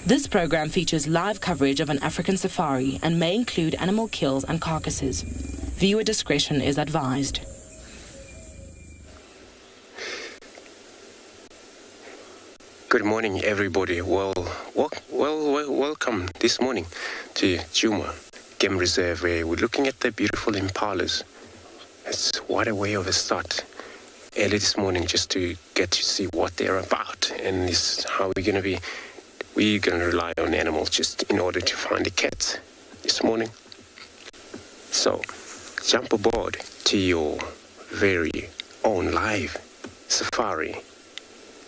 This program features live coverage of an African safari and may include animal kills and carcasses. Viewer discretion is advised. Good morning, everybody. Welcome this morning to Djuma Game Reserve, where we're looking at the beautiful Impalas. It's what a way of a start. Early this morning, just to get to see what they're about, and this is how we're going to rely on animals just in order to find the cats this morning. So, jump aboard to your very own live safari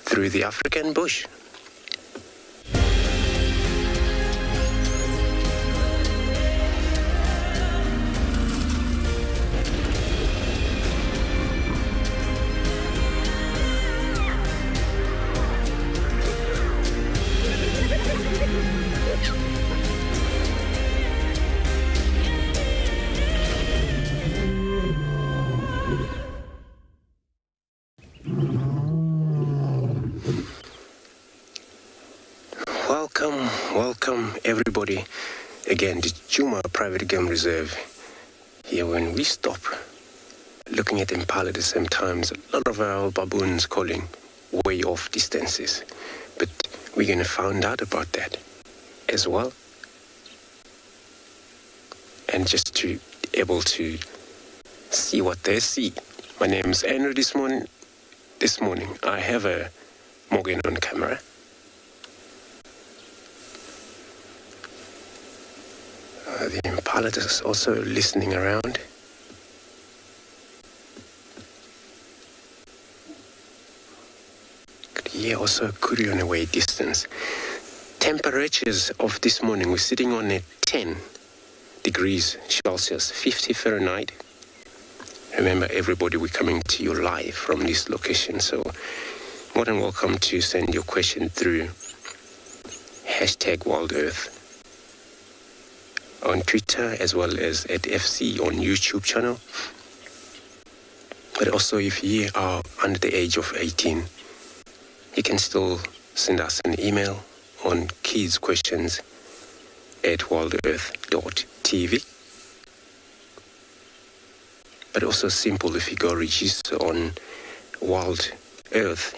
through the African bush. Welcome everybody again to Djuma Private Game Reserve. Here when we stop looking at Impala at the same time, a lot of our baboons calling way off distances, but we're going to find out about that as well, and just to able to see what they see. My name is Andrew. This morning I have a Morgan on camera. The Impala is also listening around. Yeah, also Kuri on away distance. Temperatures of this morning, we're sitting on at 10 degrees Celsius, 50 Fahrenheit. Remember, everybody, we're coming to you live from this location, so more than welcome to send your question through #WildEarth on Twitter, as well as at FC on YouTube channel. But also, if you are under the age of 18, you can still send us an email on kidsquestions@wildearth.tv. But also simple if you go register on WildEarth,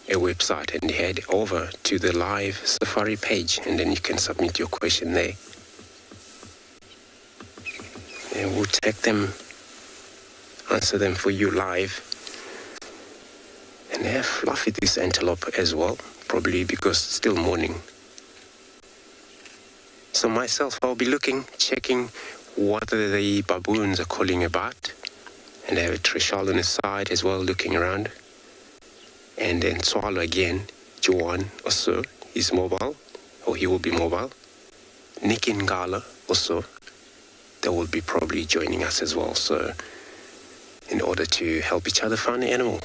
a website, and head over to the live safari page, and then you can submit your question there. And we'll take them, answer them for you live. And they have fluffy this antelope as well, probably because it's still morning. So myself, I'll be checking what the baboons are calling about. And I have a Trishal on the side as well, looking around. And then Tswalu again, Johan also, he's mobile, or he will be mobile. Nick and Ngala also, they will be probably joining us as well, so in order to help each other find the animal.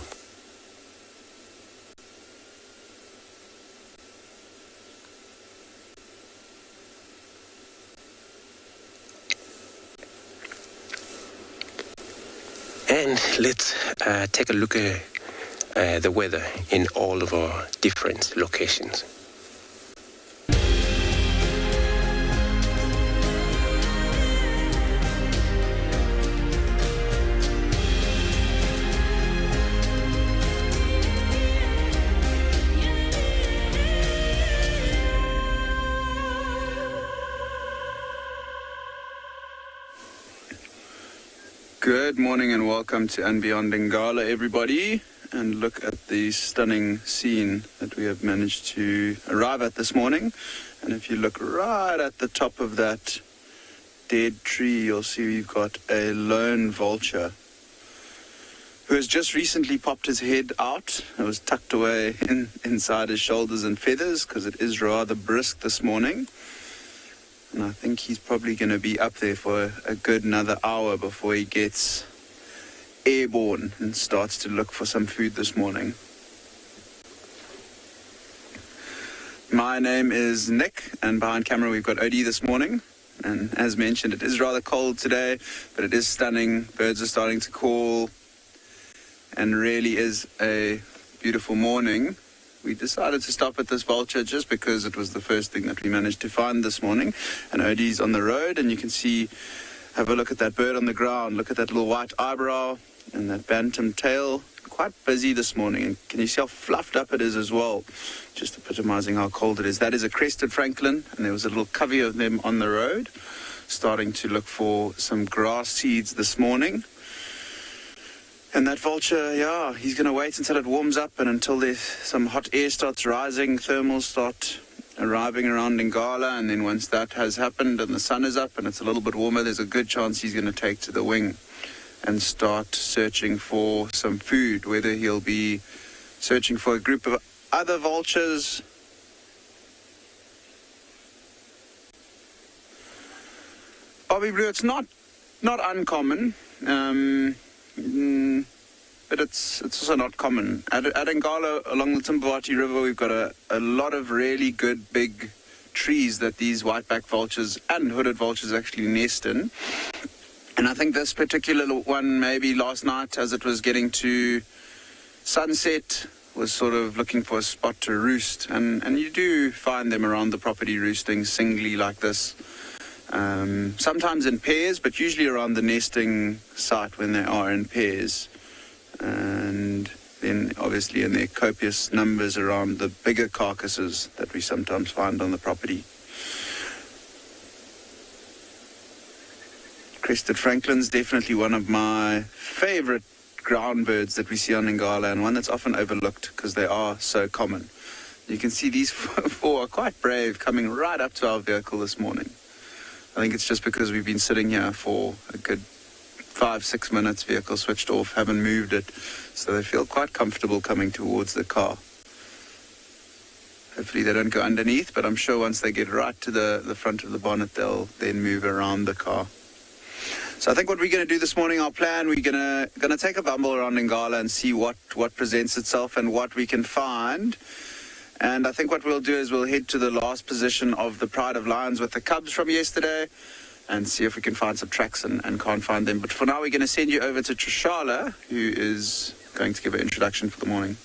And let's take a look at the weather in all of our different locations. Good morning and welcome to andBeyond in Ngala, everybody, and look at the stunning scene that we have managed to arrive at this morning. And if you look right at the top of that dead tree, you'll see we've got a lone vulture who has just recently popped his head out. It was tucked away inside his shoulders and feathers because it is rather brisk this morning. And I think he's probably going to be up there for a good another hour before he gets airborne and starts to look for some food this morning. My name is Nick, and behind camera we've got Odie this morning. And as mentioned, it is rather cold today, but it is stunning. Birds are starting to call, and really is a beautiful morning we decided to stop at this vulture just because it was the first thing that we managed to find this morning. And Odie's on the road, and you can see, have a look at that bird on the ground. Look at that little white eyebrow and that bantam tail. Quite busy this morning, and can you see how fluffed up it is as well? Just epitomizing how cold it is. That is a crested francolin, and there was a little covey of them on the road, starting to look for some grass seeds this morning. And that vulture, yeah, he's going to wait until it warms up and until there's some hot air starts rising, thermals start arriving around Ngala, and then once that has happened and the sun is up and it's a little bit warmer, there's a good chance he's going to take to the wing and start searching for some food, whether he'll be searching for a group of other vultures. Bobby Blue, it's not uncommon, but it's also not common. At Ngala, along the Timbawati River, we've got a lot of really good big trees that these whiteback vultures and hooded vultures actually nest in. And I think this particular one, maybe last night as it was getting to sunset, was sort of looking for a spot to roost. And you do find them around the property roosting singly like this. Sometimes in pairs, but usually around the nesting site when they are in pairs. And then obviously in their copious numbers around the bigger carcasses that we sometimes find on the property. Crested franklin's definitely one of my favorite ground birds that we see on Ngala, and one that's often overlooked because they are so common. You can see these four are quite brave, coming right up to our vehicle this morning. I think it's just because we've been sitting here for a good 5-6 minutes, vehicle switched off, haven't moved it, so they feel quite comfortable coming towards the car. Hopefully they don't go underneath, but I'm sure once they get right to the front of the bonnet, they'll then move around the car. So I think what we're going to do this morning, our plan, we're going to take a bumble around Ngala and see what presents itself and what we can find. And I think what we'll do is we'll head to the last position of the Pride of Lions with the cubs from yesterday and see if we can find some tracks and can't find them. But for now, we're going to send you over to Trishala, who is going to give an introduction for the morning.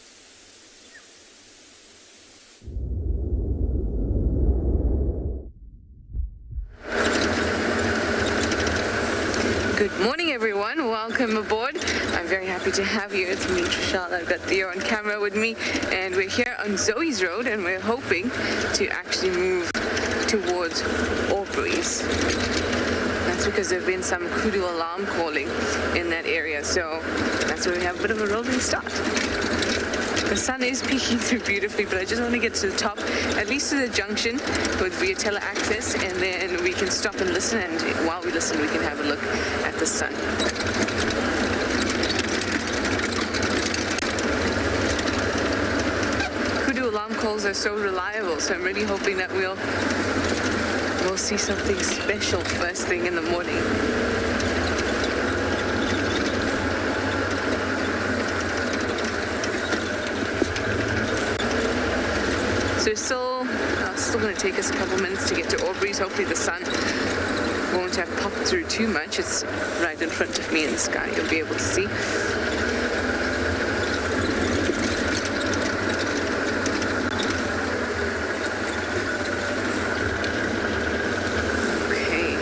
Good morning, everyone. Welcome aboard. I'm very happy to have you. It's me, Trishala. I've got Theo on camera with me, and we're here on Zoe's Road, and we're hoping to actually move towards Aubrey's. That's because there have been some kudu alarm calling in that area, so that's where we have a bit of a rolling start. The sun is peeking through beautifully, but I just want to get to the top, at least to the junction with Viatella access, and then we can stop and listen, and while we listen, we can have a look at the sun. Kudu alarm calls are so reliable, so I'm really hoping that we'll see something special first thing in the morning. So it's still going to take us a couple minutes to get to Aubrey's. Hopefully the sun won't have popped through too much. It's right in front of me in the sky. You'll be able to see. Okay.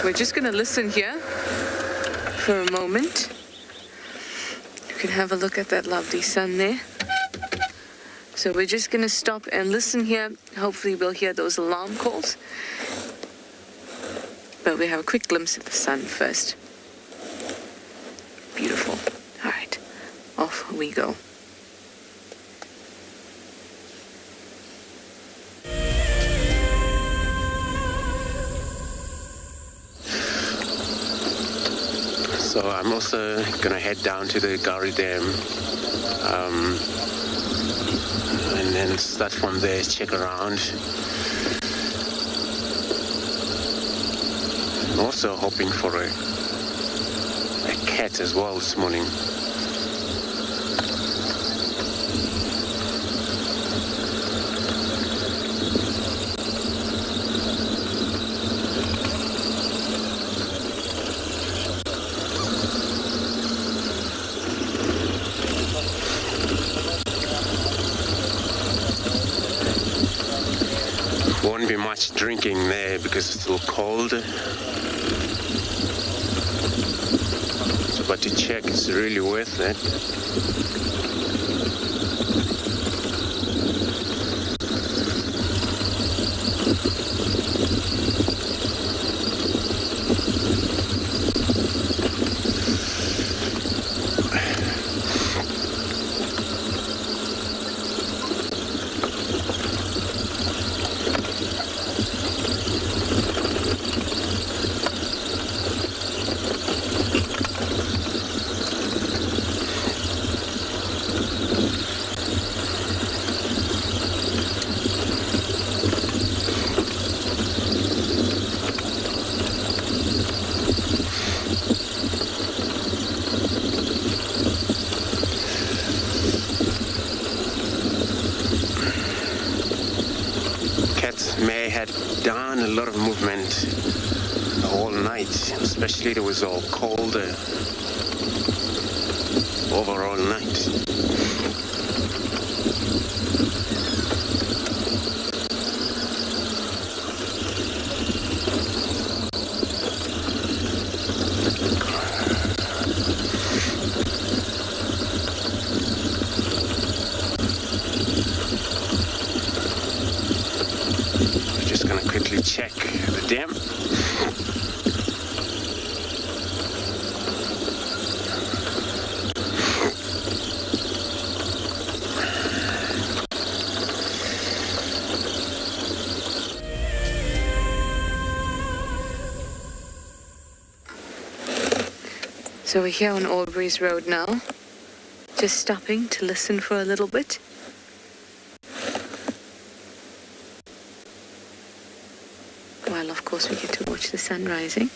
We're just going to listen here for a moment. You can have a look at that lovely sun there. So we're just going to stop and listen here. Hopefully we'll hear those alarm calls. But we have a quick glimpse of the sun first. Beautiful. All right, off we go. So I'm also going to head down to the Gari Dam and then start from there, check around. I'm also hoping for a cat as well this morning. Won't be much drinking there because it's still cold. But to check, it's really worth it. May had done a lot of movement the whole night, especially it was all cold overall night. Check the dam. So we're here on Albury's Road now, just stopping to listen for a little bit. While of course we get to watch the sun rising.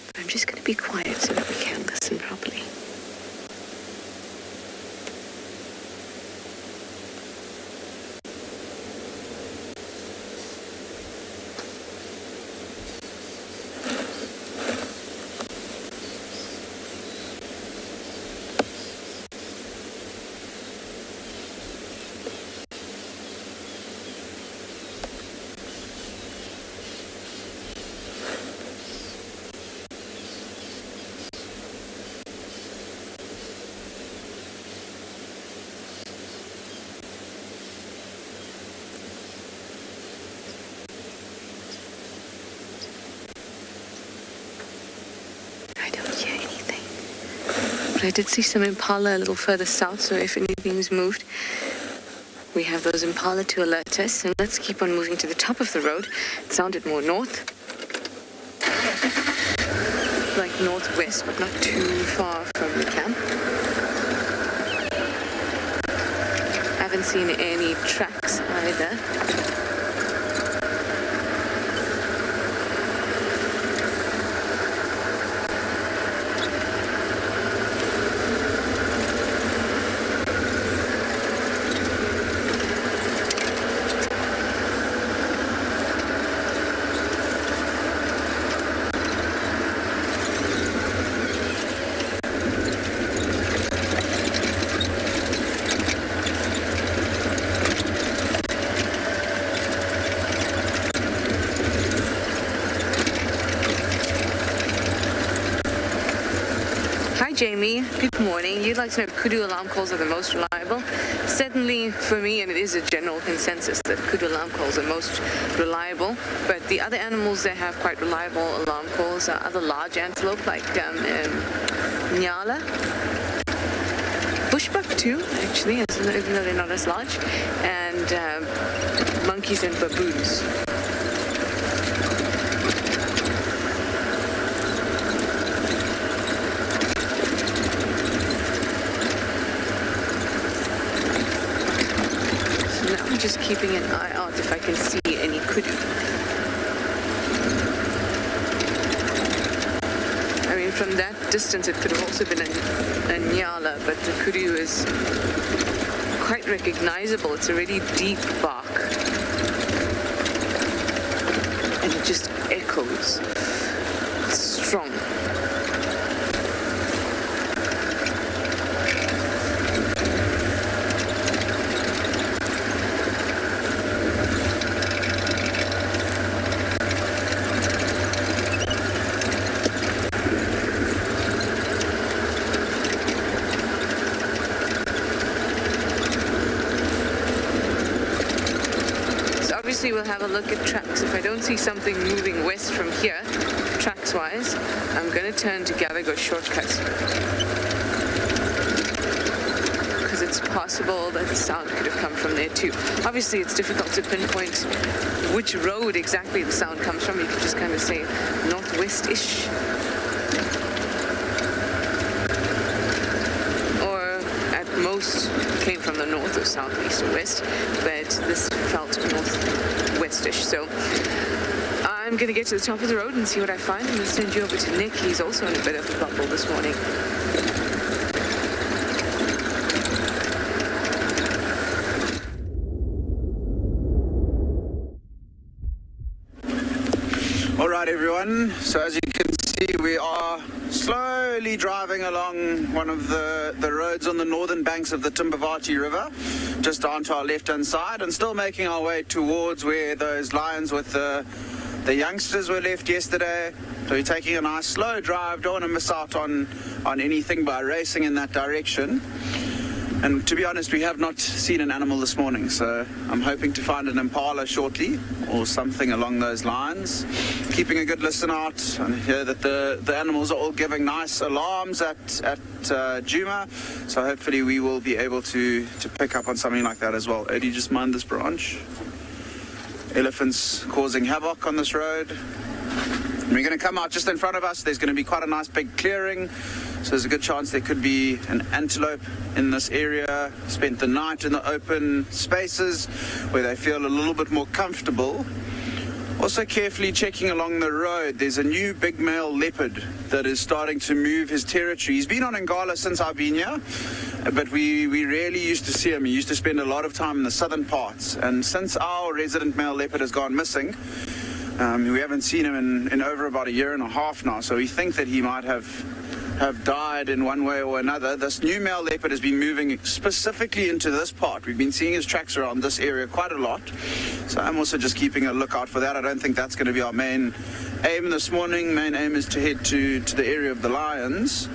But I'm just going to be quiet so that we can listen properly. But I did see some Impala a little further south, so if anything's moved, we have those Impala to alert us. And let's keep on moving to the top of the road. It sounded more north, like northwest, but not too far from the camp. I haven't seen any tracks either. Jamie, good morning. You'd like to know if kudu alarm calls are the most reliable? Certainly for me, and it is a general consensus that kudu alarm calls are most reliable, but the other animals that have quite reliable alarm calls are other large antelope like Ngala, bushbuck too, actually, even though they're not as large, and monkeys and baboons. Just keeping an eye out if I can see any kudu. I mean, from that distance, it could have also been a Ngala, but the kudu is quite recognizable. It's a really deep bark, and it just echoes. It's strong. Obviously, we'll have a look at tracks. If I don't see something moving west from here, tracks-wise, I'm going to turn to Gavago shortcut. Because it's possible that the sound could have come from there too. Obviously, it's difficult to pinpoint which road exactly the sound comes from. You could just kind of say northwest-ish. Or at most, came from the north or south, east or west. But this felt northwest-ish. So I'm going to get to the top of the road and see what I find. I'm going to send you over to Nick. He's also in a bit of a bubble this morning. All right, everyone. So as you can see, we are slowly driving along one of the roads on the northern banks of the Timbavati River, just onto our left-hand side, and still making our way towards where those lions with the youngsters were left yesterday. So we're taking a nice slow drive. Don't want to miss out on anything by racing in that direction. And to be honest, we have not seen an animal this morning, so I'm hoping to find an Impala shortly or something along those lines. Keeping a good listen out, and hear that the animals are all giving nice alarms at Djuma, so hopefully we will be able to pick up on something like that as well. Eddie, just mind this branch. Elephants causing havoc on this road. And we're going to come out just in front of us. There's going to be quite a nice big clearing. So there's a good chance there could be an antelope in this area, spent the night in the open spaces where they feel a little bit more comfortable. Also carefully checking along the road, there's a new big male leopard that is starting to move his territory. He's been on Ngala since I've been here, but we rarely used to see him. He used to spend a lot of time in the southern parts, and since our resident male leopard has gone missing, we haven't seen him in over about a year and a half now, so we think that he might have died in one way or another. This new male leopard has been moving specifically into this part. We've been seeing his tracks around this area quite a lot, so I'm also just keeping a lookout for that. I don't think that's going to be our main aim this morning. Main aim is to head to the area of the lions.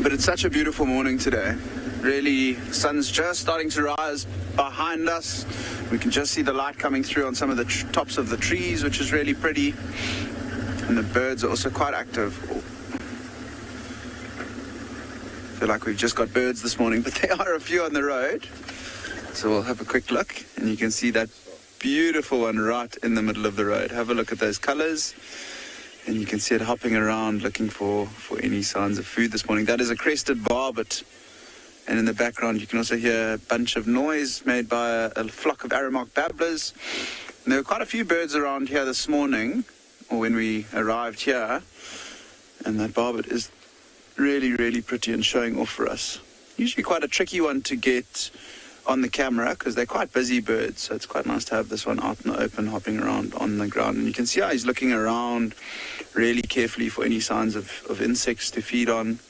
But it's such a beautiful morning today. Really, sun's just starting to rise behind us. We can just see the light coming through on some of the tops of the trees, which is really pretty. And the birds are also quite active. I feel like we've just got birds this morning, but there are a few on the road. So we'll have a quick look, and you can see that beautiful one right in the middle of the road. Have a look at those colors, and you can see it hopping around looking for any signs of food this morning. That is a crested barbet. And in the background, you can also hear a bunch of noise made by a flock of Aramark babblers. And there were quite a few birds around here this morning, or when we arrived here. And that barbet is really, really pretty and showing off for us. Usually quite a tricky one to get on the camera because they're quite busy birds. So it's quite nice to have this one out in the open, hopping around on the ground. And you can see how he's looking around really carefully for any signs of insects to feed on.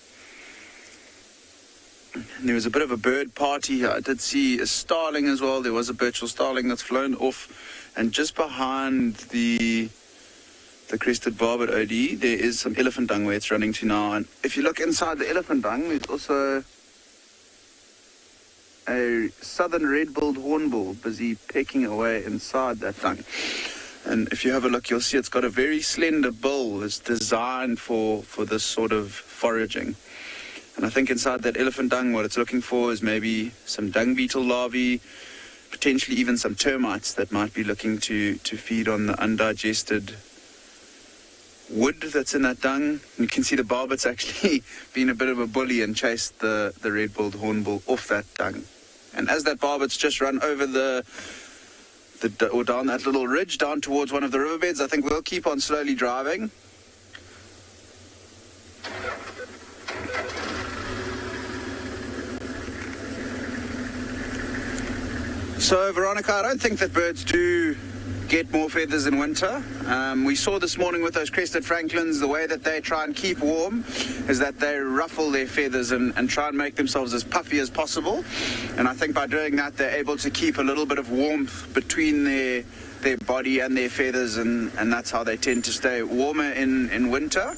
And there was a bit of a bird party here. I did see a starling as well. There was a Birchall starling that's flown off. And just behind the crested barbet OD, there is some elephant dung where it's running to now. And if you look inside the elephant dung, there's also a southern red-billed hornbill busy pecking away inside that dung. And if you have a look, you'll see it's got a very slender bill that's designed for this sort of foraging. And I think inside that elephant dung, what it's looking for is maybe some dung beetle larvae, potentially even some termites that might be looking to feed on the undigested wood that's in that dung. And you can see the barbet's actually been a bit of a bully and chased the red-billed hornbill off that dung. And as that barbet's just run over or down that little ridge down towards one of the riverbeds, I think we'll keep on slowly driving. So, Veronica, I don't think that birds do get more feathers in winter. We saw this morning with those crested franklins, the way that they try and keep warm is that they ruffle their feathers and try and make themselves as puffy as possible. And I think by doing that, they're able to keep a little bit of warmth between their body and their feathers, and that's how they tend to stay warmer in winter.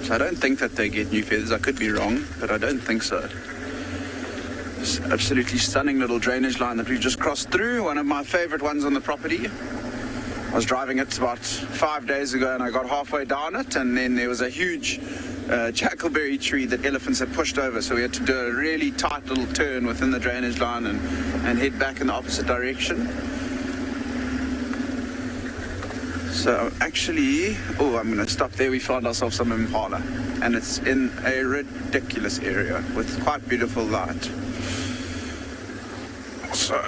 So I don't think that they get new feathers. I could be wrong, but I don't think so. This absolutely stunning little drainage line that we've just crossed through, one of my favorite ones on the property. I was driving it about 5 days ago and I got halfway down it, and then there was a huge jackleberry tree that elephants had pushed over, so we had to do a really tight little turn within the drainage line and head back in the opposite direction. So actually, I'm going to stop there. We found ourselves some Impala, and it's in a ridiculous area with quite beautiful light. So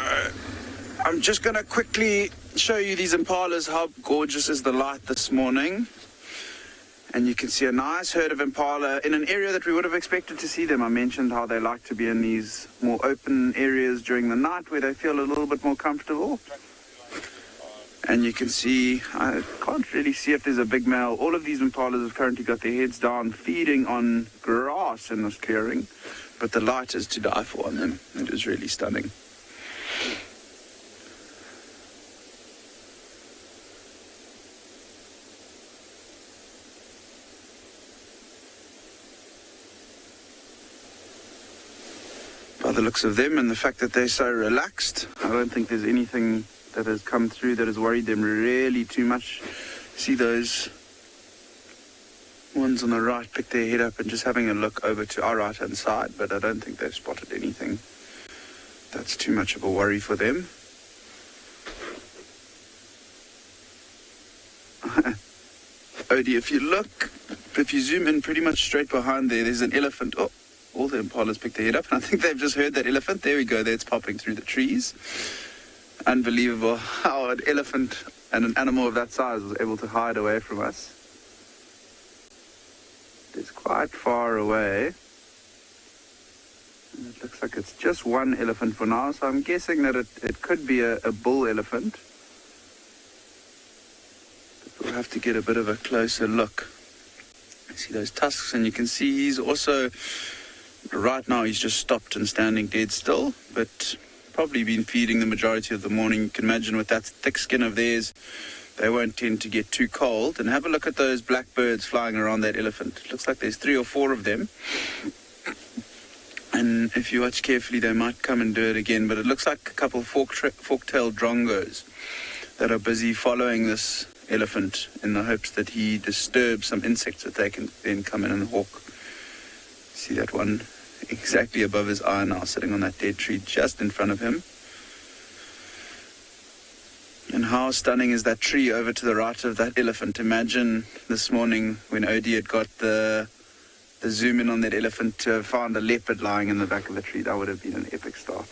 I'm just going to quickly show you these Impalas, how gorgeous is the light this morning. And you can see a nice herd of Impala in an area that we would have expected to see them. I mentioned how they like to be in these more open areas during the night where they feel a little bit more comfortable. And you can see, I can't really see if there's a big male. All of these Impalas have currently got their heads down, feeding on grass in this clearing. But the light is to die for on them. It is really stunning. By the looks of them and the fact that they're so relaxed, I don't think there's anything that has come through that has worried them really too much. See those ones on the right pick their head up and just having a look over to our right hand side, but I don't think they've spotted anything that's too much of a worry for them. Odie, if you zoom in pretty much straight behind there's an elephant. Oh, all the Impalas picked their head up, and I think they've just heard that elephant. There we go, there it's popping through the trees. Unbelievable how an elephant and an animal of that size was able to hide away from us. It's quite far away. And it looks like it's just one elephant for now, so I'm guessing that it could be a bull elephant. But we'll have to get a bit of a closer look. See those tusks, and you can see he's also, right now he's just stopped and standing dead still, but probably been feeding the majority of the morning. You can imagine with that thick skin of theirs, they won't tend to get too cold. And have a look at those blackbirds flying around that elephant. It looks like there's 3 or 4 of them. And if you watch carefully, they might come and do it again. But it looks like a couple of fork-tailed drongos that are busy following this elephant in the hopes that he disturbs some insects that they can then come in and hawk. See that one exactly above his eye now, sitting on that dead tree just in front of him. And how stunning is that tree over to the right of that elephant. Imagine this morning when Odie had got the zoom in on that elephant to have found a leopard lying in the back of the tree. That would have been an epic start.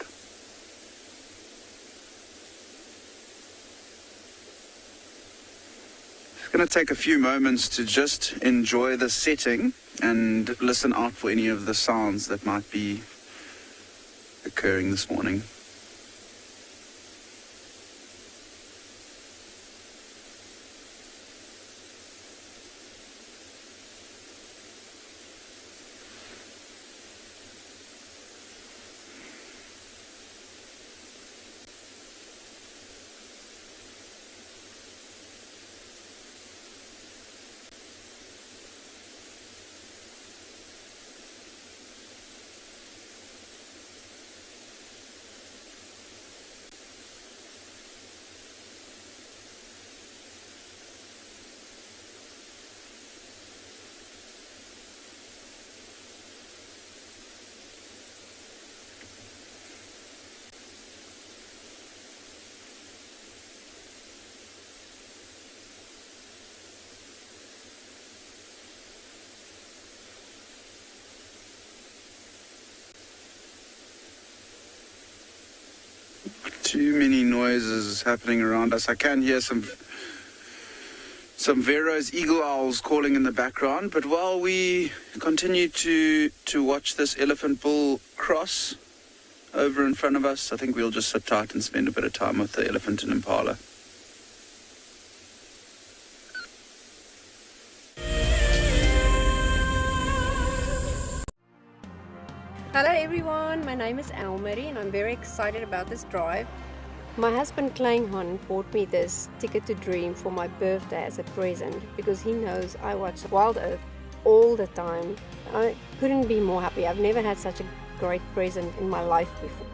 It's going to take a few moments to just enjoy the setting and listen out for any of the sounds that might be occurring this morning. Too many noises happening around us. I can hear some Vero's eagle owls calling in the background, but while we continue to watch this elephant bull cross over in front of us, I think we'll just sit tight and spend a bit of time with the elephant and Impala. Hello everyone, my name is Elmarie and I'm very excited about this drive. My husband Kleinhan bought me this Ticket to Dream for my birthday as a present because he knows I watch WildEarth all the time. I couldn't be more happy. I've never had such a great present in my life before.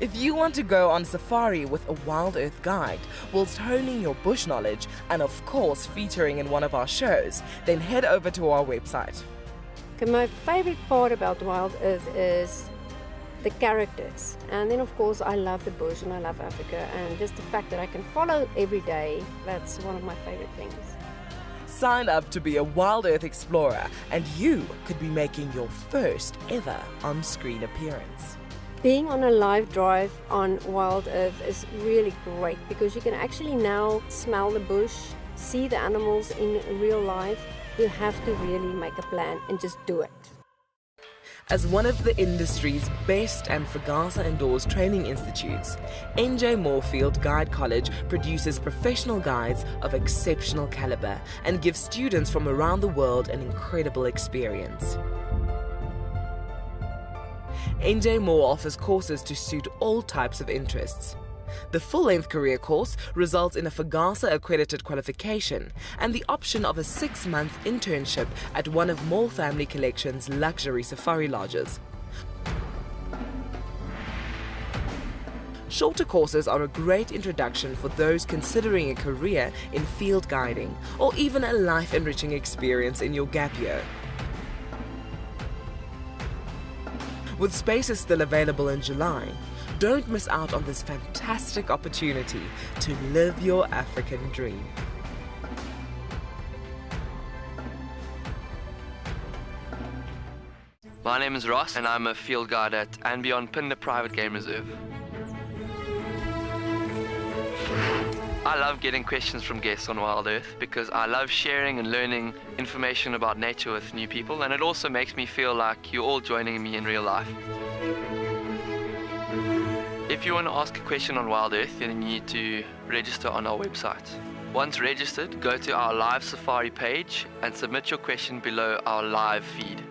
If you want to go on safari with a WildEarth guide, whilst honing your bush knowledge and of course featuring in one of our shows, then head over to our website. Okay, my favorite part about WildEarth is the characters, and then of course I love the bush and I love Africa, and just the fact that I can follow every day, that's one of my favorite things. Sign up to be a WildEarth explorer and you could be making your first ever on-screen appearance. Being on a live drive on WildEarth is really great because you can actually now smell the bush, see the animals in real life. You have to really make a plan and just do it. As one of the industry's best and Fagasa Indoors training institutes, NJ Moorfield Guide College produces professional guides of exceptional caliber and gives students from around the world an incredible experience. NJ Moore offers courses to suit all types of interests. The full-length career course results in a Fagasa accredited qualification and the option of a 6-month internship at one of Moore Family Collection's luxury safari lodges. Shorter courses are a great introduction for those considering a career in field guiding or even a life-enriching experience in your gap year. With spaces still available in July, don't miss out on this fantastic opportunity to live your African dream. My name is Ross and I'm a field guide at andBeyond Phinda Private Game Reserve. I love getting questions from guests on WildEarth because I love sharing and learning information about nature with new people, and it also makes me feel like you're all joining me in real life. If you want to ask a question on WildEarth, then you need to register on our website. Once registered, go to our live safari page and submit your question below our live feed.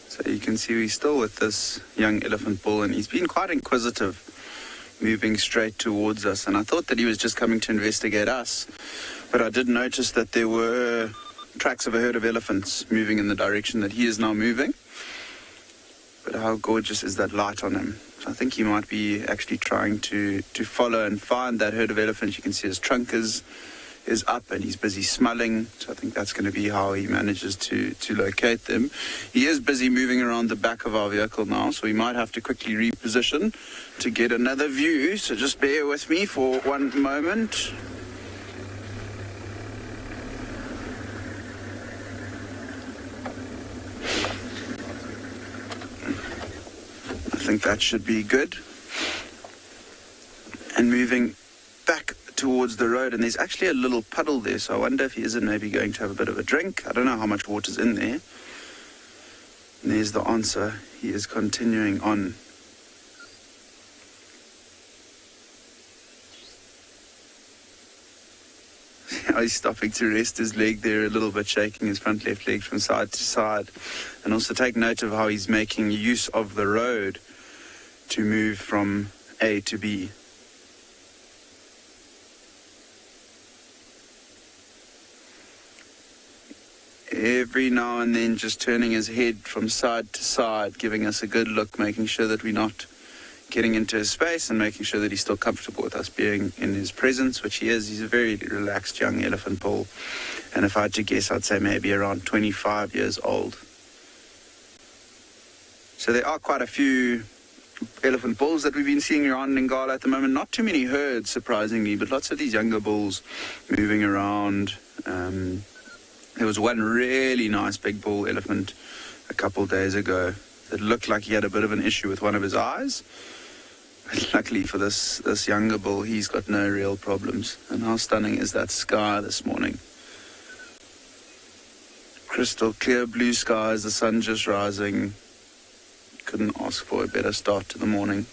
So you can see we're still with this young elephant bull, and he's been quite inquisitive, moving straight towards us, and I thought that he was just coming to investigate us. But I did notice that there were tracks of a herd of elephants moving in the direction that he is now moving. But how gorgeous is that light on him? So I think he might be actually trying to follow and find that herd of elephants. You can see his trunk is up and he's busy smelling. So I think that's going to be how he manages to locate them. He is busy moving around the back of our vehicle now, so we might have to quickly reposition to get another view. So just bear with me for one moment. I think that should be good. And moving back towards the road, and there's actually a little puddle there, so I wonder if he isn't maybe going to have a bit of a drink. I don't know how much water's in there. And there's the answer. He is continuing on. He's stopping to rest his leg there a little bit, shaking his front left leg from side to side. And also take note of how he's making use of the road to move from A to B. Every now and then just turning his head from side to side, giving us a good look, making sure that we're not getting into his space and making sure that he's still comfortable with us being in his presence, which he is. He's a very relaxed young elephant bull. And if I had to guess, I'd say maybe around 25 years old. So there are quite a few elephant bulls that we've been seeing around in Ngala at the moment. Not too many herds, surprisingly, but lots of these younger bulls moving around. There was one really nice big bull elephant a couple days ago that looked like he had a bit of an issue with one of his eyes. But luckily for this younger bull, he's got no real problems. And how stunning is that sky this morning? Crystal clear blue skies, the sun just rising. Couldn't ask for a better start to the morning.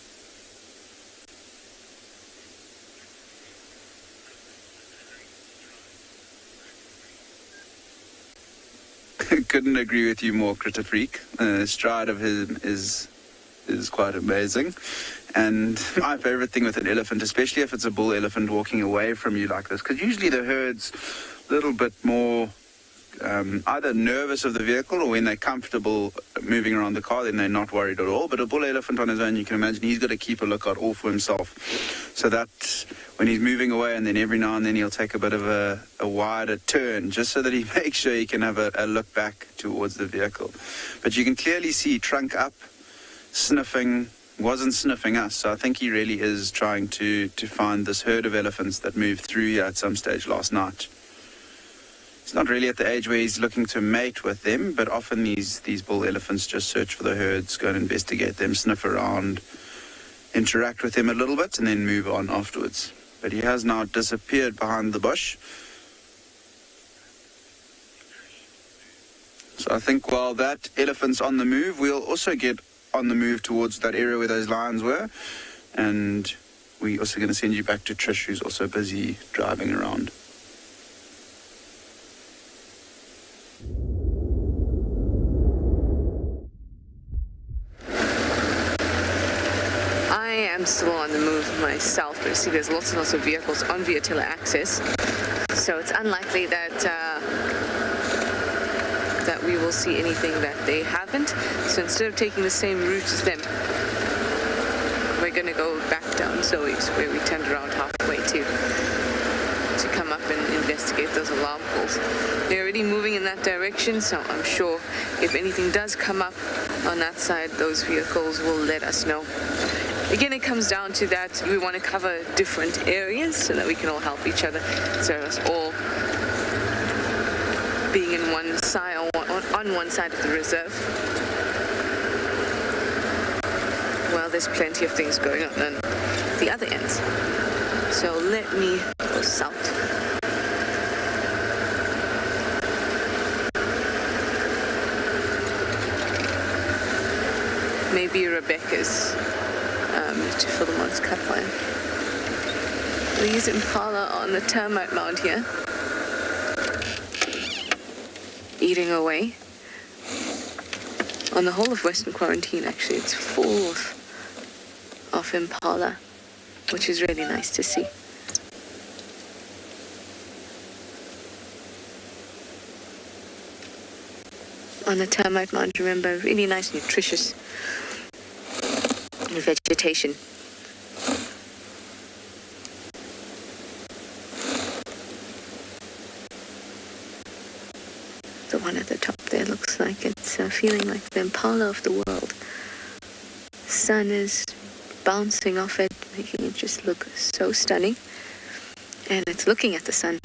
Couldn't agree with you more, Critter Freak. Stride of him is is quite amazing. And my favorite thing with an elephant, especially if it's a bull elephant walking away from you like this, because usually the herd's a little bit more either nervous of the vehicle, or when they're comfortable moving around the car, then they're not worried at all. But a bull elephant on his own, you can imagine he's got to keep a lookout all for himself. So that when he's moving away, and then every now and then he'll take a bit of a wider turn, just so that he makes sure he can have a look back towards the vehicle. But you can clearly see trunk up, sniffing, wasn't sniffing us. So I think he really is trying to find this herd of elephants that moved through here at some stage last night. He's not really at the age where he's looking to mate with them, but often these bull elephants just search for the herds, go and investigate them, sniff around, interact with them a little bit, and then move on afterwards. But he has now disappeared behind the bush. So I think while that elephant's on the move, we'll also get on the move towards that area where those lions were. And we're also going to send you back to Trish, who's also busy driving around. I'm still on the move myself, but you see there's lots and lots of vehicles on Vulture access, so it's unlikely that that we will see anything that they haven't. So instead of taking the same route as them, we're going to go back down Zoe's, where we turned around halfway to come up and investigate those alarm calls. They're already moving in that direction, so I'm sure if anything does come up on that side, those vehicles will let us know. Again, it comes down to that we want to cover different areas so that we can all help each other. So us all being in one side, on one side of the reserve. Well, there's plenty of things going on the other ends. So let me go south. Maybe Rebecca's to fill the month's cut line. These Impala on the termite mound here, eating away. On the whole of Western Quarantine, actually, it's full of Impala, which is really nice to see. On the termite mound, remember, really nice, nutritious vegetation. The one at the top there looks like it's feeling like the Impala of the world. The sun is bouncing off it, making it just look so stunning. And it's looking at the sun.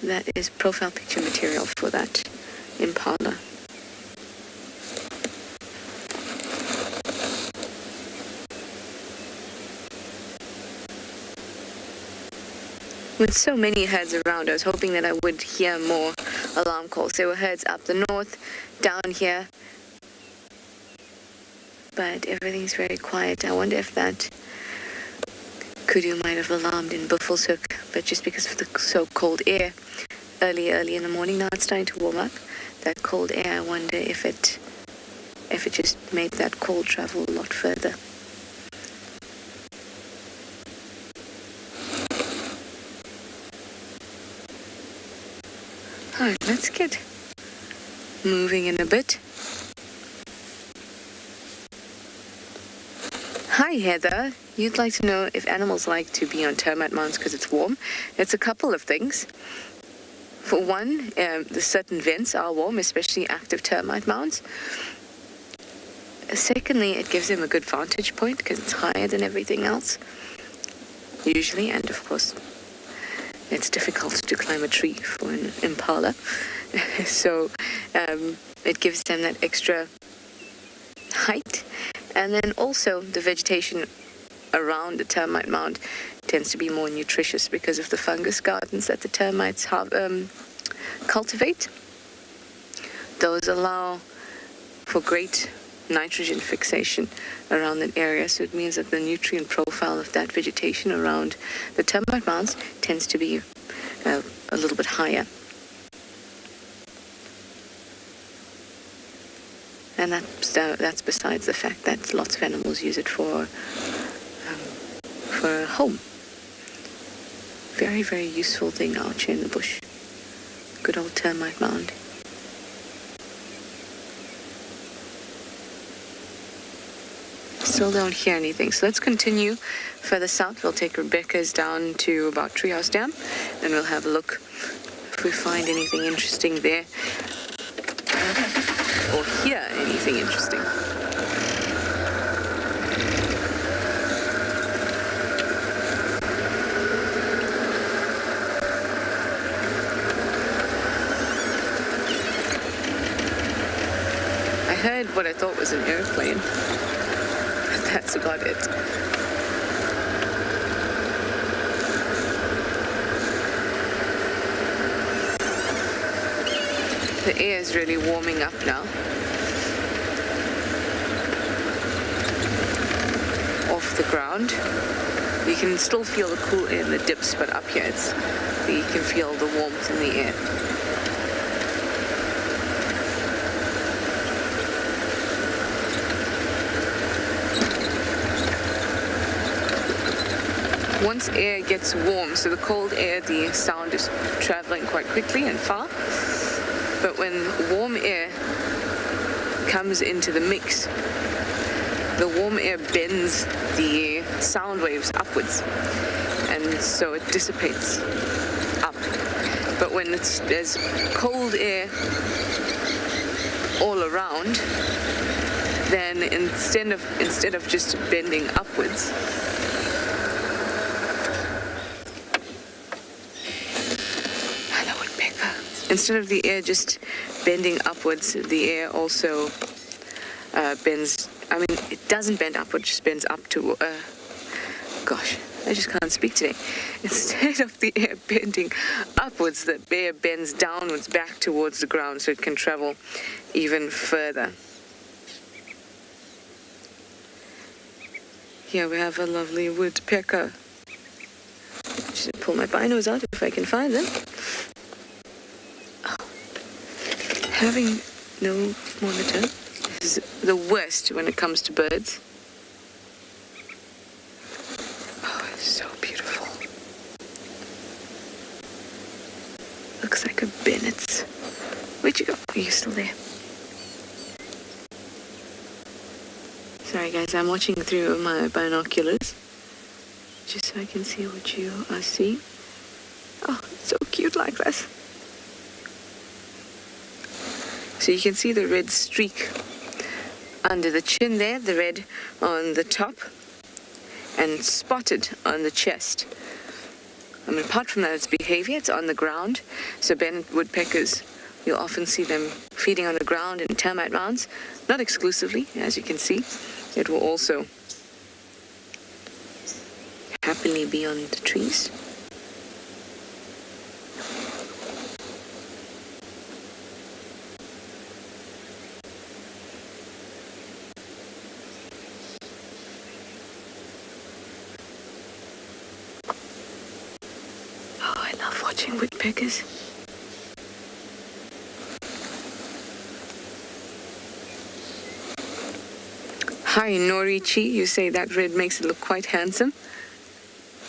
That is profile picture material for that Impala. With so many herds around, I was hoping that I would hear more alarm calls. There were herds up the north, down here, but everything's very quiet. I wonder if that kudu might have alarmed in Buffelshoek, but just because of the so cold air early in the morning. Now it's starting to warm up. That cold air, I wonder if it just made that call travel a lot further. Alright, let's get moving in a bit. Hi Heather, you'd like to know if animals like to be on termite mounds because it's warm. It's a couple of things. For one, the certain vents are warm, especially active termite mounds. Secondly, it gives them a good vantage point because it's higher than everything else, usually, and of course, it's difficult to climb a tree for an Impala. So it gives them that extra height. And then also the vegetation around the termite mound tends to be more nutritious because of the fungus gardens that the termites cultivate. Those allow for great nitrogen fixation around that area, so it means that the nutrient profile of that vegetation around the termite mounds tends to be a little bit higher. And that's besides the fact that lots of animals use it for a home. Very, very useful thing out here in the bush. Good old termite mound. Still don't hear anything. So let's continue further south. We'll take Rebecca's down to about Treehouse Dam, and we'll have a look if we find anything interesting there. Or hear anything interesting. I heard what I thought was an airplane. That's about it. The air is really warming up now. Off the ground. You can still feel the cool air in the dips, but up here you can feel the warmth in the air. Once air gets warm, so the cold air, the sound is traveling quite quickly and far. But when warm air comes into the mix, the warm air bends the sound waves upwards, and so it dissipates up. But when there's cold air all around, then instead of just bending upwards, instead of the air just bending upwards, the air also bends. I mean, it doesn't bend upwards, just bends up to. Gosh, I just can't speak today. Instead of the air bending upwards, the air bends downwards back towards the ground, so it can travel even further. Here we have a lovely woodpecker. Just pull my binos out if I can find them. Having no monitor is the worst when it comes to birds. Oh, it's so beautiful. Looks like a Bennett's. Where'd you go? Are you still there? Sorry guys, I'm watching through my binoculars just so I can see what you are seeing. Oh, it's so cute like this. So you can see the red streak under the chin there, the red on the top, and spotted on the chest. I mean, apart from that, it's behavior, it's on the ground. So Bennett woodpeckers, you'll often see them feeding on the ground in termite mounds. Not exclusively, as you can see. It will also happily be on the trees. Watching woodpeckers. Hi Norichi, you say that red makes it look quite handsome.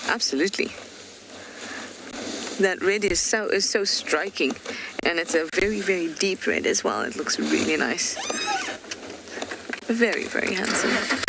Absolutely. That red is so striking, and it's a very, very deep red as well. It looks really nice. Very, very handsome.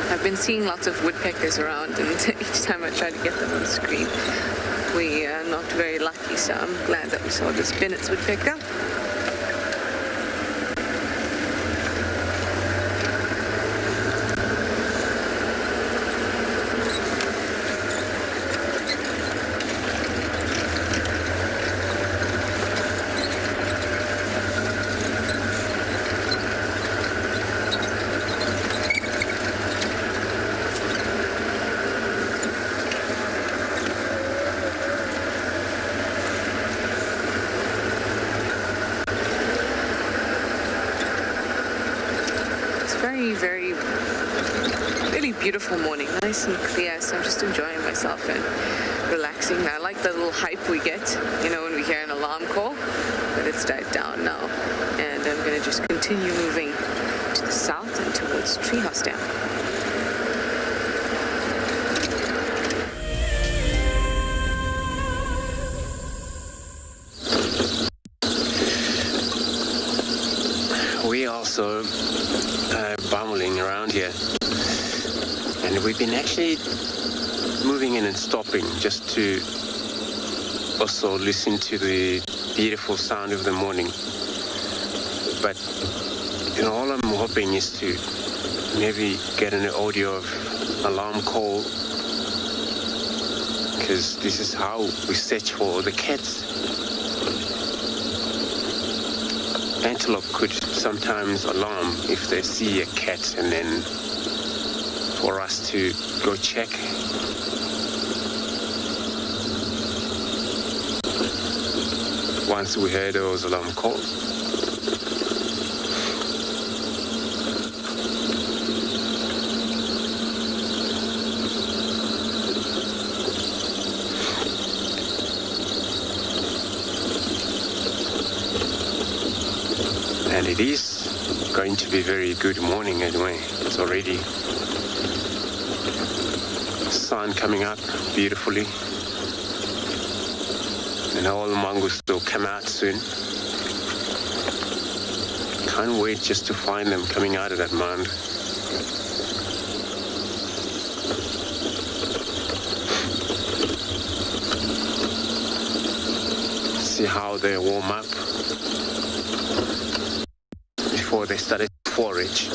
I've been seeing lots of woodpeckers around, and each time I try to get them on the screen, we are not very lucky, so I'm glad that we saw this Bennett's woodpecker. very, very, really beautiful morning, nice and clear. So I'm just enjoying myself and relaxing. I like the little hype we get, when we hear an alarm call, but it's died down now. And I'm going to just continue moving to the south and towards Treehouse Dam. We also bumbling around here, and we've been actually moving in and stopping just to also listen to the beautiful sound of the morning. But all I'm hoping is to maybe get an audio of alarm call, because this is how we search for the cats. Antelope could sometimes alarm if they see a cat, and then for us to go check. Once we heard those alarm calls. And it is going to be a very good morning anyway. It's already sun coming up beautifully. And all the mongoose will come out soon. Can't wait just to find them coming out of that mound. See how they warm up before they started to forage.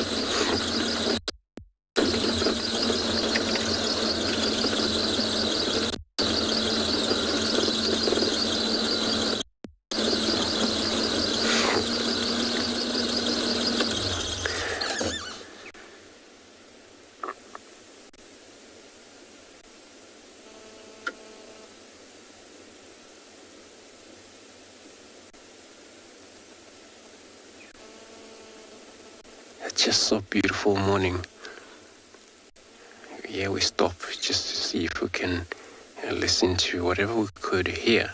Just so beautiful morning. Yeah, we stop just to see if we can listen to whatever we could hear.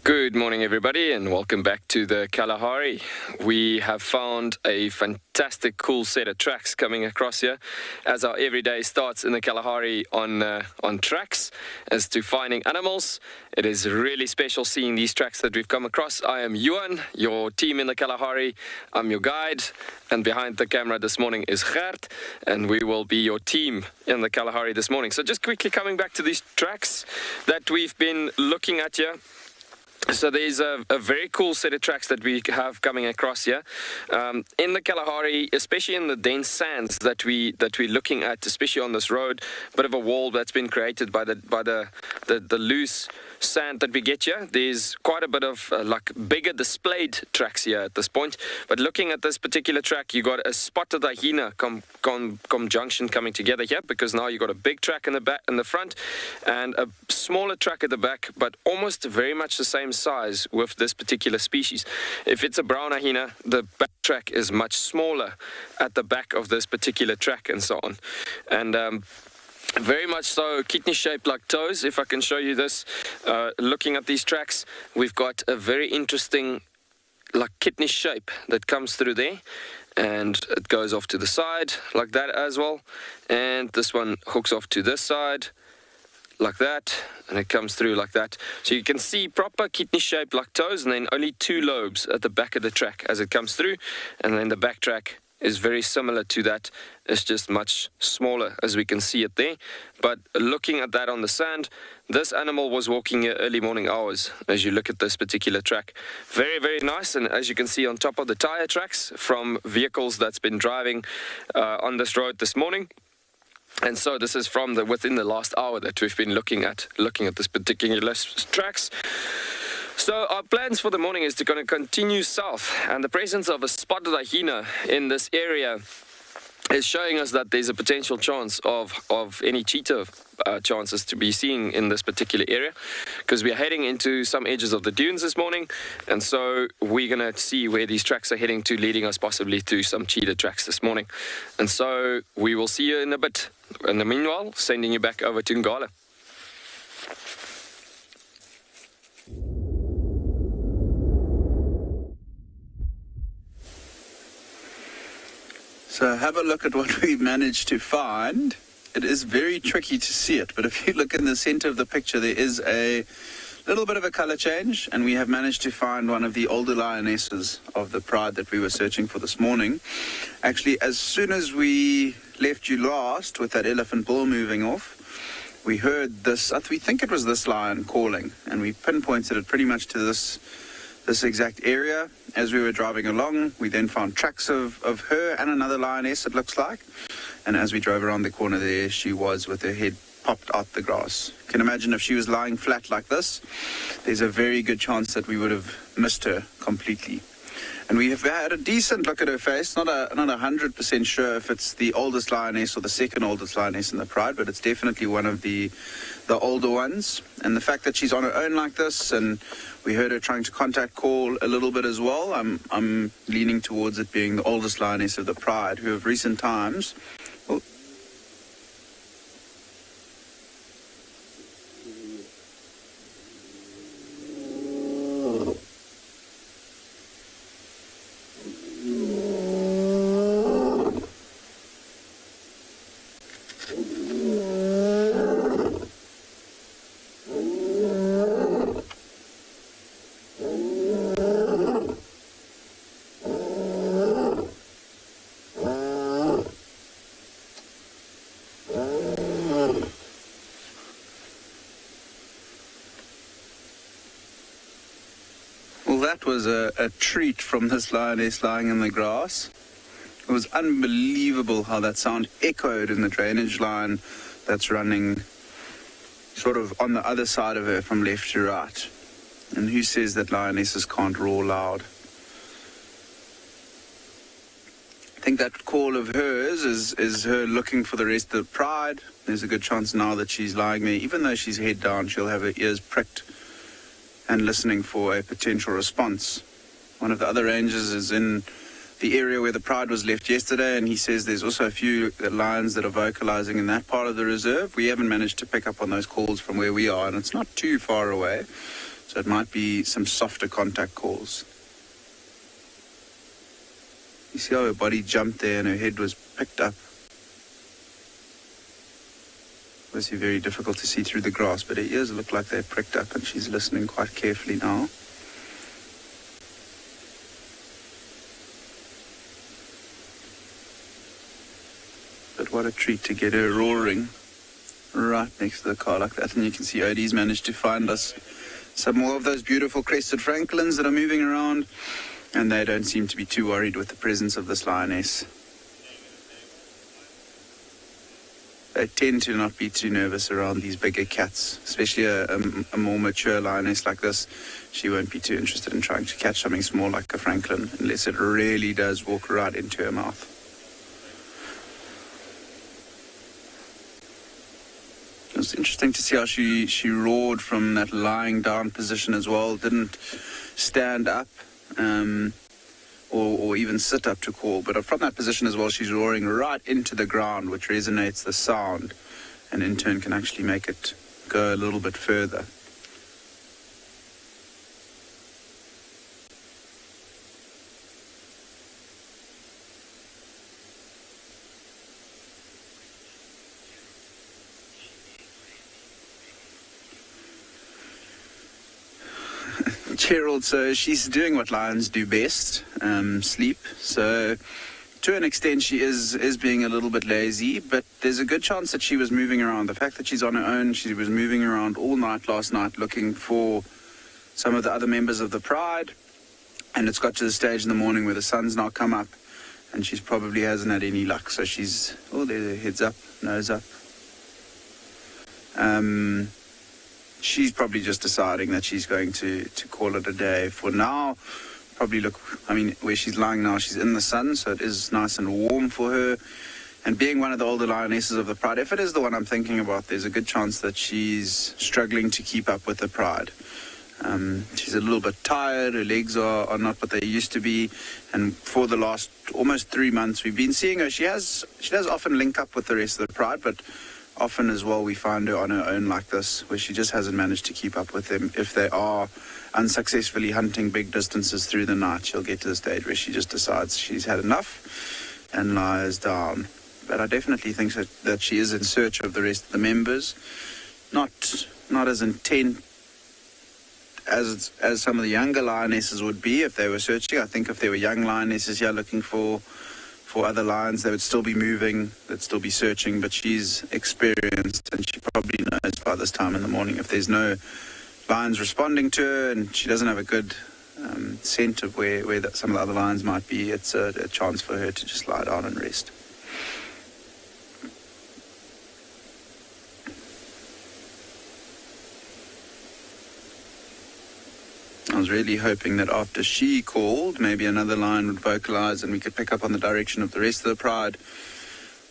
Good morning, everybody, and welcome back to the Kalahari. We have found a fantastic, cool set of tracks coming across here, as our everyday starts in the Kalahari on tracks. As to finding animals, it is really special seeing these tracks that we've come across. I am Yuan, your team in the Kalahari. I'm your guide, and behind the camera this morning is Gert, and we will be your team in the Kalahari this morning. So just quickly coming back to these tracks that we've been looking at here. So there's a very cool set of tracks that we have coming across here in the Kalahari, especially in the dense sands that we're looking at, especially on this road. Bit of a wall that's been created by the loose sand that we get here. There's quite a bit of bigger displayed tracks here at this point. But looking at this particular track, you got a spotted hyena conjunction coming together here, because now you got a big track in the back, in the front, and a smaller track at the back, but almost very much the same size with this particular species. If it's a brown hyena, the back track is much smaller at the back of this particular track, and so on. And very much so kidney shaped like toes. If I can show you this, looking at these tracks, we've got a very interesting kidney shape that comes through there, and it goes off to the side like that as well, and this one hooks off to this side like that, and it comes through like that. So you can see proper kidney shaped like toes, and then only two lobes at the back of the track as it comes through, and then the back track is very similar to that. It's just much smaller, as we can see it there. But looking at that on the sand, this animal was walking here early morning hours as you look at this particular track. Very, very nice, and as you can see on top of the tire tracks from vehicles that's been driving on this road this morning. And so this is from within the last hour that we've been looking at this particular tracks. So our plans for the morning is to kind of continue south, and the presence of a spotted hyena in this area is showing us that there's a potential chance of any cheetah chances to be seen in this particular area, because we're heading into some edges of the dunes this morning, and so we're going to see where these tracks are heading to, leading us possibly to some cheetah tracks this morning. And so we will see you in a bit. In the meanwhile, sending you back over to Ngala. So have a look at what we've managed to find. It is very tricky to see it, but if you look in the center of the picture, there is a little bit of a color change, and we have managed to find one of the older lionesses of the pride that we were searching for this morning. Actually, as soon as we left you last with that elephant bull moving off, we heard this, we think it was this lion calling, and we pinpointed it pretty much to this exact area. As we were driving along, we then found tracks of her and another lioness, it looks like. And as we drove around the corner there, she was with her head popped out the grass. You can imagine if she was lying flat like this, there's a very good chance that we would have missed her completely. And we have had a decent look at her face, not 100% sure if it's the oldest lioness or the second oldest lioness in the pride, but it's definitely one of the older ones. And the fact that she's on her own like this, and we heard her trying to contact call a little bit as well, I'm leaning towards it being the oldest lioness of the pride, who of recent times... Oh, that was a treat from this lioness lying in the grass. It was unbelievable how that sound echoed in the drainage line that's running sort of on the other side of her from left to right. And who says that lionesses can't roar loud? I think that call of hers is her looking for the rest of the pride. There's a good chance now that she's lying there. Even though she's head down, she'll have her ears pricked and listening for a potential response. One of the other rangers is in the area where the pride was left yesterday, and he says there's also a few lions that are vocalizing in that part of the reserve. We haven't managed to pick up on those calls from where we are, and it's not too far away, so it might be some softer contact calls. You see how her body jumped there and her head was picked up. Obviously very difficult to see through the grass, but her ears look like they're pricked up, and she's listening quite carefully now. But what a treat to get her roaring right next to the car like that. And you can see Odie's managed to find us some more of those beautiful crested francolins that are moving around, and they don't seem to be too worried with the presence of this lioness. They tend to not be too nervous around these bigger cats, especially a more mature lioness like this. She won't be too interested in trying to catch something small like a francolin unless it really does walk right into her mouth. It was interesting to see how she roared from that lying down position as well. Didn't stand up or even sit up to call, but from that position as well, she's roaring right into the ground, which resonates the sound and in turn can actually make it go a little bit further. Gerald, so she's doing what lions do best, sleep. So to an extent she is being a little bit lazy, but there's a good chance that she was moving around. The fact that she's on her own, she was moving around all night last night looking for some of the other members of the pride, and it's got to the stage in the morning where the sun's now come up and she's probably hasn't had any luck. So she's, there's her head's up, nose up. she's probably just deciding that she's going to call it a day for now. Probably where she's lying now, she's in the sun, so it is nice and warm for her. And being one of the older lionesses of the pride, if it is the one I'm thinking about, there's a good chance that she's struggling to keep up with the pride. She's a little bit tired, her legs are not what they used to be, and for the last almost 3 months we've been seeing her. She does often link up with the rest of the pride, but often as well we find her on her own like this, where she just hasn't managed to keep up with them. If they are unsuccessfully hunting big distances through the night, she'll get to the stage where she just decides she's had enough and lies down. But I definitely think that she is in search of the rest of the members, not as intent as some of the younger lionesses would be if they were searching. I think if there were young lionesses here looking for other lions, they would still be moving, they'd still be searching, but she's experienced and she probably knows by this time in the morning if there's no lions responding to her and she doesn't have a good scent of where some of the other lions might be. It's a chance for her to just lie down and rest. I was really hoping that after she called, maybe another lion would vocalize and we could pick up on the direction of the rest of the pride.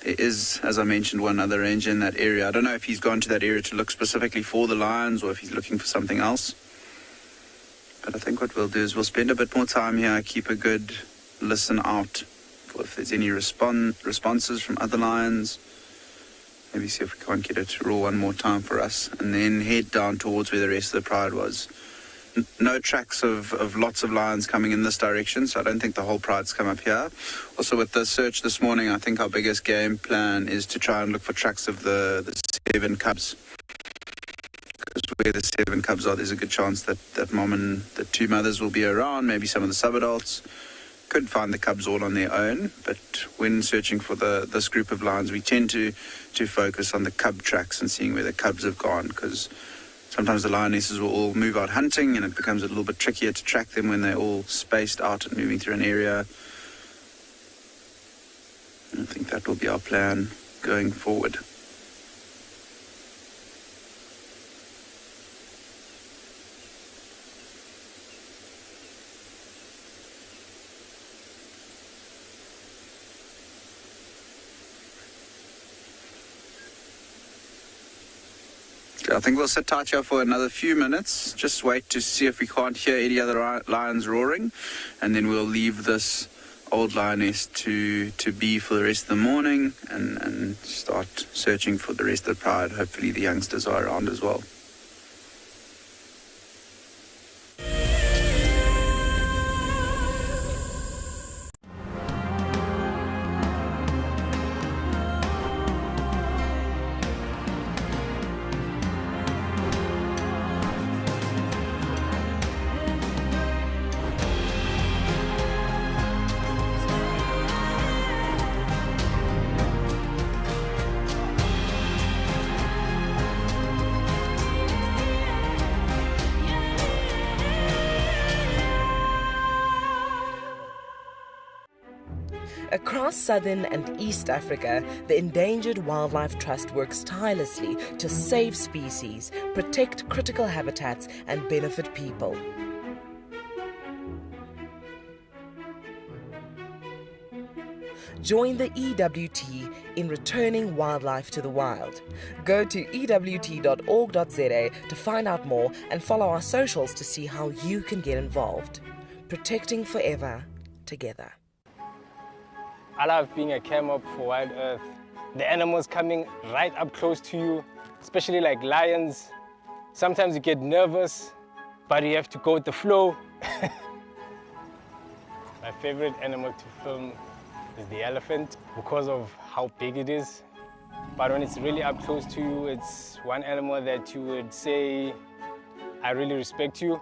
There is, as I mentioned, one other ranger in that area. I don't know if he's gone to that area to look specifically for the lions or if he's looking for something else. But I think what we'll do is we'll spend a bit more time here, keep a good listen out for if there's any responses from other lions. Maybe see if we can't get it to roar one more time for us, and then head down towards where the rest of the pride was. No tracks of lots of lions coming in this direction, so I don't think the whole pride's come up here. Also with the search this morning, I think our biggest game plan is to try and look for tracks of the 7 cubs. Because where the 7 cubs are, there's a good chance that mom and the 2 mothers will be around, maybe some of the sub-adults. Could find the cubs all on their own, but when searching for this group of lions, we tend to focus on the cub tracks and seeing where the cubs have gone, because sometimes the lionesses will all move out hunting and it becomes a little bit trickier to track them when they're all spaced out and moving through an area. And I think that will be our plan going forward. I think we'll sit tight here for another few minutes, just wait to see if we can't hear any other lions roaring, and then we'll leave this old lioness to be for the rest of the morning and start searching for the rest of the pride. Hopefully the youngsters are around as well. Across Southern and East Africa, the Endangered Wildlife Trust works tirelessly to save species, protect critical habitats, and benefit people. Join the EWT in returning wildlife to the wild. Go to ewt.org.za to find out more and follow our socials to see how you can get involved. Protecting forever, together. I love being a cam-up for WildEarth. The animals coming right up close to you, especially like lions. Sometimes you get nervous, but you have to go with the flow. My favorite animal to film is the elephant because of how big it is. But when it's really up close to you, it's one animal that you would say, I really respect you.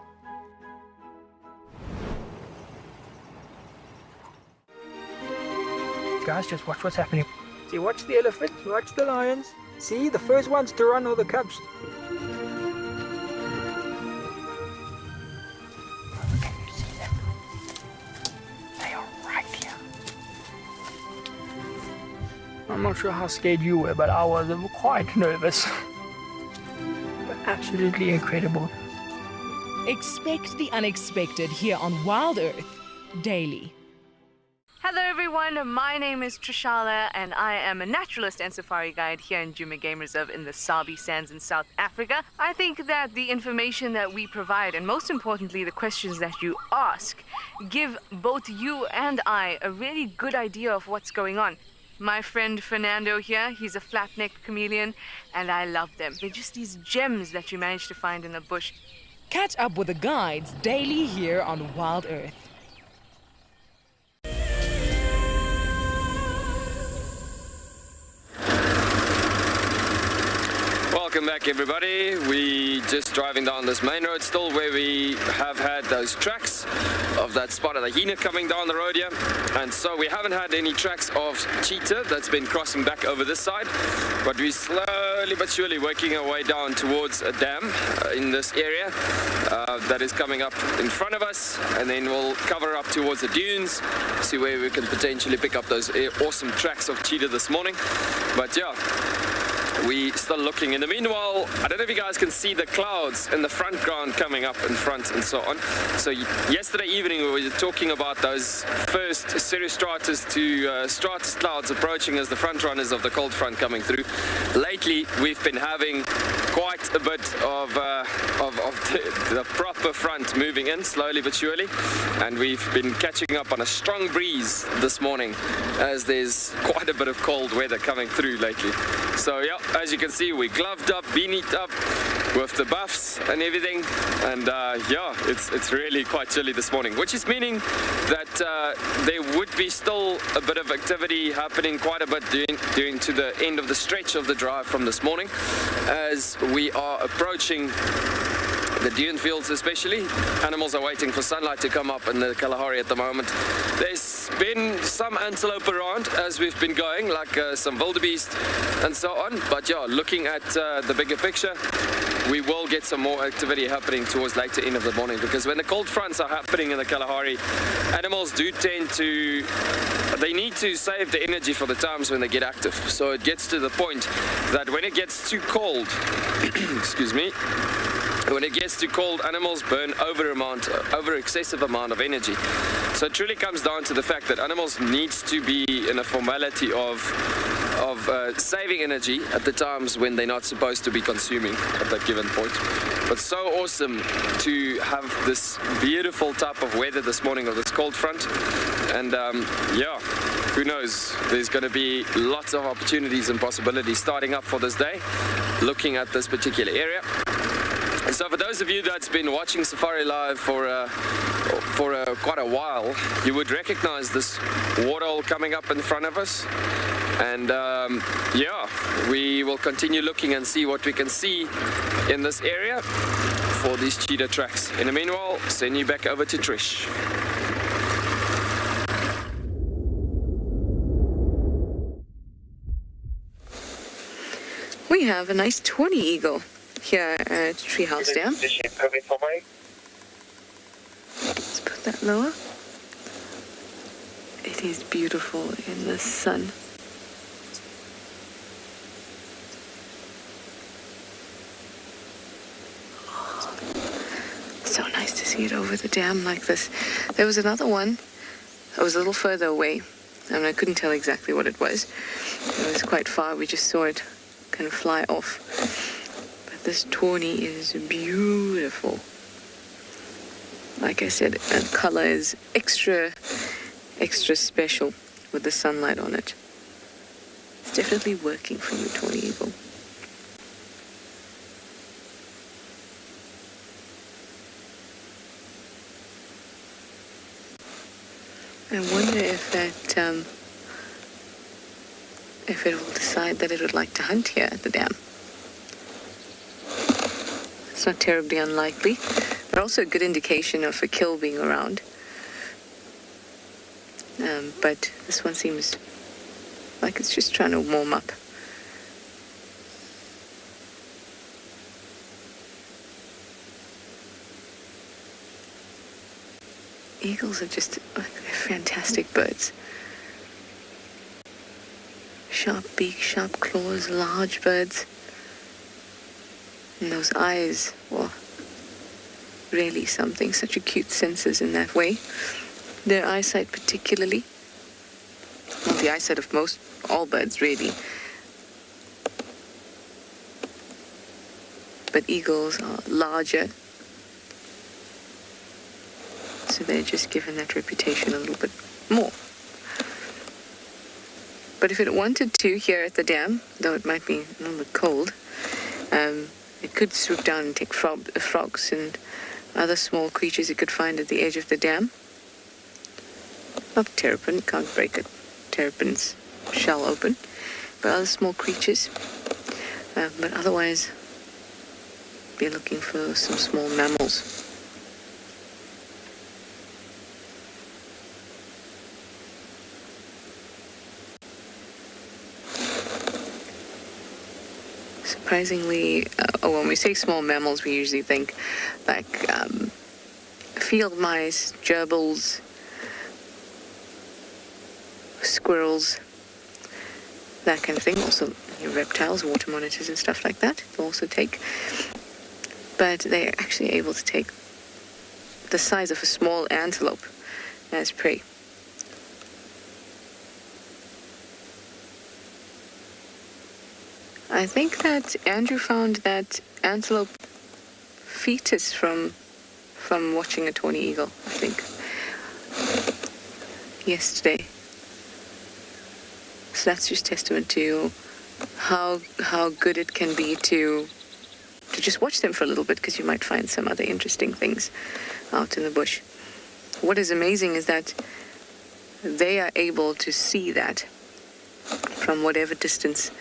Guys, just watch what's happening. See, watch the elephant, watch the lions. See, the first ones to run are the cubs. Can you see them? They are right here. I'm not sure how scared you were, but I was quite nervous. But absolutely incredible. Expect the unexpected here on WildEarth daily. Hello everyone, my name is Trishala and I am a naturalist and safari guide here in Djuma Game Reserve in the Sabi Sands in South Africa. I think that the information that we provide, and most importantly the questions that you ask, give both you and I a really good idea of what's going on. My friend Fernando here, he's a flat-necked chameleon and I love them. They're just these gems that you manage to find in the bush. Catch up with the guides daily here on WildEarth. Welcome back, everybody. We just driving down this main road still, where we have had those tracks of that spot of the hyena coming down the road here, and so we haven't had any tracks of cheetah that's been crossing back over this side, but we're slowly but surely working our way down towards a dam in this area that is coming up in front of us, and then we'll cover up towards the dunes, see where we can potentially pick up those awesome tracks of cheetah this morning. But yeah, we still looking. In the meanwhile, I don't know if you guys can see the clouds in the front ground coming up in front and so on. So yesterday evening we were talking about those first cirrostratus to stratus clouds approaching as the front runners of the cold front coming through. Lately we've been having quite a bit of the proper front moving in slowly but surely, and we've been catching up on a strong breeze this morning as there's quite a bit of cold weather coming through lately. So yeah, as you can see, we gloved up, beanied up with the buffs and everything, and yeah, it's really quite chilly this morning, which is meaning that there would be still a bit of activity happening quite a bit during to the end of the stretch of the drive from this morning, as we are approaching the dune fields especially. Animals are waiting for sunlight to come up in the Kalahari at the moment. There's been some antelope around as we've been going, like some wildebeest and so on, but yeah, looking at the bigger picture, we will get some more activity happening towards later end of the morning, because when the cold fronts are happening in the Kalahari, animals do tend to, they need to save the energy for the times when they get active. So it gets to the point that when it gets too cold, excuse me, when it gets too cold, animals burn over excessive amount of energy. So it truly comes down to the fact that animals need to be in a formality of saving energy at the times when they're not supposed to be consuming at that given point. But so awesome to have this beautiful type of weather this morning, of this cold front, and yeah, who knows, there's going to be lots of opportunities and possibilities starting up for this day, looking at this particular area. So for those of you that's been watching Safari Live for quite a while, you would recognize this waterhole coming up in front of us. And yeah, we will continue looking and see what we can see in this area for these cheetah tracks. In the meanwhile, send you back over to Trish. We have a nice tawny eagle here at Treehouse Dam. Let's put that lower. It is beautiful in the sun. Oh, so nice to see it over the dam like this. There was another one. It was a little further away, and I couldn't tell exactly what it was. It was quite far. We just saw it kind of fly off. This tawny is beautiful. Like I said, that color is extra special with the sunlight on it. It's definitely working for you, tawny eagle. I wonder if that, if it will decide that it would like to hunt here at the dam. It's not terribly unlikely, but also a good indication of a kill being around. But this one seems like it's just trying to warm up. Eagles are just like, they're fantastic birds. Sharp beak, sharp claws, large birds. And those eyes, well, really something. Such a cute senses in that way. Their eyesight particularly. Well, the eyesight of all birds really. But eagles are larger. So they're just given that reputation a little bit more. But if it wanted to here at the dam, though it might be a little bit cold, it could swoop down and take frogs and other small creatures it could find at the edge of the dam. Not terrapin, can't break a terrapin's shell open, but other small creatures. But otherwise, be looking for some small mammals. Surprisingly, when we say small mammals, we usually think like field mice, gerbils, squirrels, that kind of thing. Also, reptiles, water monitors and stuff like that, they'll also take. But they're actually able to take the size of a small antelope as prey. I think that Andrew found that antelope fetus from watching a tawny eagle, I think, yesterday. So that's just testament to how good it can be to just watch them for a little bit, because you might find some other interesting things out in the bush. What is amazing is that they are able to see that from whatever distance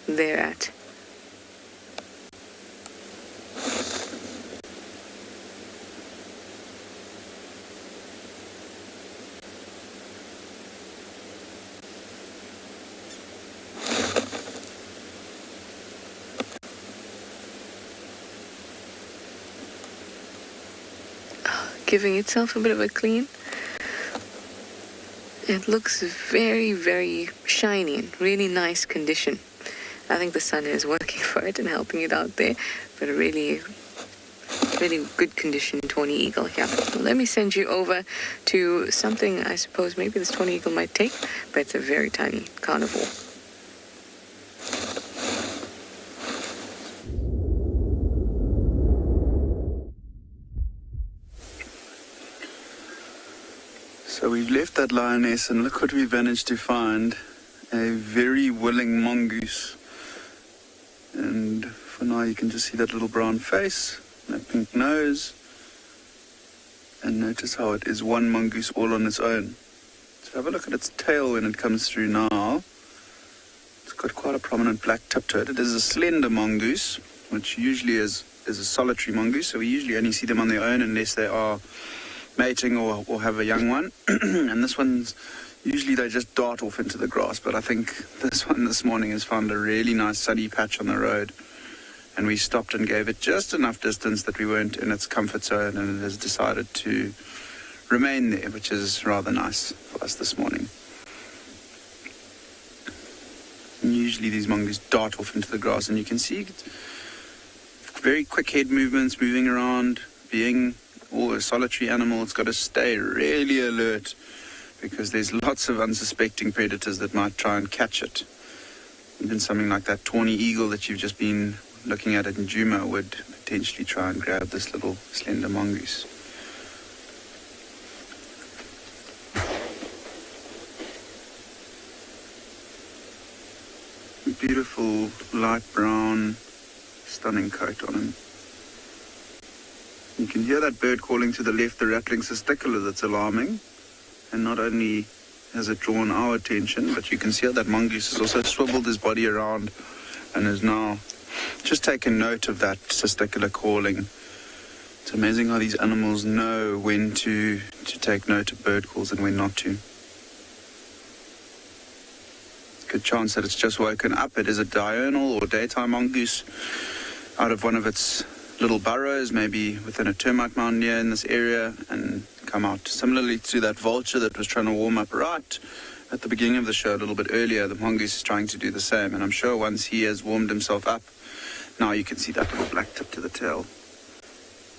they're at. Giving itself a bit of a clean. It looks very, very shiny and really nice condition. I think the sun is working for it and helping it out there, but a really, really good condition tawny eagle here. So let me send you over to something I suppose maybe this tawny eagle might take, but it's a very tiny carnivore. So we've left that lioness, and look what we've managed to find. A very willing mongoose. And for now you can just see that little brown face, that pink nose. And notice how it is one mongoose all on its own. So have a look at its tail when it comes through now. It's got quite a prominent black tip to it. It is a slender mongoose, which usually is a solitary mongoose. So we usually only see them on their own unless they are mating or have a young one. And this one's usually they just dart off into the grass, but I think this one this morning has found a really nice sunny patch on the road, and we stopped and gave it just enough distance that we weren't in its comfort zone, and it has decided to remain there, which is rather nice for us this morning. And usually these mongoose dart off into the grass, and you can see very quick head movements, moving around, being a solitary animal. It's got to stay really alert, because there's lots of unsuspecting predators that might try and catch it. Even something like that tawny eagle that you've just been looking at in Djuma would potentially try and grab this little slender mongoose. Beautiful light brown, stunning coat on him. You can hear that bird calling to the left, the rattling testicular, that's alarming. And not only has it drawn our attention, but you can see how that mongoose has also swiveled his body around and has now just taken note of that testicular calling. It's amazing how these animals know when to take note of bird calls and when not to. Good chance that it's just woken up. It is a diurnal or daytime mongoose out of one of its little burrows, maybe within a termite mound here in this area, and come out. Similarly to that vulture that was trying to warm up right at the beginning of the show a little bit earlier, the mongoose is trying to do the same, and I'm sure once he has warmed himself up now you can see that little black tip to the tail.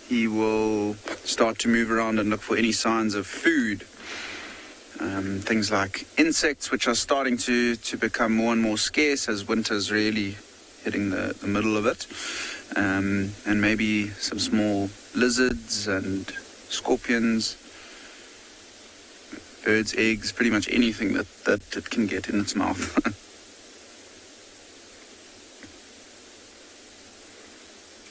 He will start to move around and look for any signs of food. Things like insects, which are starting to become more and more scarce as winter's really hitting the middle of it. And maybe some small lizards and scorpions, birds' eggs, pretty much anything that it can get in its mouth.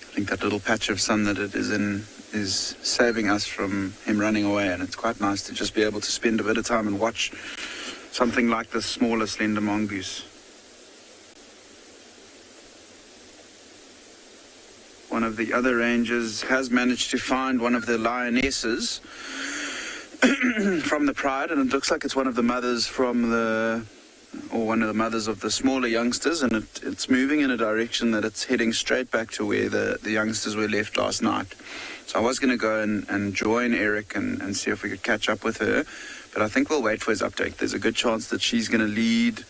I think that little patch of sun that it is in is saving us from him running away, and it's quite nice to just be able to spend a bit of time and watch something like this smaller slender mongoose. One of the other rangers has managed to find one of the lionesses from the pride, and it looks like it's one of the mothers one of the mothers of the smaller youngsters, and it's moving in a direction that it's heading straight back to where the youngsters were left last night. So I was going to go and join Eric and see if we could catch up with her, but I think we'll wait for his update. There's a good chance that she's going to lead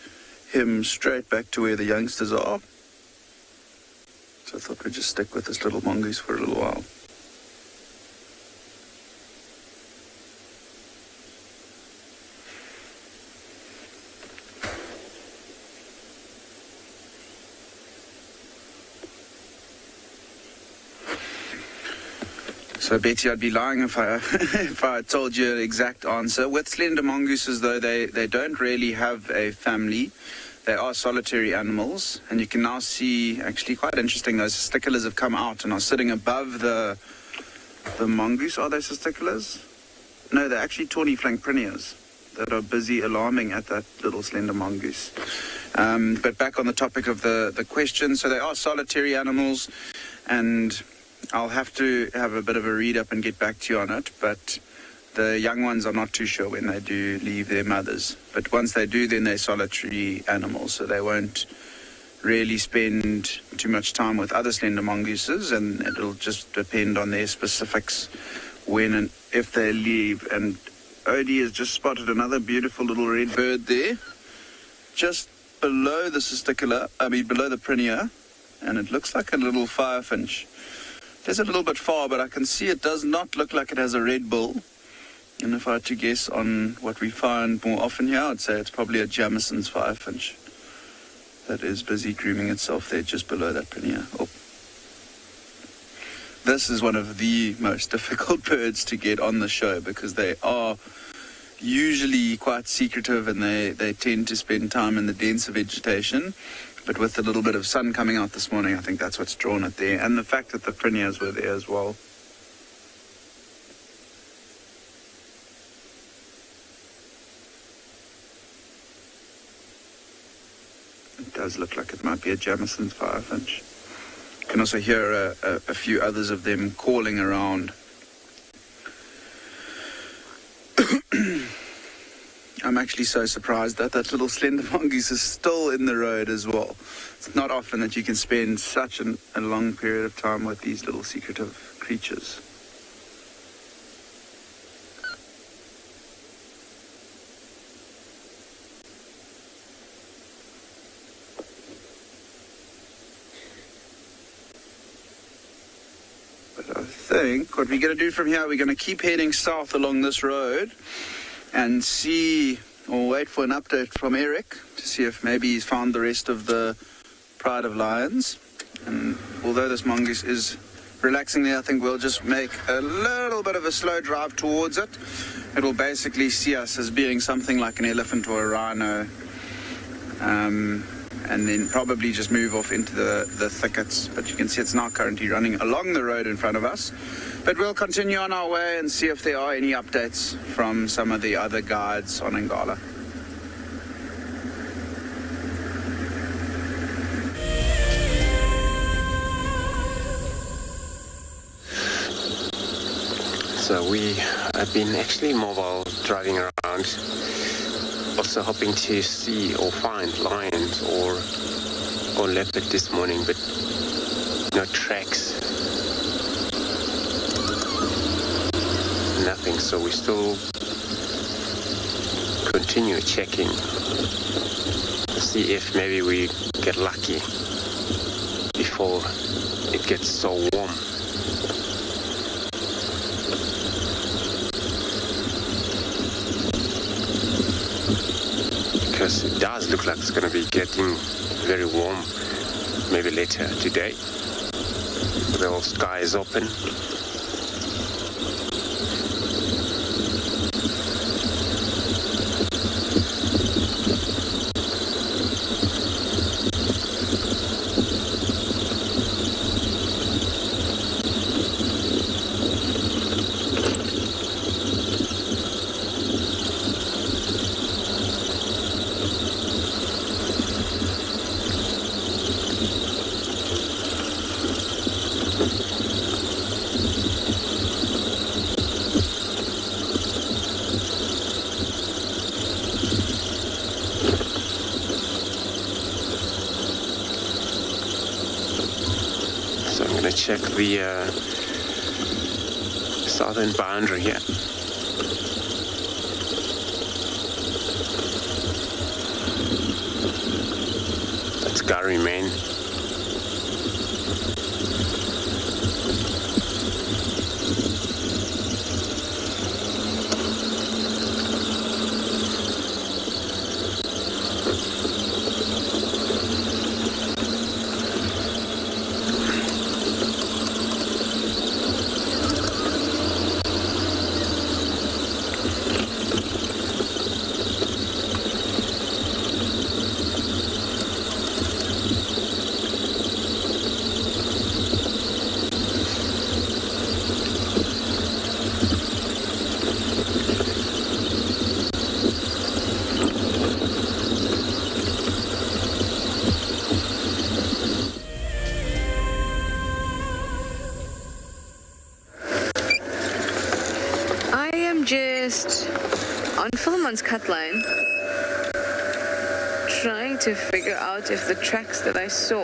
him straight back to where the youngsters are. So I thought we'd just stick with this little mongoose for a little while. So Betty, I'd be lying if I told you an exact answer. With slender mongooses, though, they don't really have a family. They are solitary animals, and you can now see, actually quite interesting, those testiculars have come out and are sitting above the mongoose. Are they testiculars? No, they're actually tawny flank prinias that are busy alarming at that little slender mongoose. But back on the topic of the question, so they are solitary animals, and I'll have to have a bit of a read up and get back to you on it, but the young ones are not too sure when they do leave their mothers. But once they do, then they're solitary animals, so they won't really spend too much time with other slender mongooses, and it'll just depend on their specifics when and if they leave. And Odie has just spotted another beautiful little red bird there, just below the below the prinia, and it looks like a little firefinch. It's a little bit far, but I can see it does not look like it has a red bill. And if I had to guess on what we find more often here, I'd say it's probably a Jamison's firefinch that is busy grooming itself there just below that prinia. Oh. This is one of the most difficult birds to get on the show because they are usually quite secretive and they tend to spend time in the denser vegetation. But with a little bit of sun coming out this morning, I think that's what's drawn it there. And the fact that the prinias were there as well. It does look like it might be a Jamison's firefinch. You can also hear a few others of them calling around. I'm actually so surprised that little slender mongoose is still in the road as well. It's not often that you can spend such a long period of time with these little secretive creatures. But I think what we're going to do from here, we're going to keep heading south along this road and see or wait for an update from Eric to see if maybe he's found the rest of the pride of lions. And although this mongoose is relaxing there, I think we'll just make a little bit of a slow drive towards it. It will basically see us as being something like an elephant or a rhino, and then probably just move off into the thickets. But you can see it's now currently running along the road in front of us. But we'll continue on our way and see if there are any updates from some of the other guides on Ngala. So we have been actually mobile driving around, also hoping to see or find lions or leopard this morning, but no tracks. Nothing, so we still continue checking to see if maybe we get lucky before it gets so warm. Because it does look like it's going to be getting very warm, maybe later today. The whole sky is open. Check the southern boundary here. That's Gary, Maine. Just on Philemon's cut line, trying to figure out if the tracks that I saw,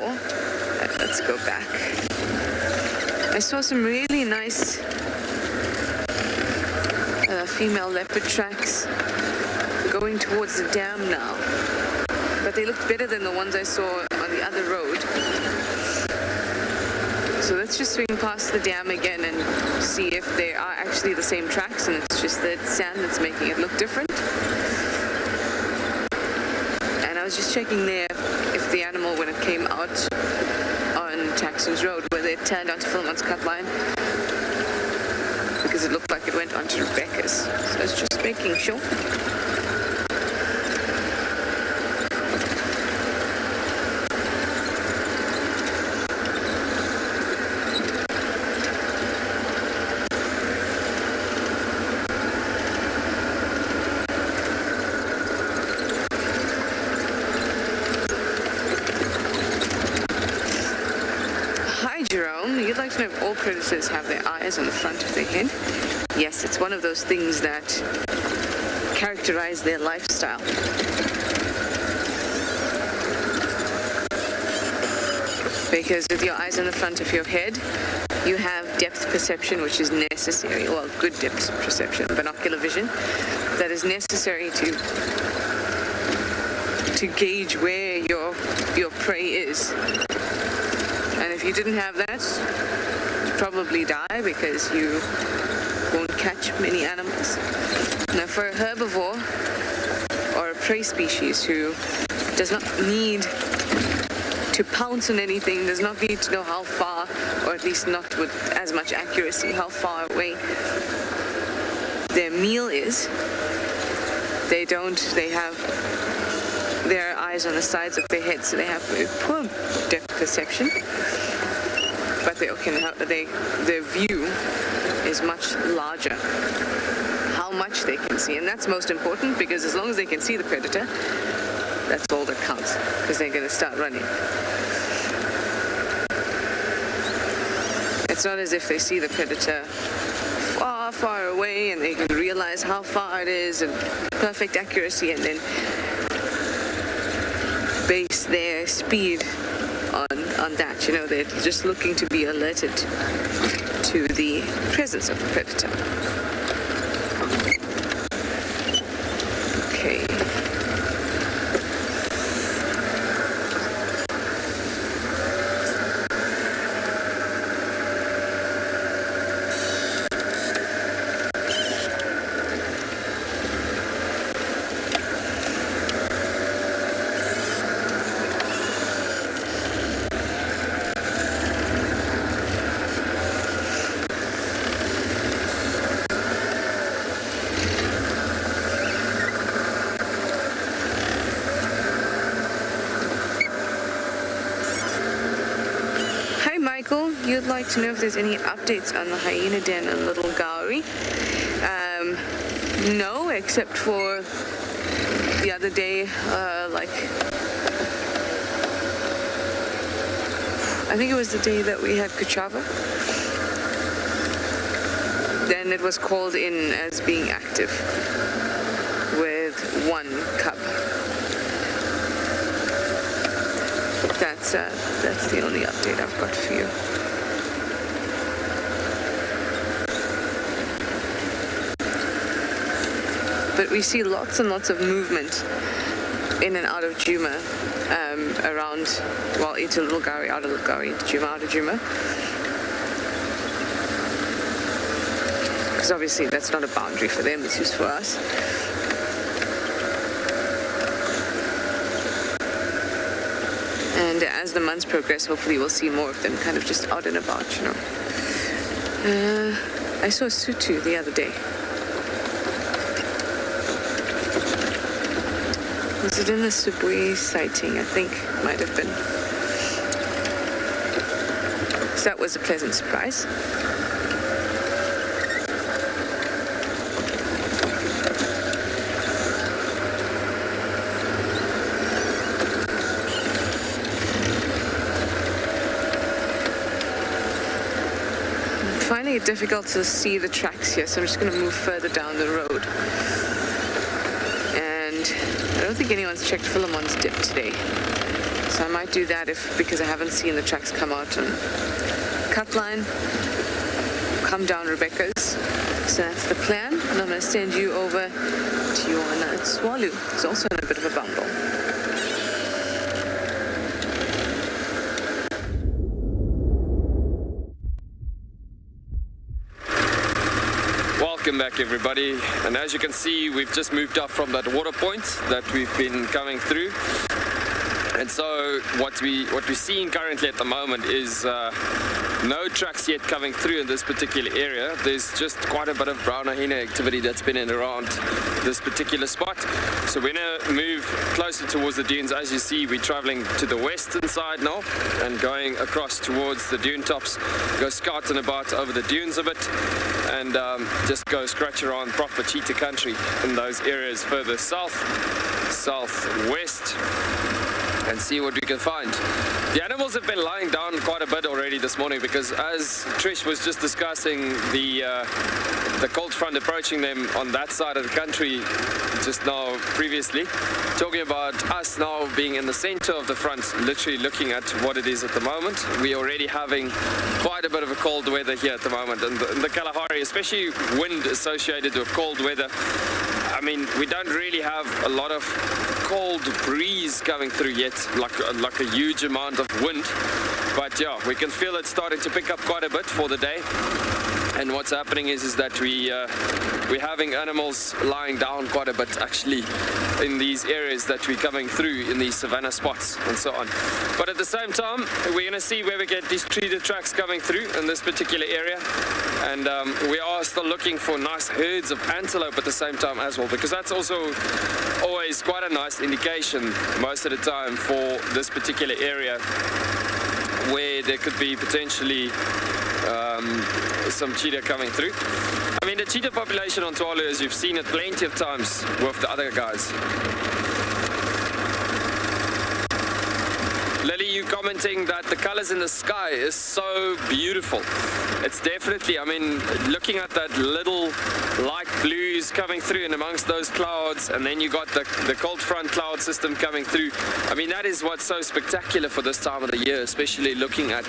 let's go back. I saw some really nice female leopard tracks going towards the dam now, but they looked better than the ones I saw on the other road. So let's just swing past the dam again and see if they are actually the same tracks and it's just the sand that's making it look different. And I was just checking there if the animal, when it came out on Taxon's Road, whether it turned onto Philemon's cut line, because it looked like it went onto Rebecca's. So I was just making sure. To know if all predators have their eyes on the front of their head. Yes, it's one of those things that characterize their lifestyle. Because with your eyes on the front of your head, you have depth perception, which is necessary, well, good depth perception, binocular vision, that is necessary to gauge where your prey is. And if you didn't have that, you'd probably die because you won't catch many animals. Now, for a herbivore or a prey species who does not need to pounce on anything, does not need to know how far, or at least not with as much accuracy, how far away their meal is, they have their eyes on the sides of their head, so they have very poor depth perception. But their view is much larger. How much they can see, and that's most important, because as long as they can see the predator, that's all that counts, because they're going to start running. It's not as if they see the predator far, far away and they can realize how far it is and perfect accuracy and then base their speed on that. You know, they're just looking to be alerted to the presence of the predator. Okay. you'd like to know if there's any updates on the hyena den in Little Gowrie. No, except for the other day, I think it was the day that we had Kuchava. Then it was called in as being active with one cub. That's the only update I've got for you. But we see lots and lots of movement in and out of Djuma, around, well, into Little Gowrie, out of Little Gowrie, into Djuma, out of Djuma. Because obviously that's not a boundary for them, it's just for us. And as the months progress, hopefully we'll see more of them kind of just out and about, you know. I saw Sutu the other day. Was it in the Subwe sighting? I think might have been. So that was a pleasant surprise. I'm finding it difficult to see the tracks here, so I'm just going to move further down the road. I don't think anyone's checked Philemon's dip today, so I might do that because I haven't seen the tracks come out on Cutline, come down Rebecca's. So that's the plan, and I'm going to send you over to Joanna at Tswalu. It's also in a bit of a bumble. Welcome back, everybody, and as you can see, we've just moved up from that water point that we've been coming through. And so what we're seeing currently at the moment is no tracks yet coming through in this particular area. There's just quite a bit of brown hyena activity that's been in around this particular spot. So we're going to move closer towards the dunes. As you see, we're traveling to the western side now and going across towards the dune tops, go scouting about over the dunes a bit, and just go scratch around proper cheetah country in those areas further south, southwest, and see what we can find. The animals have been lying down quite a bit already this morning, because as Trish was just discussing the cold front approaching them on that side of the country just now previously, talking about us now being in the center of the front, literally looking at what it is at the moment. We're already having quite a bit of a cold weather here at the moment, and the Kalahari, especially wind associated with cold weather. I mean, we don't really have a lot of cold breeze coming through yet, like a huge amount of wind, but yeah, we can feel it starting to pick up quite a bit for the day. And what's happening is that we're having animals lying down quite a bit actually in these areas that we're coming through, in these savanna spots and so on. But at the same time, we're going to see where we get these treated tracks coming through in this particular area. And we are still looking for nice herds of antelope at the same time as well, because that's also always quite a nice indication most of the time for this particular area, where there could be potentially some cheetah coming through. I mean, the cheetah population on Tswalu, as you've seen it plenty of times with the other guys. Lily, you commenting that the colors in the sky is so beautiful. It's definitely, I mean, looking at that little light blues coming through and amongst those clouds, and then you got the cold front cloud system coming through. I mean, that is what's so spectacular for this time of the year, especially looking at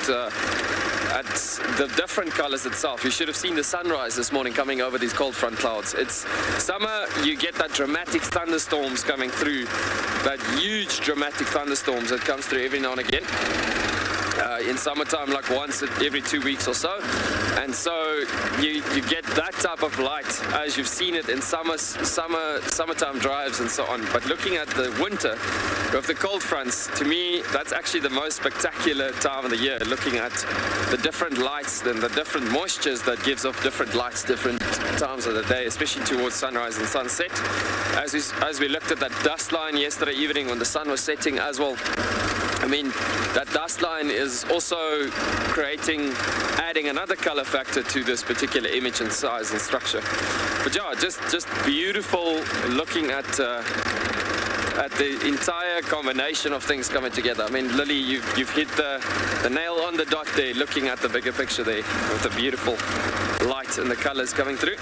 the different colors itself. You should have seen the sunrise this morning coming over these cold front clouds. It's summer, you get that dramatic thunderstorms coming through, that huge dramatic thunderstorms that comes through every now and again. In summertime, like once every 2 weeks or so, and so you get that type of light as you've seen it in summertime drives and so on. But looking at the winter with the cold fronts, to me that's actually the most spectacular time of the year, looking at the different lights and the different moistures that gives off different lights different times of the day, especially towards sunrise and sunset. As we looked at that dust line yesterday evening when the sun was setting as well, I mean, that dust line is also adding another color factor to this particular image and size and structure. But yeah, just beautiful looking at the entire combination of things coming together. I mean, Lily, you've hit the nail on the dot there, looking at the bigger picture there with the beautiful light and the colors coming through.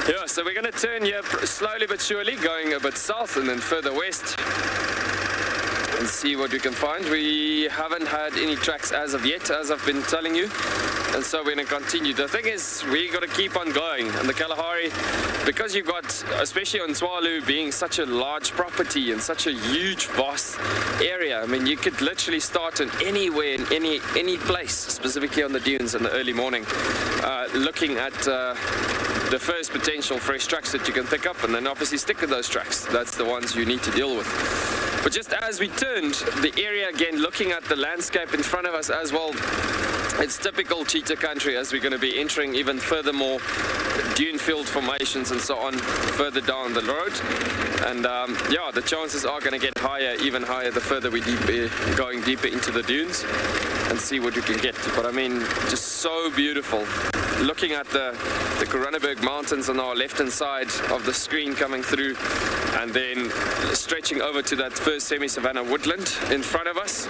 Yeah, so we're going to turn here slowly but surely, going a bit south and then further west, and see what we can find. We haven't had any tracks as of yet, as I've been telling you, and so we're going to continue. The thing is, we got to keep on going. And the Kalahari, because you've got, especially on Tswalu, being such a large property and such a huge, vast area, I mean, you could literally start in anywhere, in any place, specifically on the dunes in the early morning, looking at the first potential fresh tracks that you can pick up, and then obviously stick with those tracks. That's the ones you need to deal with. But just as we turned the area again, looking at the landscape in front of us as well, it's typical cheetah country as we're going to be entering even further more dune field formations and so on further down the road. And yeah, the chances are going to get higher, even higher, the further we going deeper into the dunes and see what we can get. But I mean, just so beautiful. Looking at the Koronaberg Mountains on our left-hand side of the screen coming through, and then stretching over to that first semi-savanna woodland in front of us.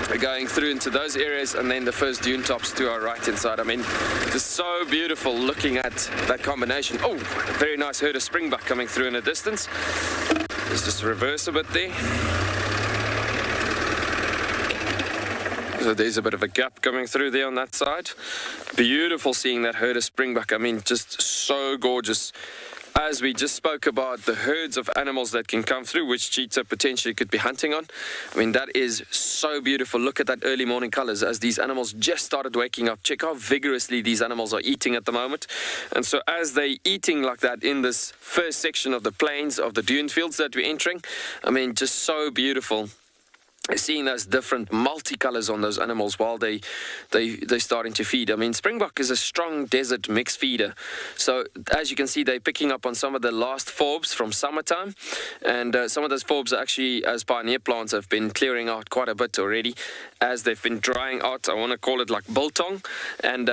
We're going through into those areas, and then the first dune tops to our right-hand side. I mean, just so beautiful looking at that combination. Oh, a very nice herd of Springbok coming through in the distance. Let's just reverse a bit there. So there's a bit of a gap coming through there on that side. Beautiful seeing that herd of Springbok. I mean, just so gorgeous. As we just spoke about the herds of animals that can come through, which cheetah potentially could be hunting on. I mean, that is so beautiful. Look at that early morning colors as these animals just started waking up. Check how vigorously these animals are eating at the moment. And so as they're eating like that in this first section of the plains of the dune fields that we're entering, I mean, just so beautiful. Seeing those different multicolors on those animals while they're starting to feed. I mean, Springbok is a strong desert mixed feeder. So as you can see, they're picking up on some of the last forbs from summertime. And some of those forbs are actually, as pioneer plants, have been clearing out quite a bit already as they've been drying out. I want to call it like biltong. And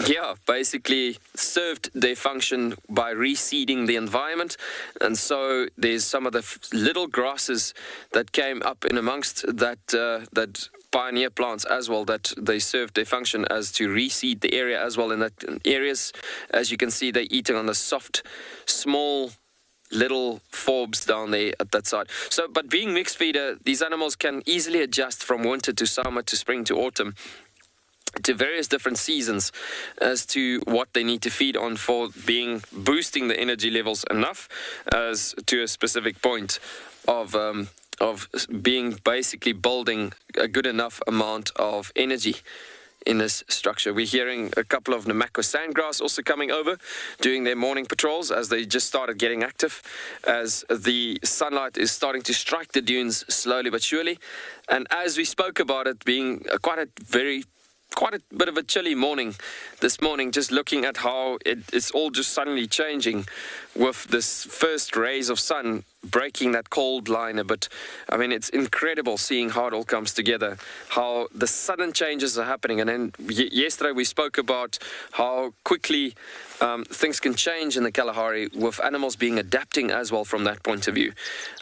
yeah, basically served their function by reseeding the environment. And so there's some of the little grasses that came up in amongst that pioneer plants as well, that they served their function as to reseed the area as well. In that areas, as you can see, they're eating on the soft, small little forbs down there at that side. So, but being mixed feeder, these animals can easily adjust from winter to summer to spring to autumn to various different seasons as to what they need to feed on for boosting the energy levels enough as to a specific point of being basically building a good enough amount of energy in this structure. We're hearing a couple of Namako sandgrass also coming over, doing their morning patrols as they just started getting active, as the sunlight is starting to strike the dunes slowly but surely. And as we spoke about it being quite a bit of a chilly morning this morning, just looking at how it's all just suddenly changing with this first rays of sun breaking that cold line a bit. I mean, it's incredible seeing how it all comes together, how the sudden changes are happening. And then yesterday we spoke about how quickly things can change in the Kalahari with animals adapting as well from that point of view.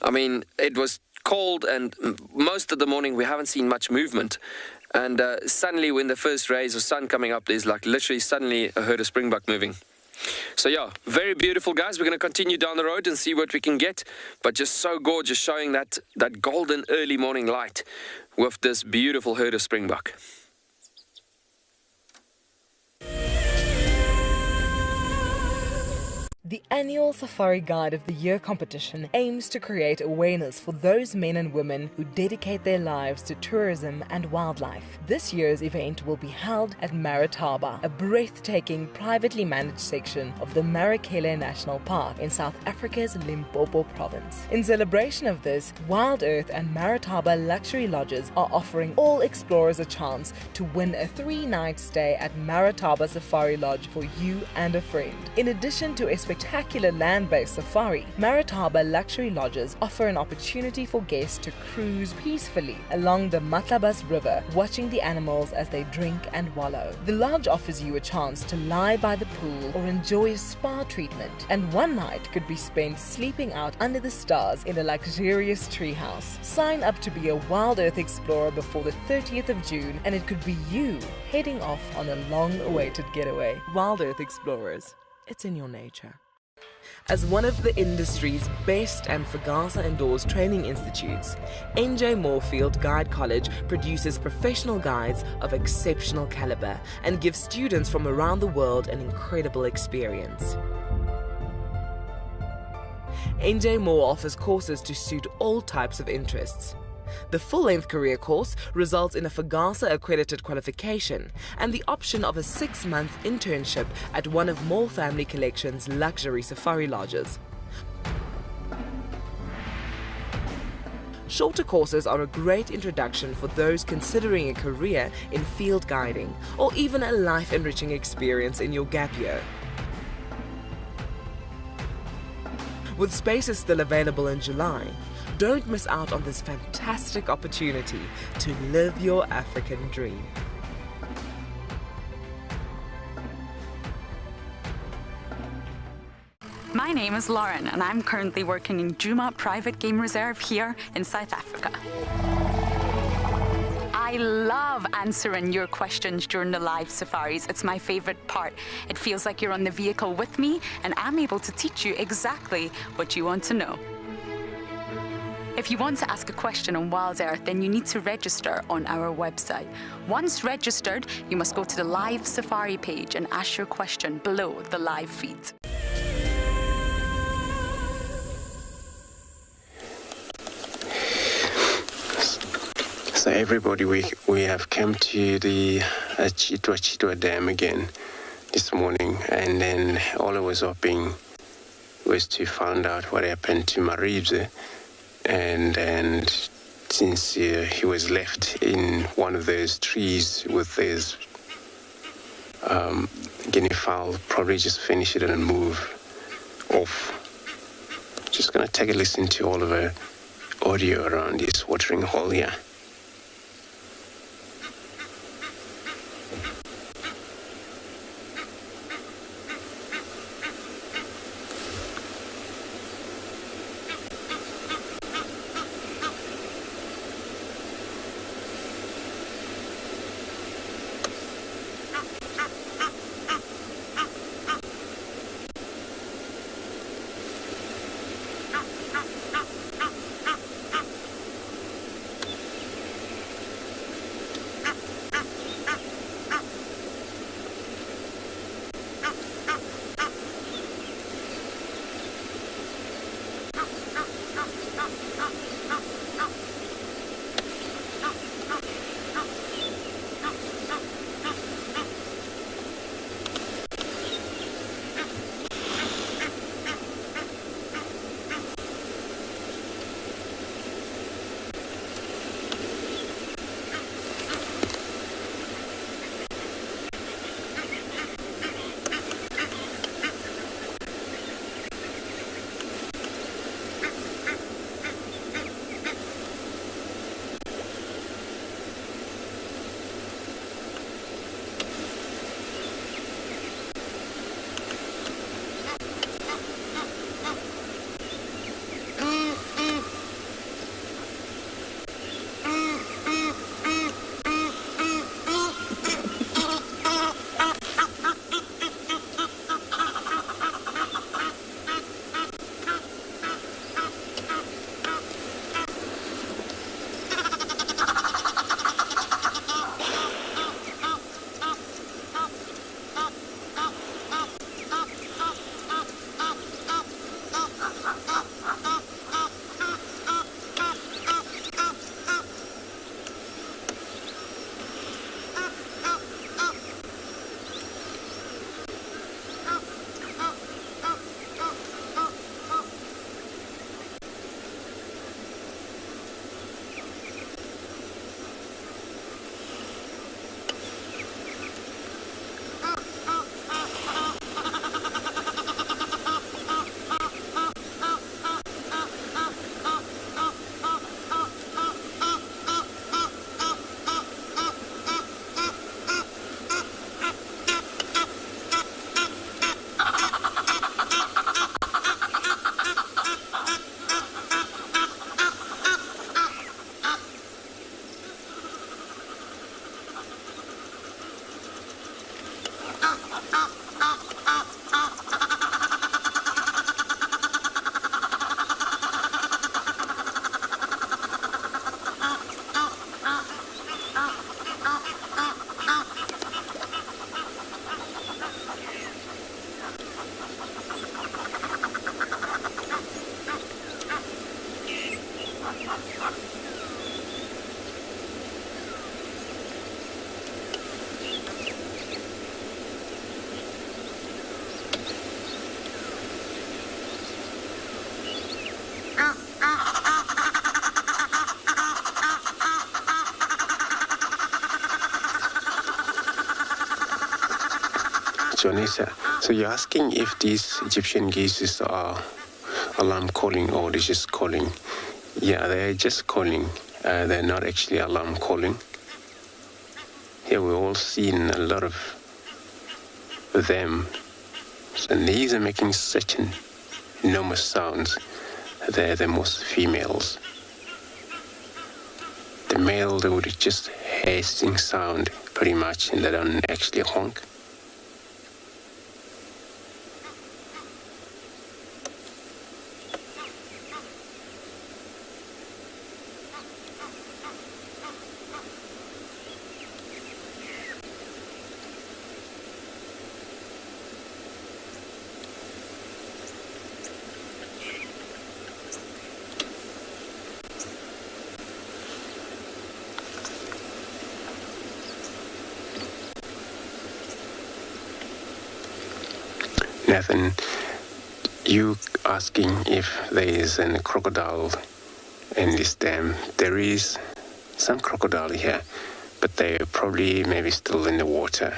I mean, it was cold and most of the morning we haven't seen much movement. And suddenly when the first rays of sun coming up, there's like literally suddenly a herd of Springbok moving. So yeah, very beautiful, guys. We're going to continue down the road and see what we can get. But just so gorgeous, showing that golden early morning light with this beautiful herd of Springbok. The annual Safari Guide of the Year competition aims to create awareness for those men and women who dedicate their lives to tourism and wildlife. This year's event will be held at Marataba, a breathtaking privately managed section of the Marakele National Park in South Africa's Limpopo province. In celebration of this, WildEarth and Marataba Luxury Lodges are offering all explorers a chance to win a 3-night stay at Marataba Safari Lodge for you and a friend. In addition to a spectacular spectacular land-based safari, Maritaba luxury lodges offer an opportunity for guests to cruise peacefully along the Matlabas River, watching the animals as they drink and wallow. The lodge offers you a chance to lie by the pool or enjoy a spa treatment, and one night could be spent sleeping out under the stars in a luxurious treehouse. Sign up to be a WildEarth explorer before the 30th of June, and it could be you heading off on a long-awaited getaway. WildEarth Explorers, it's in your nature. As one of the industry's best and Fagasa Indoors training institutes, NJ Moorfield Guide College produces professional guides of exceptional caliber and gives students from around the world an incredible experience. NJ Moore offers courses to suit all types of interests. The full-length career course results in a Fagasa accredited qualification and the option of a 6-month internship at one of Moore Family Collection's luxury safari lodges. Shorter courses are a great introduction for those considering a career in field guiding or even a life-enriching experience in your gap year. With spaces still available in July, don't miss out on this fantastic opportunity to live your African dream. My name is Lauren and I'm currently working in Djuma Private Game Reserve here in South Africa. I love answering your questions during the live safaris. It's my favorite part. It feels like you're on the vehicle with me and I'm able to teach you exactly what you want to know. If you want to ask a question on WildEarth, then you need to register on our website. Once registered, you must go to the live safari page and ask your question below the live feed. So everybody, we have come to the Chitwa Dam again this morning, and then all I was hoping was to find out what happened to Maribze. And since he was left in one of those trees with his guinea fowl, probably just finish it and move off. Just going to take a listen to all of the audio around this watering hole here. Jonisa, so you're asking if these Egyptian geese are alarm calling or they're just calling? Yeah, they're just calling. They're not actually alarm calling. Here we've all seen a lot of them, and these are making such enormous sounds. They're the most females. The male, they would just hissing sound pretty much, and they don't actually honk. Nathan, you asking if there is a crocodile in this dam. There is some crocodile here, but they're probably maybe still in the water.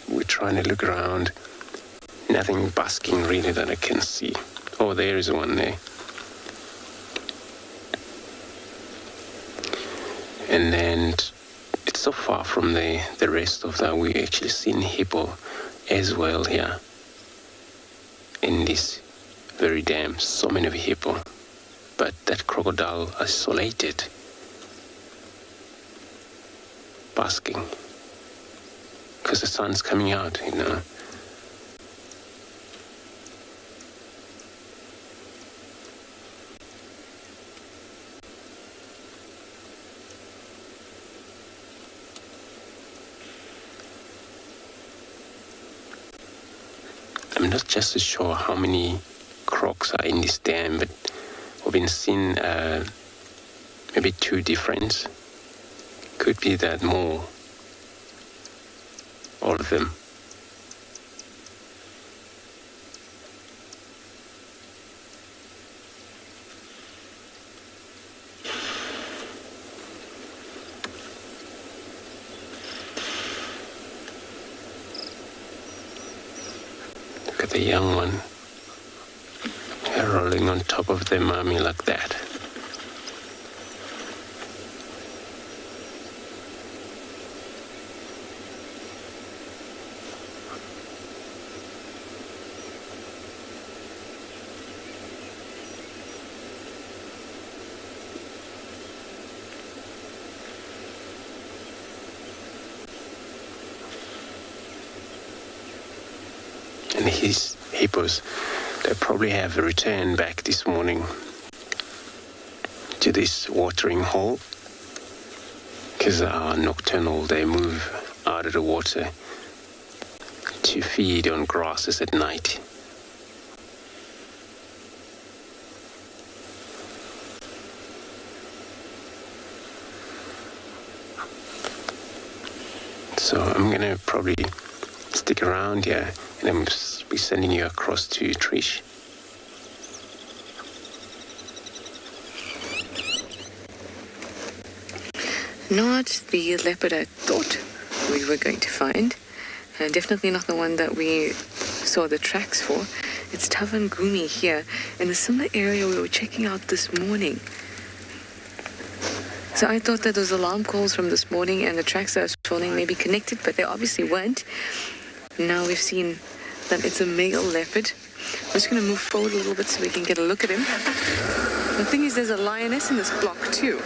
We're trying to look around. Nothing basking really that I can see. Oh, there is one there. And then it's so far from the rest of that. We actually seen hippo as well here. In this very dam, so many of hippo, but that crocodile isolated, basking, because the sun's coming out, you know. I'm not just sure how many crocs are in this dam, but we've been seeing maybe 2 different. Could be that more, all of them. The young one, they're rolling on top of their mommy like that. And his hippos, they probably have returned back this morning to this watering hole, because they are nocturnal. They move out of the water to feed on grasses at night. So I'm going to probably stick around here, and I'm be sending you across to Trish. Not the leopard I thought we were going to find, and definitely not the one that we saw the tracks for. It's Tavangumi here, in the similar area we were checking out this morning. So I thought that those alarm calls from this morning and the tracks that I was following may be connected, but they obviously weren't. Now we've seen that it's a male leopard. I'm just going to move forward a little bit so we can get a look at him. The thing is, there's a lioness in this block too.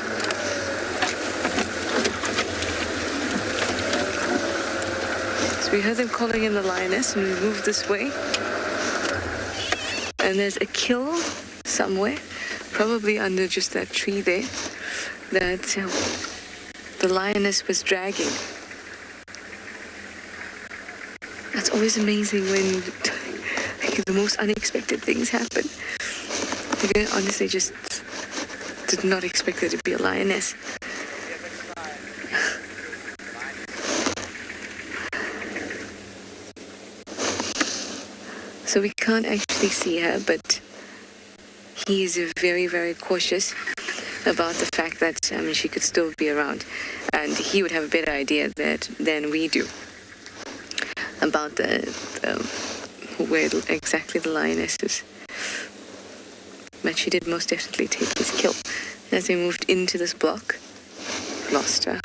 So we heard them calling in the lioness, and we moved this way. And there's a kill somewhere, probably under just that tree there, that the lioness was dragging. It's always amazing when the most unexpected things happen. I honestly just did not expect there to be a lioness. So we can't actually see her, but he is very, very cautious about the fact that she could still be around, and he would have a better idea than we do. about where exactly the lioness is. But she did most definitely take his kill. As they moved into this block, lost her.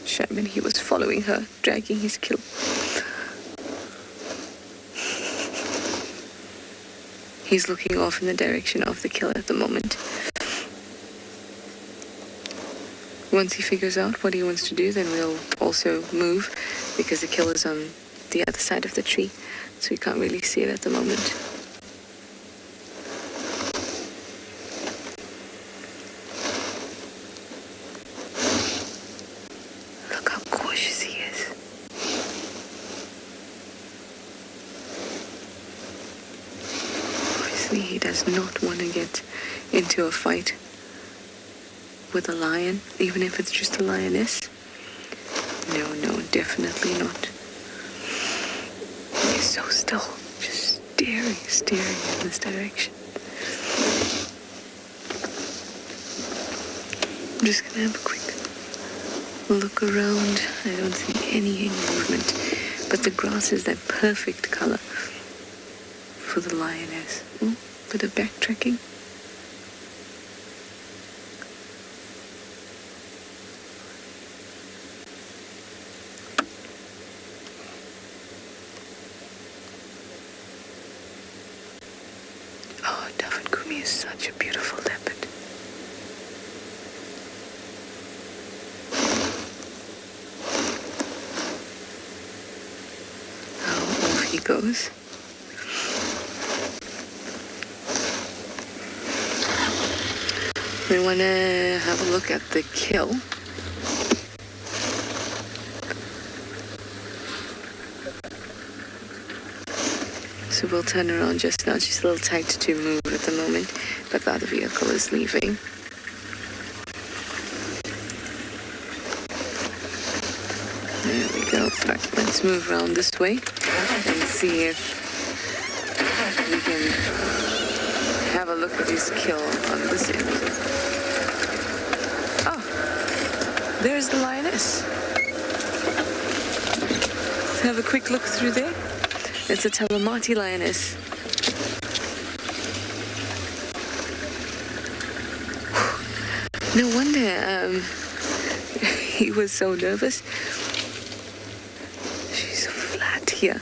Sherman, he was following her, dragging his kill. He's looking off in the direction of the kill at the moment. Once he figures out what he wants to do, then we'll also move, because the kill is on the other side of the tree, so we can't really see it at the moment. Look how cautious he is. Obviously, he does not want to get into a fight with a lion, even if it's just a lioness. No, definitely not. He's so still, just staring in this direction. I'm just gonna have a quick look around. I don't see any movement, but the grass is that perfect color for the lioness. Oh, bit of backtracking. Such a beautiful leopard. Now off he goes. We want to have a look at the kill. So we'll turn around just now. She's a little tight to move at the moment, but the other vehicle is leaving. There we go. Right, let's move around this way and see if we can have a look at his kill on this end. Oh, there's the lioness. Let's have a quick look through there. It's a Talamati lioness. No wonder he was so nervous. She's so flat here.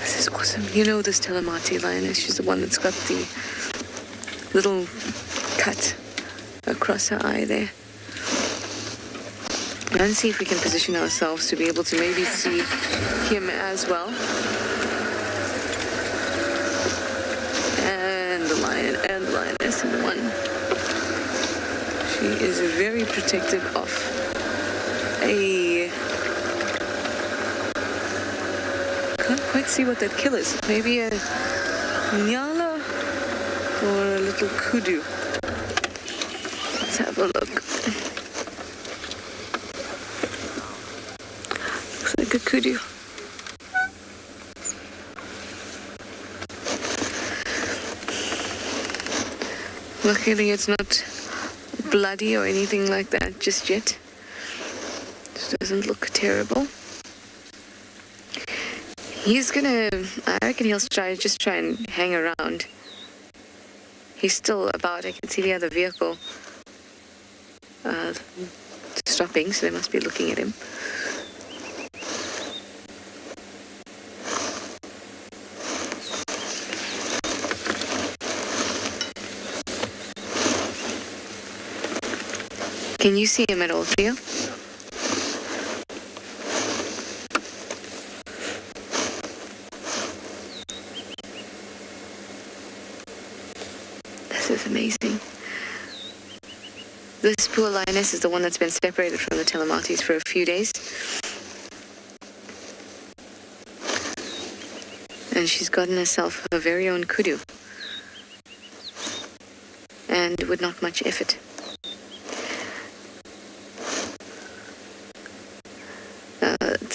This is awesome. You know this Talamati lioness. She's the one that's got the little cut across her eye there. And see if we can position ourselves to be able to maybe see him as well. And the lion and the lioness in one. She is very protective of a... Can't quite see what that kill is. Maybe a Ngala or a little kudu. Let's have a look. Like a kudu. Luckily it's not bloody or anything like that just yet. This doesn't look terrible. He's gonna, I reckon he'll just try and hang around. He's still about, I can see the other vehicle stopping, so they must be looking at him. Can you see him at all, Theo? This is amazing. This poor lioness is the one that's been separated from the Talamatis for a few days. And she's gotten herself her very own kudu. And with not much effort.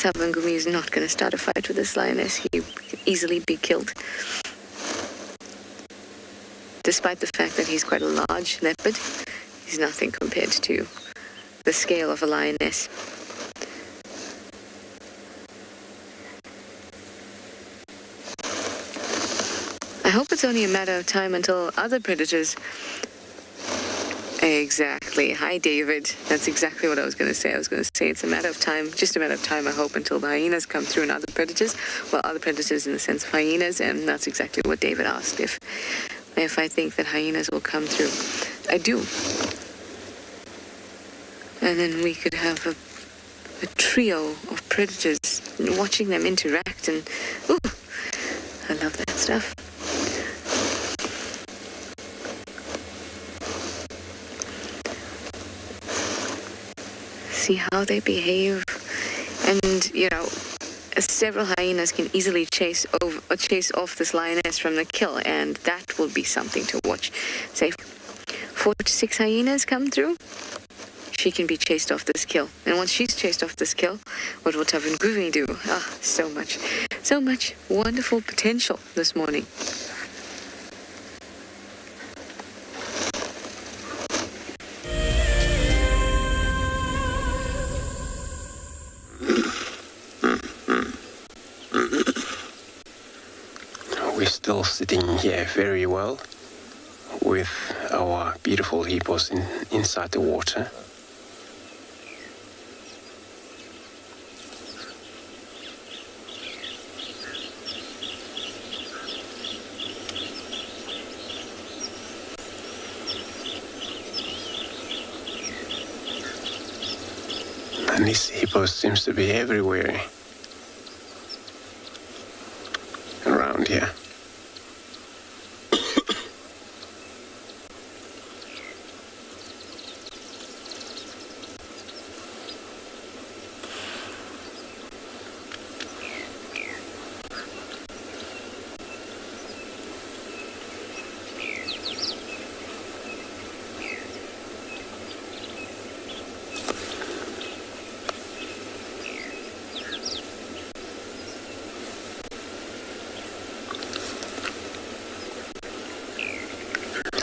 Ngumi is not going to start a fight with this lioness. He could easily be killed. Despite the fact that he's quite a large leopard, He's nothing compared to the scale of a lioness. I hope it's only a matter of time until other predators... Exactly. Hi, David. That's exactly what I was going to say. I was going to say it's a matter of time, just a matter of time, I hope, until the hyenas come through and other predators. Well, other predators in the sense of hyenas, and that's exactly what David asked, if I think that hyenas will come through. I do. And then we could have a trio of predators, watching them interact, and ooh, I love that stuff. See how they behave, and you know, several hyenas can easily chase off this lioness from the kill, and that will be something to watch. Say 4 to 6 hyenas come through, she can be chased off this kill, and once she's chased off this kill, what will Tavan Groovy do? So much wonderful potential this morning. Still sitting here very well with our beautiful hippos inside the water. And this hippo seems to be everywhere around here.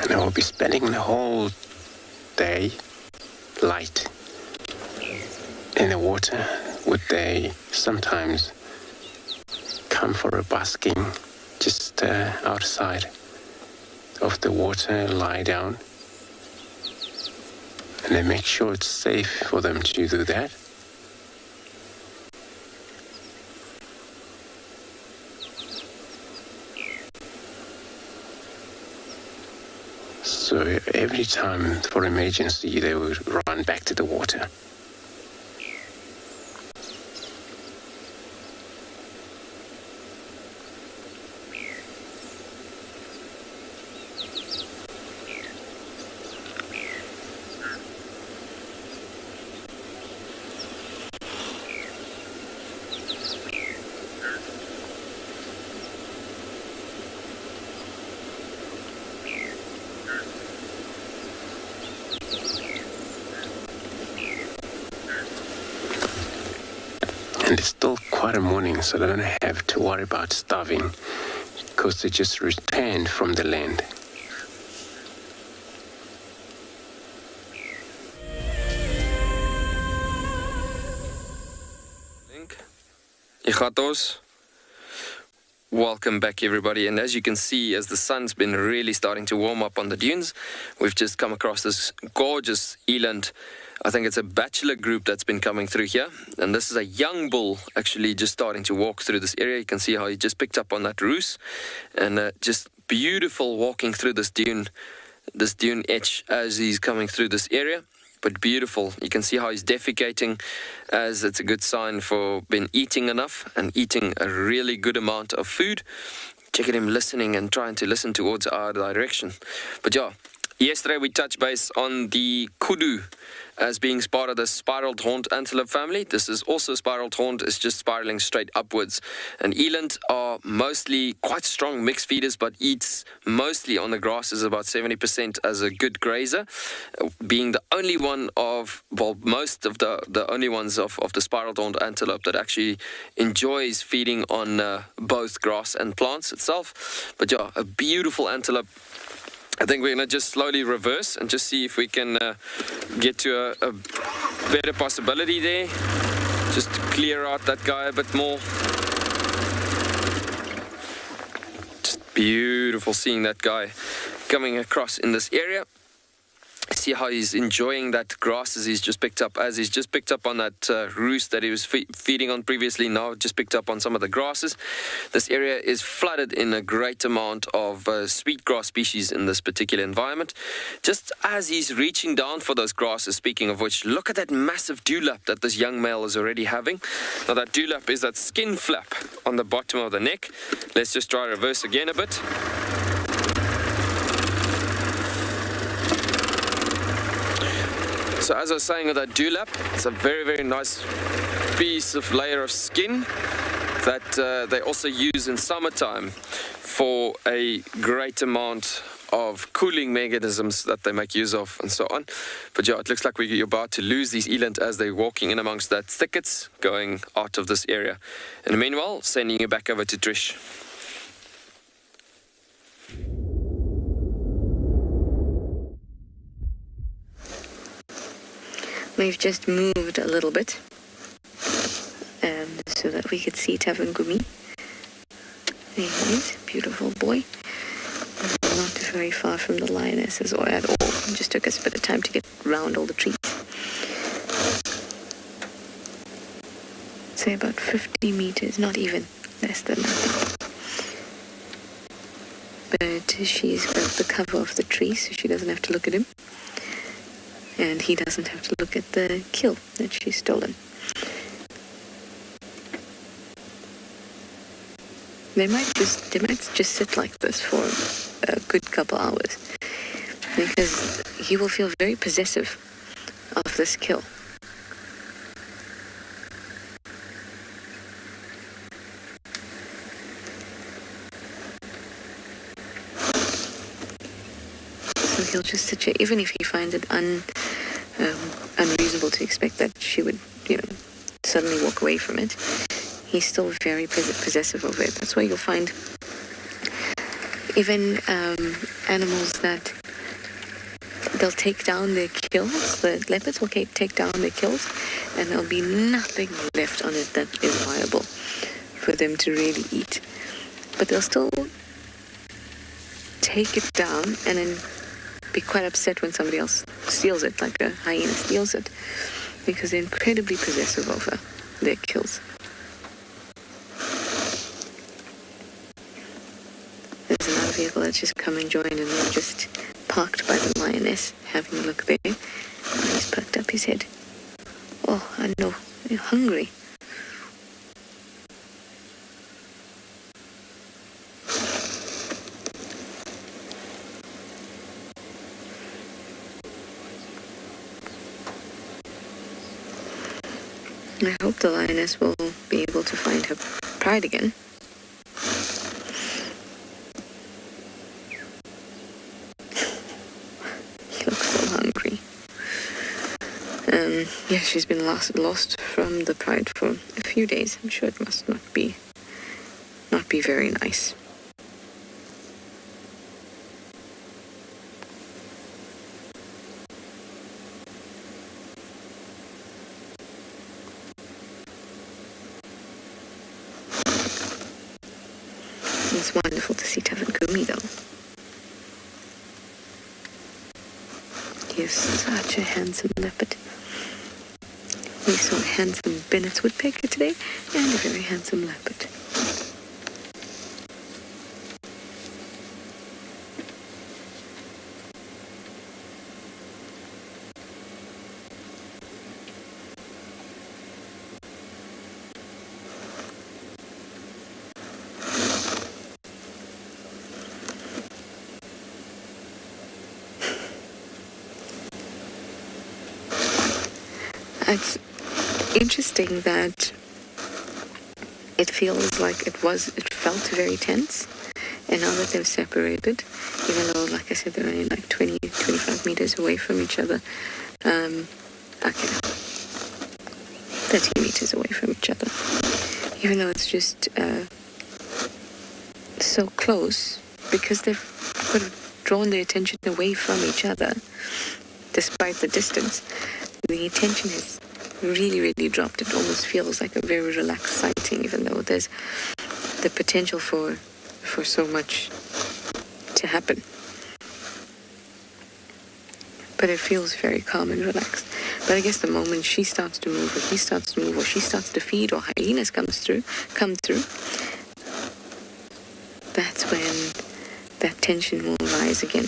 I will be spending the whole day light in the water. Would they sometimes come for a basking just outside of the water, lie down, and then make sure it's safe for them to do that. So every time for emergency, they would run back to the water. And it's still quite a morning, so they don't have to worry about starving because they just returned from the land. Igatos. Welcome back, everybody. And as you can see, as the sun's been really starting to warm up on the dunes, we've just come across this gorgeous eland. I think it's a bachelor group that's been coming through here. And this is a young bull actually just starting to walk through this area. You can see how he just picked up on that roost. And just beautiful walking through this dune edge as he's coming through this area. But beautiful. You can see how he's defecating, as it's a good sign for been eating enough and eating a really good amount of food. Check at him listening and trying to listen towards our direction. But yeah, yesterday we touched base on the kudu as being part of the spiraled horned antelope family. This is also spiraled horned, it's just spiraling straight upwards. And eland are mostly quite strong mixed feeders, but eats mostly on the grasses, about 70% as a good grazer, being the only one of, well, most of the only ones of the spiraled horned antelope that actually enjoys feeding on both grass and plants itself. But yeah, a beautiful antelope. I think we're going to just slowly reverse and just see if we can get to a better possibility there. Just to clear out that guy a bit more. Just beautiful seeing that guy coming across in this area. See how he's enjoying that grass as he's just picked up on that roost that he was feeding on previously. Now just picked up on some of the grasses. This area is flooded in a great amount of sweetgrass species in this particular environment. Just as he's reaching down for those grasses, speaking of which, look at that massive dewlap that this young male is already having. Now that dewlap is that skin flap on the bottom of the neck. Let's just try reverse again a bit. So as I was saying with that dewlap, it's a very, very nice piece of layer of skin that they also use in summertime for a great amount of cooling mechanisms that they make use of and so on. But yeah, it looks like we're about to lose these eland as they're walking in amongst that thickets going out of this area. And meanwhile, sending you back over to Trish. We've just moved a little bit so that we could see Tavangumi. There he is, beautiful boy. Not very far from the lionesses or at all. It just took us a bit of time to get around all the trees. Say about 50 meters, not even, less than that. But she's got the cover of the tree, so she doesn't have to look at him. And he doesn't have to look at the kill that she's stolen. They might just sit like this for a good couple hours, because he will feel very possessive of this kill. So he'll just sit here, even if he finds it unreasonable to expect that she would, suddenly walk away from it. He's still very possessive of it. That's why you'll find even animals that they'll take down their kills. The leopards will take down their kills, and there'll be nothing left on it that is viable for them to really eat. But they'll still take it down and then be quite upset when somebody else steals it, like a hyena steals it, because they're incredibly possessive over their kills. There's another vehicle that's just come and joined, and they're just parked by the lioness, having a look there. He's perked up his head. Oh, I know, you're hungry. I hope the lioness will be able to find her pride again. He looks so hungry. Yeah, she's been lost from the pride for a few days. I'm sure it must not be very nice. It's wonderful to see Tavangumi, though. He is such a handsome leopard. We saw a handsome Bennett's woodpecker today, and a very handsome leopard. It's interesting that it feels like it felt very tense, and now that they've separated, even though, like I said, they're only like 20, 25 meters away from each other, 30 meters away from each other, even though it's just so close, because they've drawn their attention away from each other, despite the distance, the attention has really, really dropped. It almost feels like a very relaxed sighting, even though there's the potential for so much to happen. But it feels very calm and relaxed. But I guess the moment she starts to move, or he starts to move, or she starts to feed, or hyenas come through, that's when that tension will rise again.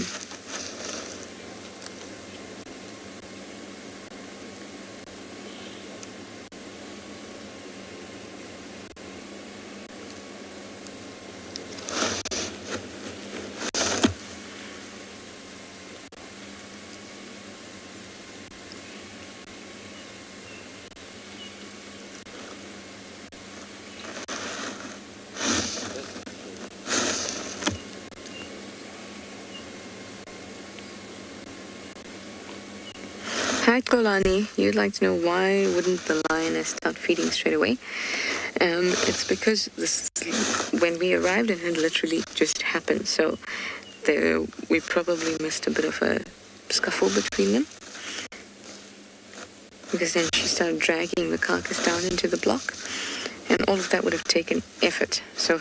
Hi Kolani, you'd like to know why wouldn't the lioness start feeding straight away? It's because when we arrived, it had literally just happened. So we probably missed a bit of a scuffle between them. Because then she started dragging the carcass down into the block. And all of that would have taken effort. So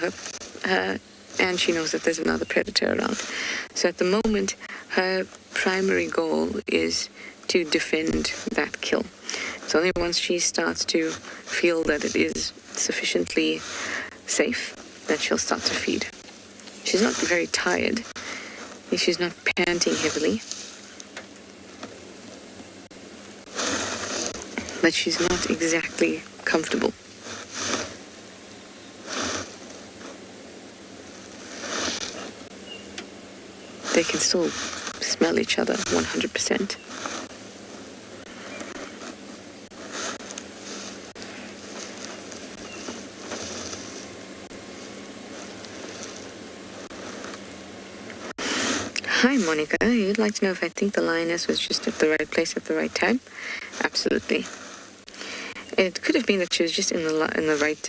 and she knows that there's another predator around. So at the moment, her primary goal is to defend that kill. It's only once she starts to feel that it is sufficiently safe that she'll start to feed. She's not very tired. She's not panting heavily. But she's not exactly comfortable. They can still smell each other 100%. Hi Monica, you'd like to know if I think the lioness was just at the right place at the right time? Absolutely. It could have been that she was just in the right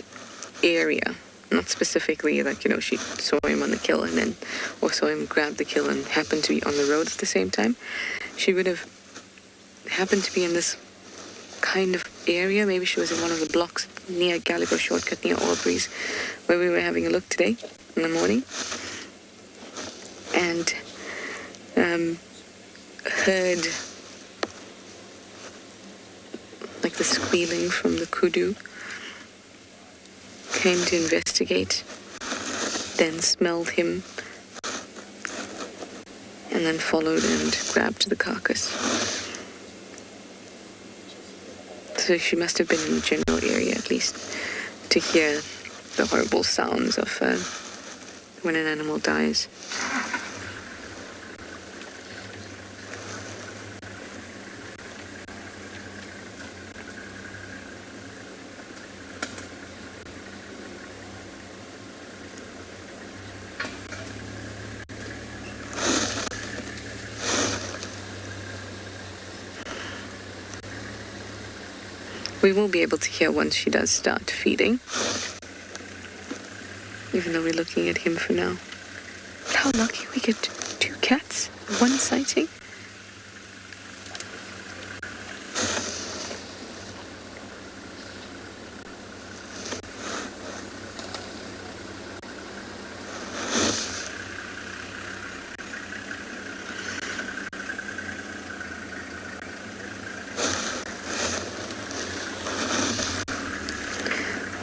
area, not specifically like, she saw him on the kill and then, or saw him grab the kill and happened to be on the road at the same time. She would have happened to be in this kind of area. Maybe she was in one of the blocks near Gallagher Shortcut, near Aubrey's, where we were having a look today in the morning. And heard like the squealing from the kudu, came to investigate, then smelled him, and then followed and grabbed the carcass. So she must have been in the general area at least to hear the horrible sounds of when an animal dies. We will be able to hear once she does start feeding, even though we're looking at him for now. How lucky we get 2 cats, 1 sighting.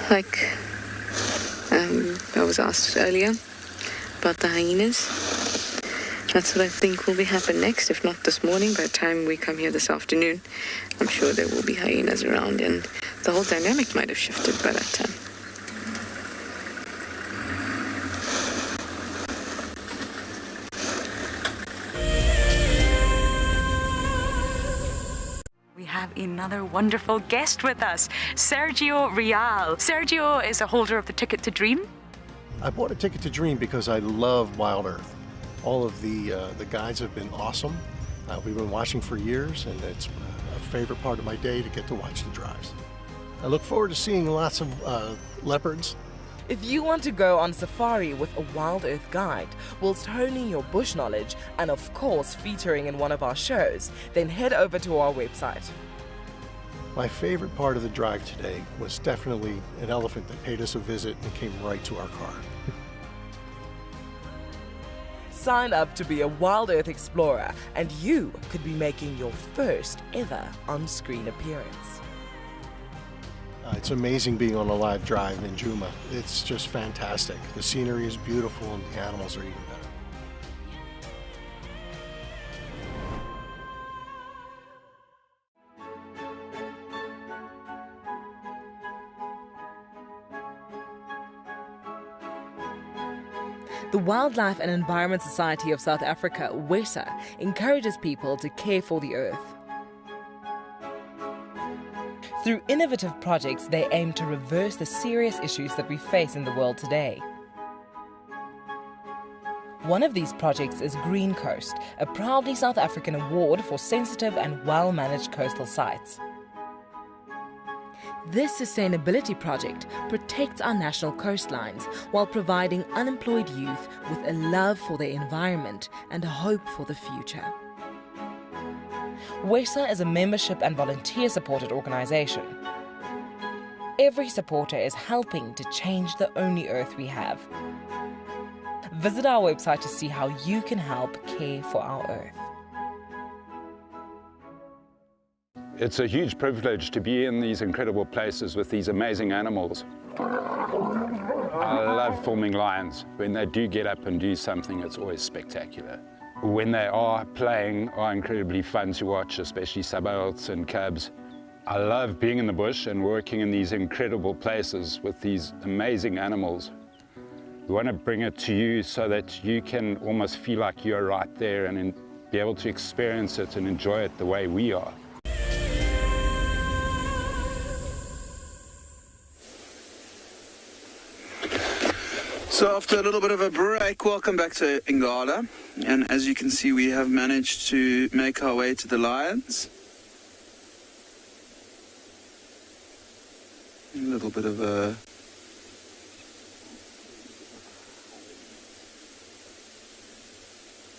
Like I was asked earlier about the hyenas. That's what I think will be happen next, if not this morning. By the time we come here this afternoon, I'm sure there will be hyenas around, and the whole dynamic might have shifted by that time. Another wonderful guest with us, Sergio Real. Sergio is a holder of the Ticket to Dream. I bought a Ticket to Dream because I love WildEarth. All of the guides have been awesome. We've been watching for years, and it's a favorite part of my day to get to watch the drives. I look forward to seeing lots of leopards If you want to go on safari with a WildEarth guide, whilst honing your bush knowledge and of course featuring in one of our shows, then head over to our website. My favorite part of the drive today was definitely an elephant that paid us a visit and came right to our car. Sign up to be a WildEarth explorer and you could be making your first ever on-screen appearance. It's amazing being on a live drive in Djuma. It's just fantastic. The scenery is beautiful and the animals are even better. The Wildlife and Environment Society of South Africa, WESA, encourages people to care for the earth. Through innovative projects, they aim to reverse the serious issues that we face in the world today. One of these projects is Green Coast, a proudly South African award for sensitive and well-managed coastal sites. This sustainability project protects our national coastlines while providing unemployed youth with a love for their environment and a hope for the future. WESA is a membership and volunteer-supported organisation. Every supporter is helping to change the only earth we have. Visit our website to see how you can help care for our earth. It's a huge privilege to be in these incredible places with these amazing animals. I love filming lions. When they do get up and do something, it's always spectacular. When they are playing, are incredibly fun to watch, especially sub-adults and cubs. I love being in the bush and working in these incredible places with these amazing animals. We want to bring it to you so that you can almost feel like you're right there and be able to experience it and enjoy it the way we are. So after a little bit of a break, welcome back to Ngala. And as you can see, we have managed to make our way to the lions. A little bit of a...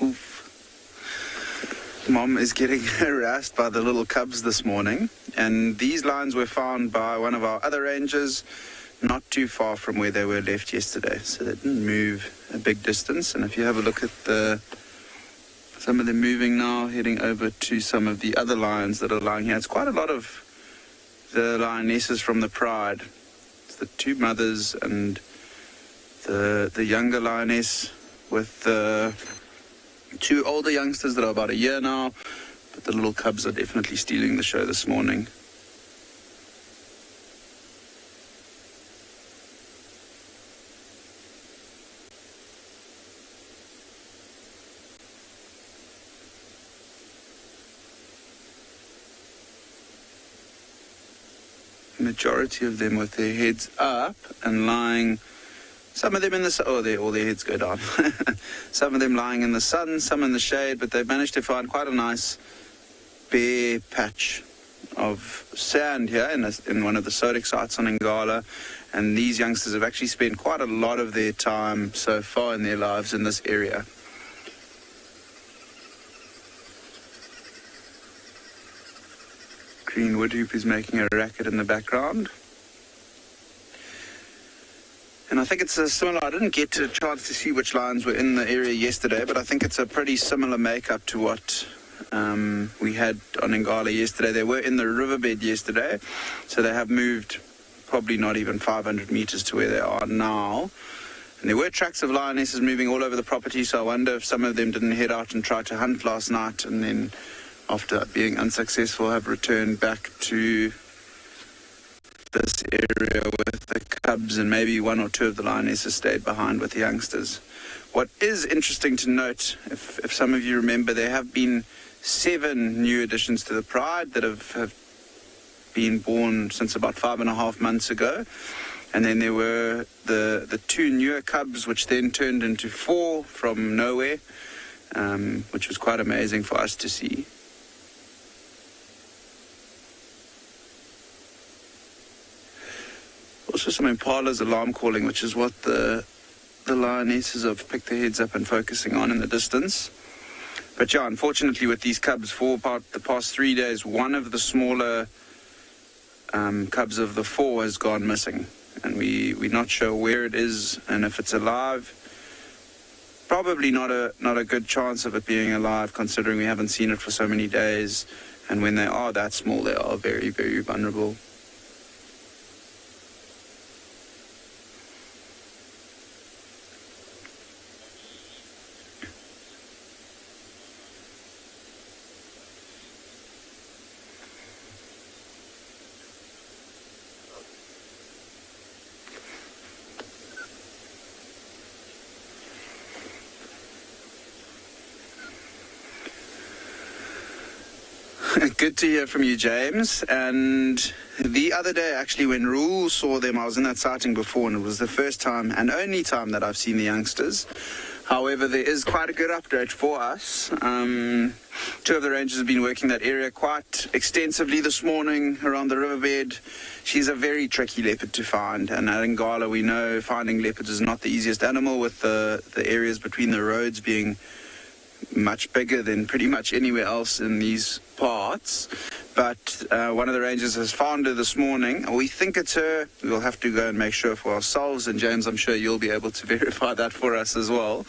Oof. Mom is getting harassed by the little cubs this morning. And these lions were found by one of our other rangers not too far from where they were left yesterday, so they didn't move a big distance. And if you have a look at some of them moving now, heading over to some of the other lions that are lying here. It's quite a lot of the lionesses from the pride. It's the two mothers and the younger lioness with the two older youngsters that are about a year now, but the little cubs are definitely stealing the show this morning. Majority of them with their heads up and lying, some of them in the sun, all their heads go down. Some of them lying in the sun, some in the shade, but they've managed to find quite a nice bare patch of sand here in one of the sodic sites on Ngala, and these youngsters have actually spent quite a lot of their time so far in their lives in this area. Green woodhoop is making a racket in the background. And I think it's a similar, I didn't get a chance to see which lions were in the area yesterday, but I think it's a pretty similar makeup to what we had on Ngala yesterday. They were in the riverbed yesterday, so they have moved probably not even 500 meters to where they are now. And there were tracks of lionesses moving all over the property, so I wonder if some of them didn't head out and try to hunt last night and then, after being unsuccessful, have returned back to this area with the cubs, and maybe one or two of the lionesses stayed behind with the youngsters. What is interesting to note, if some of you remember, there have been 7 new additions to the pride that have been born since about 5.5 months ago. And then there were the 2 newer cubs, which then turned into 4 from nowhere, which was quite amazing for us to see. Also some Impalas alarm calling, which is what the Lionesses have picked their heads up and focusing on in the distance. But yeah, unfortunately with these cubs, for about the past 3 days, one of the smaller cubs of the 4 has gone missing. And we're not sure where it is and if it's alive. Probably not a good chance of it being alive, considering we haven't seen it for so many days. And when they are that small, they are very, very vulnerable. Good to hear from you, James. And the other day, actually, when Rule saw them, I was in that sighting before, and it was the first time and only time that I've seen the youngsters. However, there is quite a good update for us. 2 of the rangers have been working that area quite extensively this morning around the riverbed. She's a very tricky leopard to find, and at Ngala we know finding leopards is not the easiest animal, with the areas between the roads being much bigger than pretty much anywhere else in these parts. But one of the rangers has found her this morning. We think it's her. We'll have to go and make sure for ourselves, and James, I'm sure you'll be able to verify that for us as well.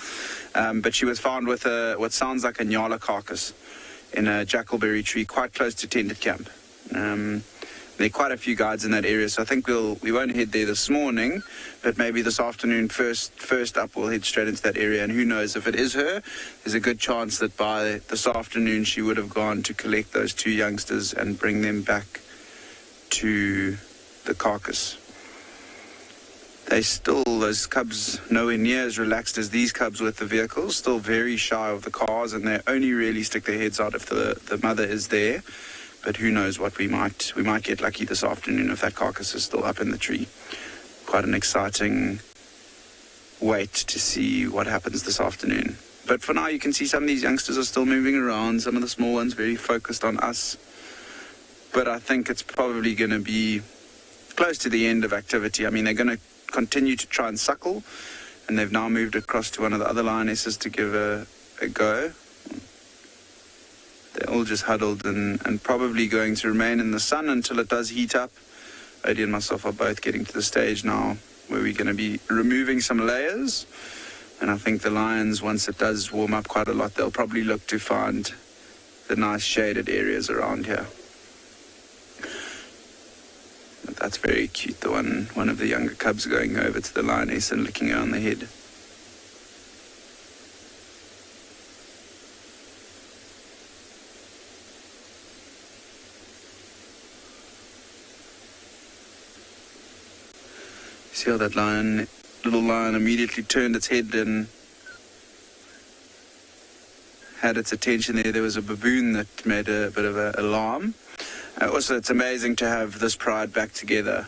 But she was found with what sounds like a Ngala carcass in a jackalberry tree quite close to Tended Camp. There are quite a few guides in that area, so I think we won't head there this morning, but maybe this afternoon first up we'll head straight into that area. And who knows, if it is her, there's a good chance that by this afternoon she would have gone to collect those 2 youngsters and bring them back to the carcass. Those cubs, nowhere near as relaxed as these cubs with the vehicles, still very shy of the cars, and they only really stick their heads out if the mother is there. But who knows what we might get lucky this afternoon if that carcass is still up in the tree. Quite an exciting wait to see what happens this afternoon. But for now, you can see some of these youngsters are still moving around. Some of the small ones very focused on us. But I think it's probably going to be close to the end of activity. I mean, they're going to continue to try and suckle, and they've now moved across to one of the other lionesses to give a go. They're all just huddled and probably going to remain in the sun until it does heat up. Odie and myself are both getting to the stage now where we're going to be removing some layers. And I think the lions, once it does warm up quite a lot, they'll probably look to find the nice shaded areas around here. But that's very cute, the one of the younger cubs going over to the lioness and licking her on the head. See how that little lion immediately turned its head and had its attention there. There was a baboon that made a bit of an alarm. Also, it's amazing to have this pride back together.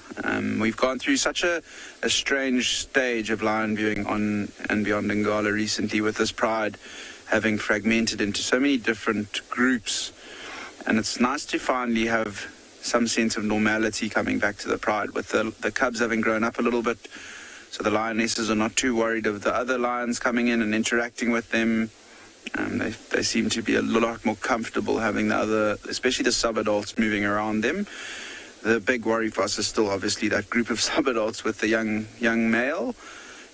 We've gone through such a strange stage of lion viewing on andBeyond Ngala recently, with this pride having fragmented into so many different groups. And it's nice to finally have some sense of normality coming back to the pride, with the cubs having grown up a little bit, so the lionesses are not too worried of the other lions coming in and interacting with them. They seem to be a lot more comfortable having the other, especially the sub-adults, moving around them. The big worry for us is still obviously that group of sub-adults with the young male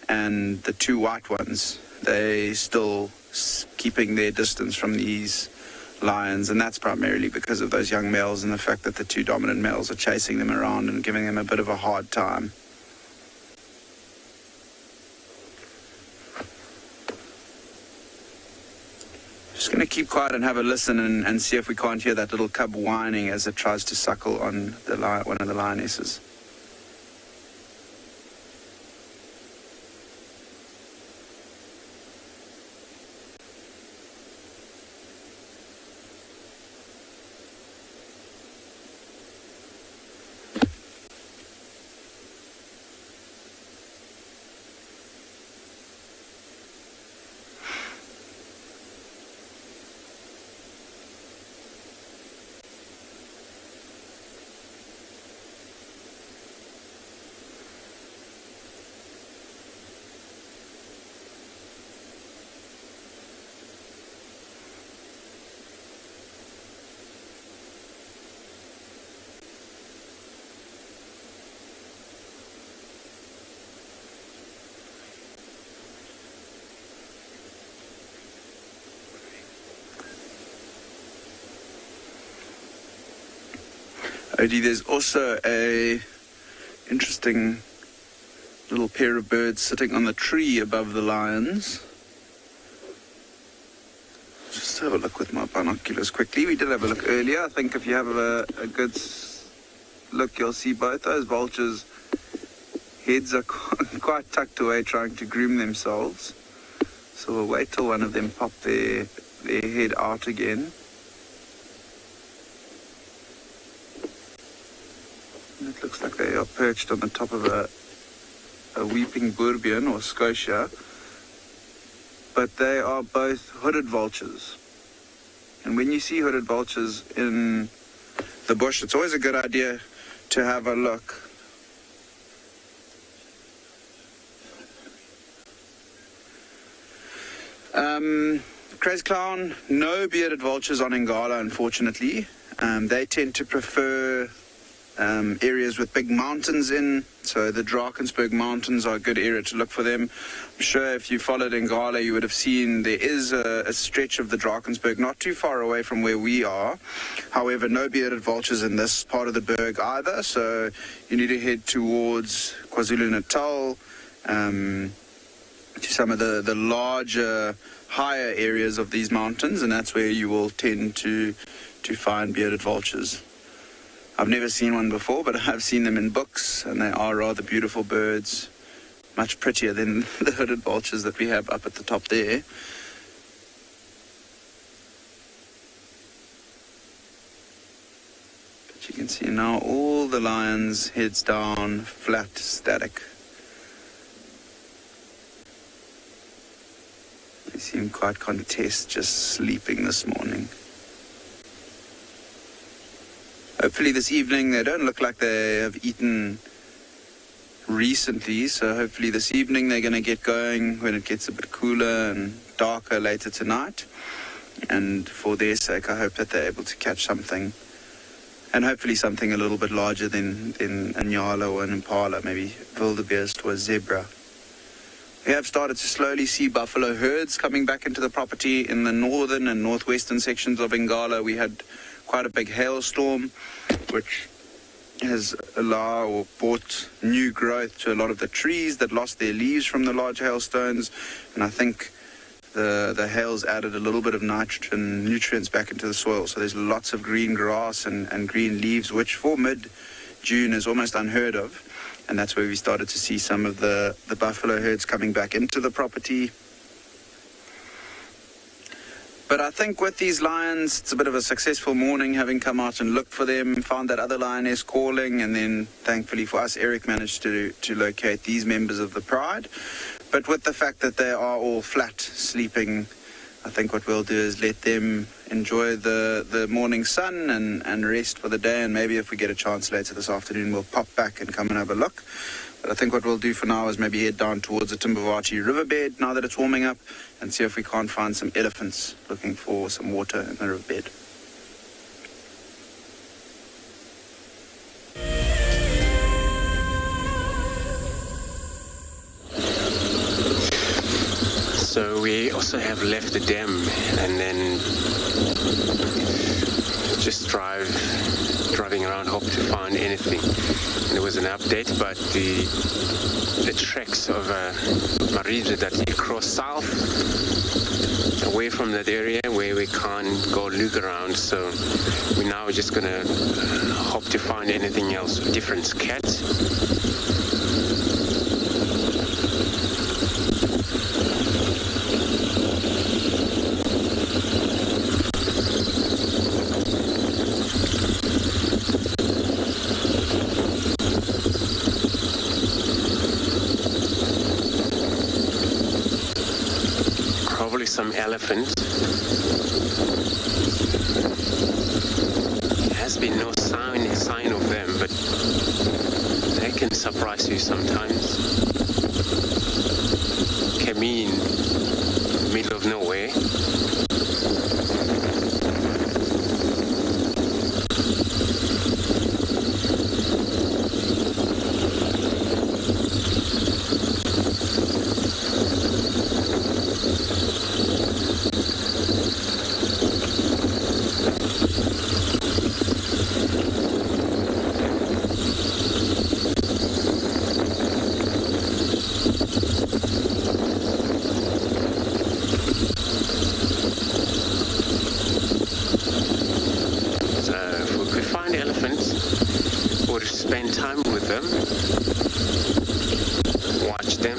and the 2 white ones. They still keeping their distance from these lions, and that's primarily because of those young males and the fact that the 2 dominant males are chasing them around and giving them a bit of a hard time. Just going to keep quiet and have a listen and see if we can't hear that little cub whining as it tries to suckle on one of the lionesses. Odie, there's also a interesting little pair of birds sitting on the tree above the lions. Just have a look with my binoculars quickly. We did have a look earlier. I think if you have a good look, you'll see both those vultures' heads are quite tucked away trying to groom themselves. So we'll wait till one of them pop their head out again. It looks like they are perched on the top of a weeping boerbean or scotia, but they are both hooded vultures. And when you see hooded vultures in the bush, it's always a good idea to have a look. Crazy Clown, no bearded vultures on Ngala, unfortunately. They tend to prefer areas with big mountains in, so the Drakensberg Mountains are a good area to look for them. I'm sure if you followed Ngala, you would have seen there is a stretch of the Drakensberg not too far away from where we are. However, no bearded vultures in this part of the berg either, so you need to head towards KwaZulu-Natal, to some of the larger, higher areas of these mountains, and that's where you will tend to find bearded vultures. I've never seen one before, but I've seen them in books, and they are rather beautiful birds, much prettier than the hooded vultures that we have up at the top there. But you can see now all the lions, heads down, flat, static. They seem quite content, just sleeping this morning. Hopefully this evening, they don't look like they have eaten recently, so hopefully this evening they're going to get going when it gets a bit cooler and darker later tonight. And for their sake, I hope that they're able to catch something, and hopefully something a little bit larger than a Ngala or an Impala, maybe wildebeest or a zebra. We have started to slowly see buffalo herds coming back into the property in the northern and northwestern sections of Ngala. We had quite a big hailstorm, which has allowed or brought new growth to a lot of the trees that lost their leaves from the large hailstones. And I think the hails added a little bit of nitrogen nutrients back into the soil. So there's lots of green grass and green leaves, which for mid-June is almost unheard of. And that's where we started to see some of the buffalo herds coming back into the property. But I think with these lions, it's a bit of a successful morning, having come out and looked for them, found that other lioness calling, and then thankfully for us, Eric managed to locate these members of the pride. But with the fact that they are all flat, sleeping, I think what we'll do is let them enjoy the morning sun and rest for the day, and maybe if we get a chance later this afternoon, we'll pop back and come and have a look. But I think what we'll do for now is maybe head down towards the Timbavati riverbed now that it's warming up, and see if we can't find some elephants looking for some water in the riverbed. So we also have left the dam and then just driving around, hope to find anything. And there was an update about the tracks of Marisa that you cross south away from that area where we can't go look around. So we're now just gonna hope to find anything else, different cats. Some elephants. There has been no sign of them, but they can surprise you sometimes. Came in the middle of nowhere. forward to spend time with them, watch them.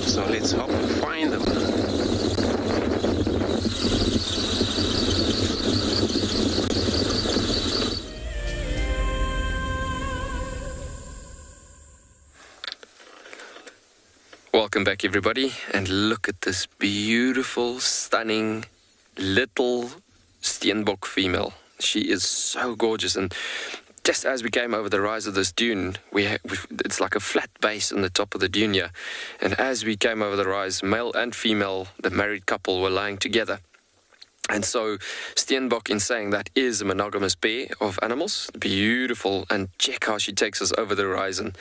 So let's hope we find them. Welcome back, everybody, and look at this beautiful, stunning little Springbok female. She is so gorgeous, and just as we came over the rise of this dune, it's like a flat base on the top of the dune here. And as we came over the rise, male and female, the married couple, were lying together. And so Springbok, in saying that, is a monogamous pair of animals. Beautiful. And check how she takes us over the horizon.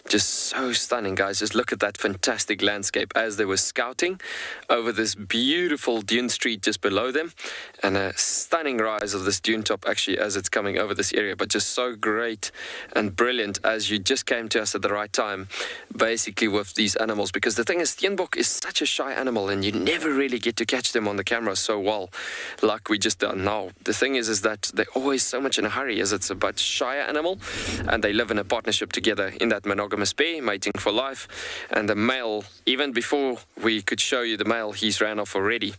Just so stunning, guys. Just look at that fantastic landscape as they were scouting over this beautiful dune street just below them. And a stunning rise of this dune top, actually, as it's coming over this area. But just so great and brilliant as you just came to us at the right time, basically, with these animals. Because the thing is, Springbok is such a shy animal, and you never really get to catch them on the camera so well, like we just done now. The thing is that they're always so much in a hurry, as it's a much shyer animal, and they live in a partnership together in that monogamous pair, mating for life. And the male, even before we could show you the male, he's ran off already.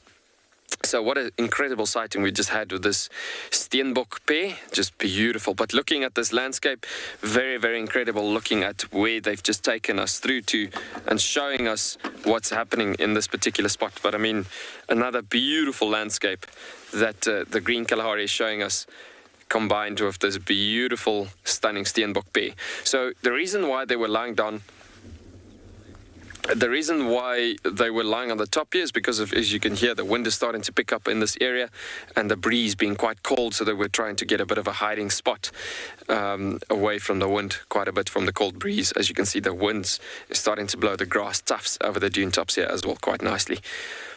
So what an incredible sighting we just had with this Springbok pair. Just beautiful. But looking at this landscape, very, very incredible, looking at where they've just taken us through to and showing us what's happening in this particular spot. But I mean, another beautiful landscape that the green Kalahari is showing us, combined with this beautiful, stunning Springbok pair. So the reason why they were lying down, the reason why they were lying on the top here is because of, as you can hear, the wind is starting to pick up in this area and the breeze being quite cold, so they were trying to get a bit of a hiding spot away from the wind, quite a bit from the cold breeze. As you can see, the winds is starting to blow the grass tufts over the dune tops here as well, quite nicely.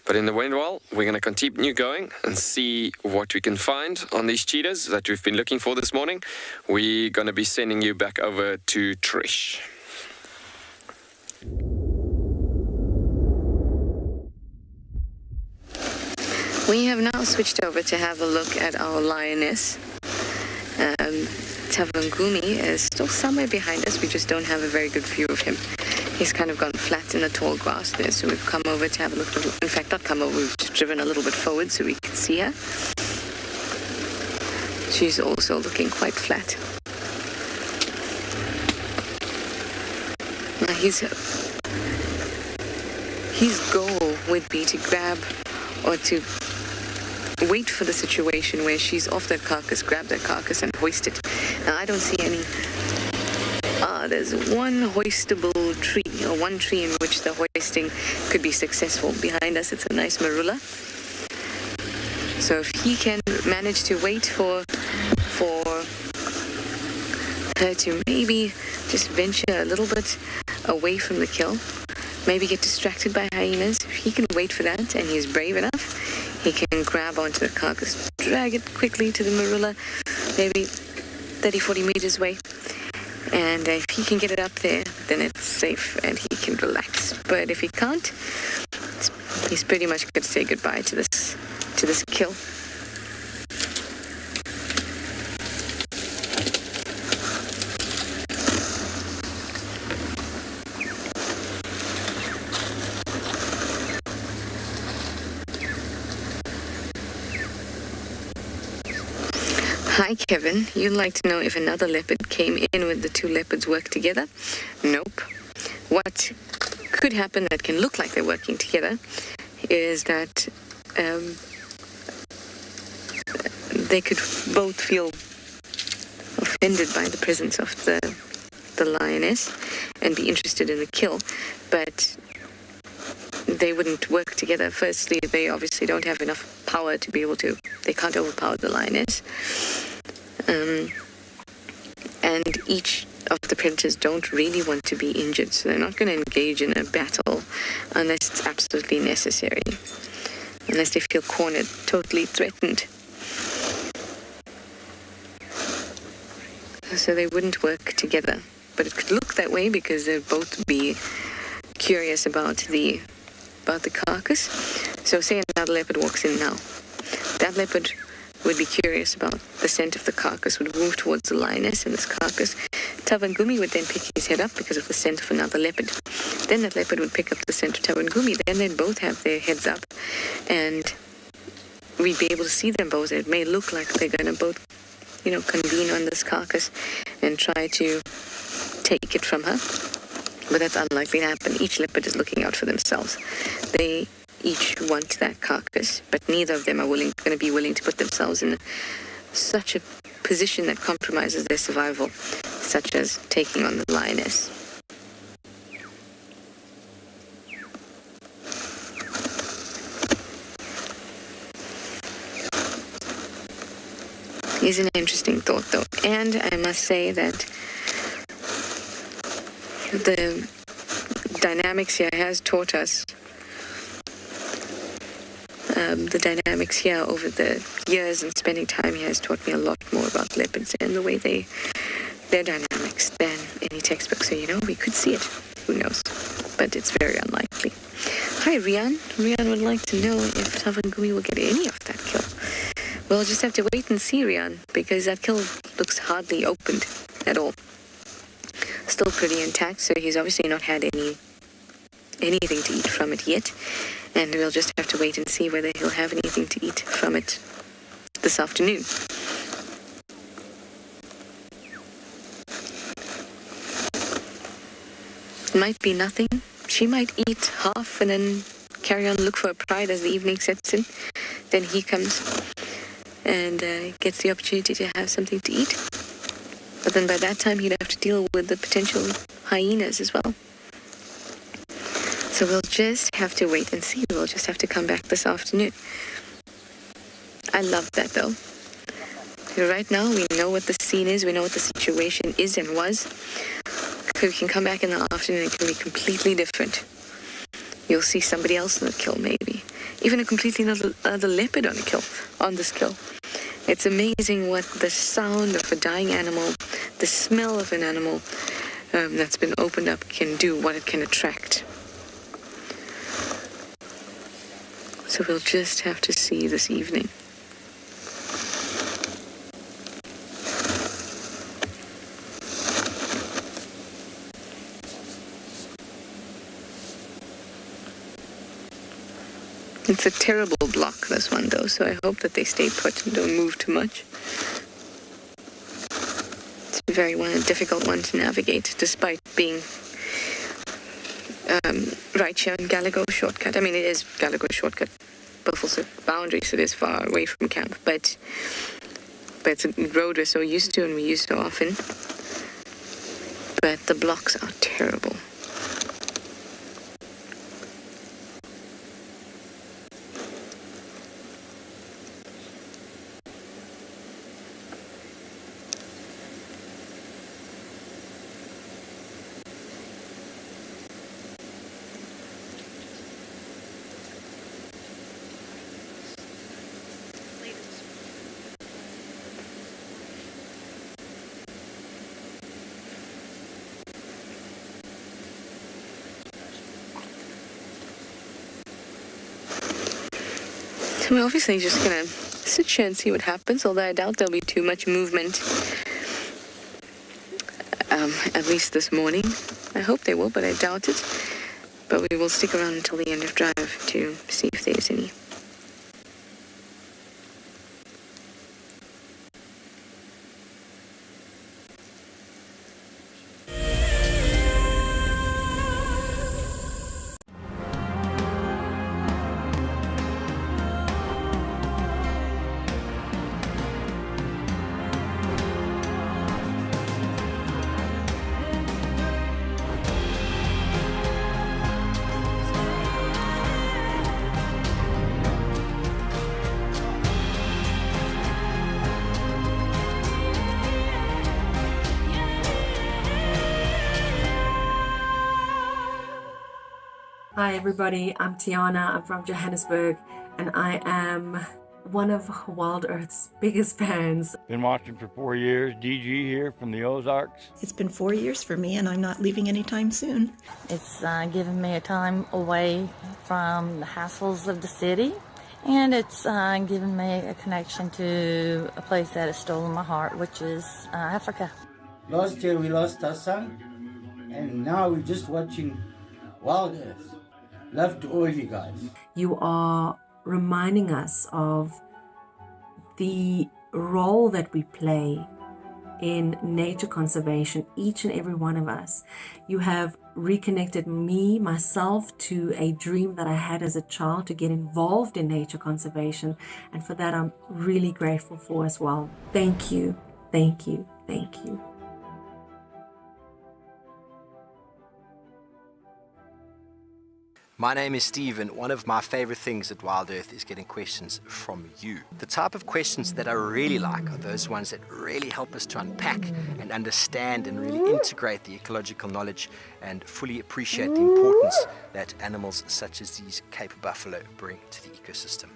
But in the meanwhile, we're going to continue going and see what we can find on these cheetahs that we've been looking for this morning. We're going to be sending you back over to Trish. We have now switched over to have a look at our lioness. Tavangumi is still somewhere behind us. We just don't have a very good view of him. He's kind of gone flat in the tall grass there, so we've come over to have a look. In fact, not come over, we've just driven a little bit forward so we can see her. She's also looking quite flat. Now his goal would be to grab or to wait for the situation where she's off that carcass, grab that carcass and hoist it. Now, I don't see any. There's one hoistable tree, or one tree in which the hoisting could be successful. Behind us, it's a nice marula. So if he can manage to wait for her to maybe just venture a little bit away from the kill, maybe get distracted by hyenas, if he can wait for that and he's brave enough, he can grab onto the carcass, drag it quickly to the marula, maybe 30-40 meters away. And if he can get it up there, then it's safe and he can relax. But if he can't, he's pretty much going to say goodbye to this kill. Hi Kevin, you'd like to know if another leopard came in when the two leopards work together? Nope. What could happen that can look like they're working together is that they could both feel offended by the presence of the lioness and be interested in the kill, but they wouldn't work together. Firstly, they obviously don't have enough power to be able to, they can't overpower the lioness. And each of the predators don't really want to be injured, so they're not going to engage in a battle unless it's absolutely necessary, unless they feel cornered, totally threatened. So they wouldn't work together. But it could look that way because they'd both be curious about the carcass. So say another leopard walks in now. That leopard would be curious about the scent of the carcass, would move towards the lioness and this carcass. Tavangumi would then pick his head up because of the scent of another leopard. Then that leopard would pick up the scent of Tavangumi. Then they'd both have their heads up, and we'd be able to see them both. It may look like they're going to both, convene on this carcass and try to take it from her. But that's unlikely to happen. Each leopard is looking out for themselves. They each want that carcass, but neither of them are going to be willing to put themselves in such a position that compromises their survival, such as taking on the lioness. Is an interesting thought, though, and I must say that the dynamics here has taught us. The dynamics here over the years and spending time here has taught me a lot more about leopards and the way their dynamics than any textbook. So, we could see it. Who knows? But it's very unlikely. Hi, Rian. Rian would like to know if Tavangumi will get any of that kill. We'll just have to wait and see, Rian, because that kill looks hardly opened at all. Still pretty intact, so he's obviously not had anything to eat from it yet. And we'll just have to wait and see whether he'll have anything to eat from it this afternoon. It might be nothing. She might eat half and then carry on, look for a pride as the evening sets in. Then he comes and gets the opportunity to have something to eat. But then by that time he'd have to deal with the potential hyenas as well. So we'll just have to wait and see. We'll just have to come back this afternoon. I love that, though. Right now, we know what the scene is. We know what the situation is and was. We can come back in the afternoon and it can be completely different. You'll see somebody else in the kill, maybe. Even a completely other leopard on this kill. It's amazing what the sound of a dying animal, the smell of an animal that's been opened up can do, what it can attract. So we'll just have to see this evening. It's a terrible block, this one, though, so I hope that they stay put and don't move too much. It's a very difficult one to navigate, despite being right here on Gallagher shortcut. I mean, it is Gallagher shortcut, Buffalo boundary, so it is far away from camp, but it's a road we're so used to and we use so often. But the blocks are terrible. We're obviously just going to sit here and see what happens, although I doubt there'll be too much movement, at least this morning. I hope they will, but I doubt it. But we will stick around until the end of drive to see if there's any. Hi everybody, I'm Tiana, I'm from Johannesburg, and I am one of WildEarth's biggest fans. Been watching for 4 years, DG here from the Ozarks. It's been 4 years for me and I'm not leaving anytime soon. It's given me a time away from the hassles of the city, and it's given me a connection to a place that has stolen my heart, which is Africa. Last year we lost our son, and now we're just watching WildEarth. Love to all you guys. You are reminding us of the role that we play in nature conservation, each and every one of us. You have reconnected myself to a dream that I had as a child to get involved in nature conservation, and for that I'm really grateful for as well. Thank you, thank you, thank you. My name is Steve, and one of my favorite things at WildEarth is getting questions from you. The type of questions that I really like are those ones that really help us to unpack and understand and really integrate the ecological knowledge and fully appreciate the importance that animals such as these Cape buffalo bring to the ecosystem.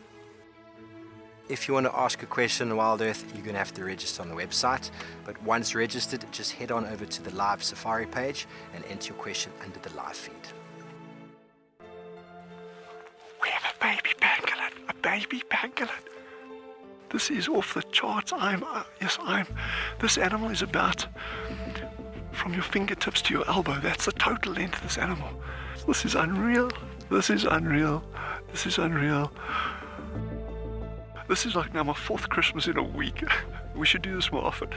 If you want to ask a question on WildEarth, you're going to have to register on the website, but once registered, just head on over to the live safari page and enter your question under the live feed. We have a baby pangolin, a baby pangolin. This is off the charts. This animal is about from your fingertips to your elbow. That's the total length of this animal. This is unreal. This is unreal. This is unreal. This is like now my 4th Christmas in a week. We should do this more often.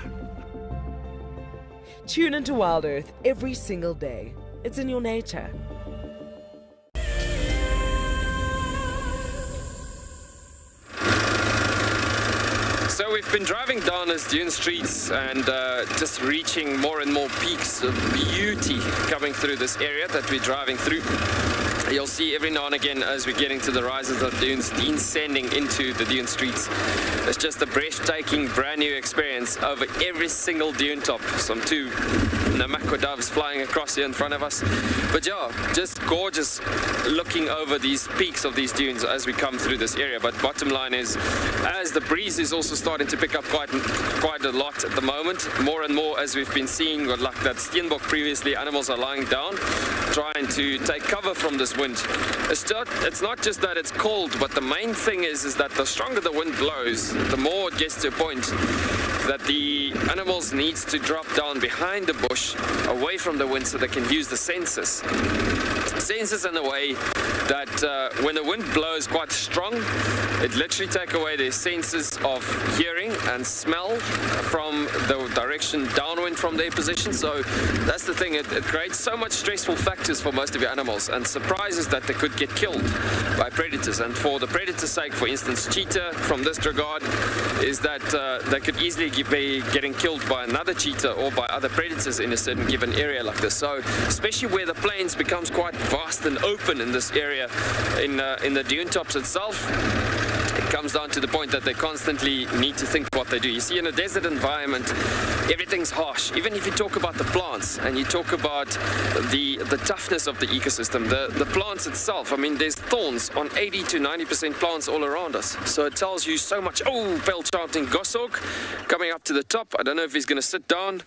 Tune into WildEarth every single day. It's in your nature. So we've been driving down as Dune streets and just reaching more and more peaks of beauty coming through this area that we're driving through. You'll see every now and again as we're getting to the rises of dunes, descending into the dune streets. It's just a breathtaking, brand new experience over every single dune top. Some 2 Namakwa doves flying across here in front of us. But yeah, just gorgeous looking over these peaks of these dunes as we come through this area. But bottom line is, as the breeze is also starting to pick up quite a lot at the moment, more and more as we've been seeing, like that Springbok previously, animals are lying down, trying to take cover from this wind. It's not just that it's cold, but the main thing is that the stronger the wind blows, the more it gets to a point that the animals needs to drop down behind the bush, away from the wind, so they can use the senses. Senses in a way that when the wind blows quite strong, it literally takes away their senses of hearing and smell from the direction downwind from their position. So that's the thing, it creates so much stressful factors for most of your animals, and surprises that they could get killed by predators. And for the predator's sake, for instance, cheetah from this regard, is that they could easily be getting killed by another cheetah or by other predators in a certain given area like this. So especially where the plains becomes quite vast and open in this area, in the dune tops itself, it comes down to the point that they constantly need to think what they do. You see, in a desert environment, everything's harsh. Even if you talk about the plants and you talk about the toughness of the ecosystem, the plants itself, I mean, there's thorns on 80 to 90% plants all around us. So it tells you so much. Oh, pale chanting goshawk coming up to the top. I don't know if he's going to sit down.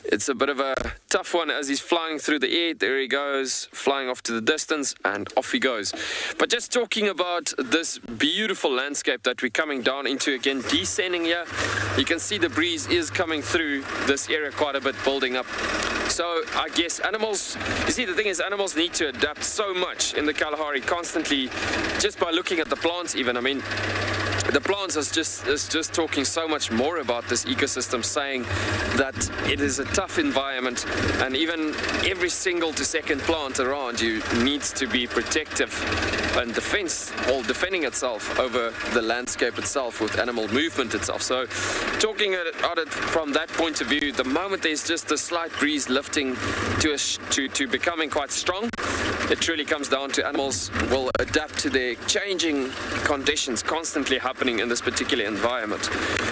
It's a bit of a tough one as he's flying through the air. There he goes, flying off to the distance, and off he goes. But just talking about this beautiful landscape that we're coming down into again, descending here, you can see the breeze is coming through this area quite a bit, building up. So I guess animals, you see, the thing is, animals need to adapt so much in the Kalahari constantly, just by looking at the plants even. I mean, the plants is just talking so much more about this ecosystem, saying that it is a tough environment, and even every single to second plant around you needs to be protective and defending itself over the landscape itself with animal movement itself. So talking about it from that point of view, the moment there's just a slight breeze lifting to becoming quite strong, it truly comes down to animals will adapt to their changing conditions constantly happening in this particular environment.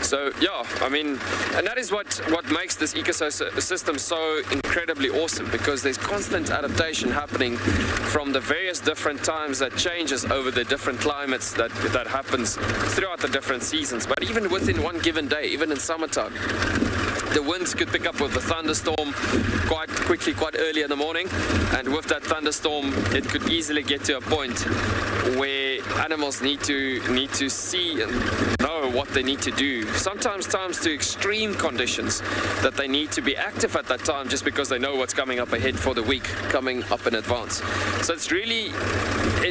So yeah, I mean, and that is what makes this ecosystem so incredibly awesome, because there's constant adaptation happening from the various different times that changes over the different climates that happens throughout the different seasons. But even within one given day, even in summertime, the winds could pick up with a thunderstorm quite quickly, quite early in the morning, and with that thunderstorm it could easily get to a point where animals need to see and know what they need to do. Sometimes to extreme conditions that they need to be active at that time, just because they know what's coming up ahead for the week coming up in advance. So it's really,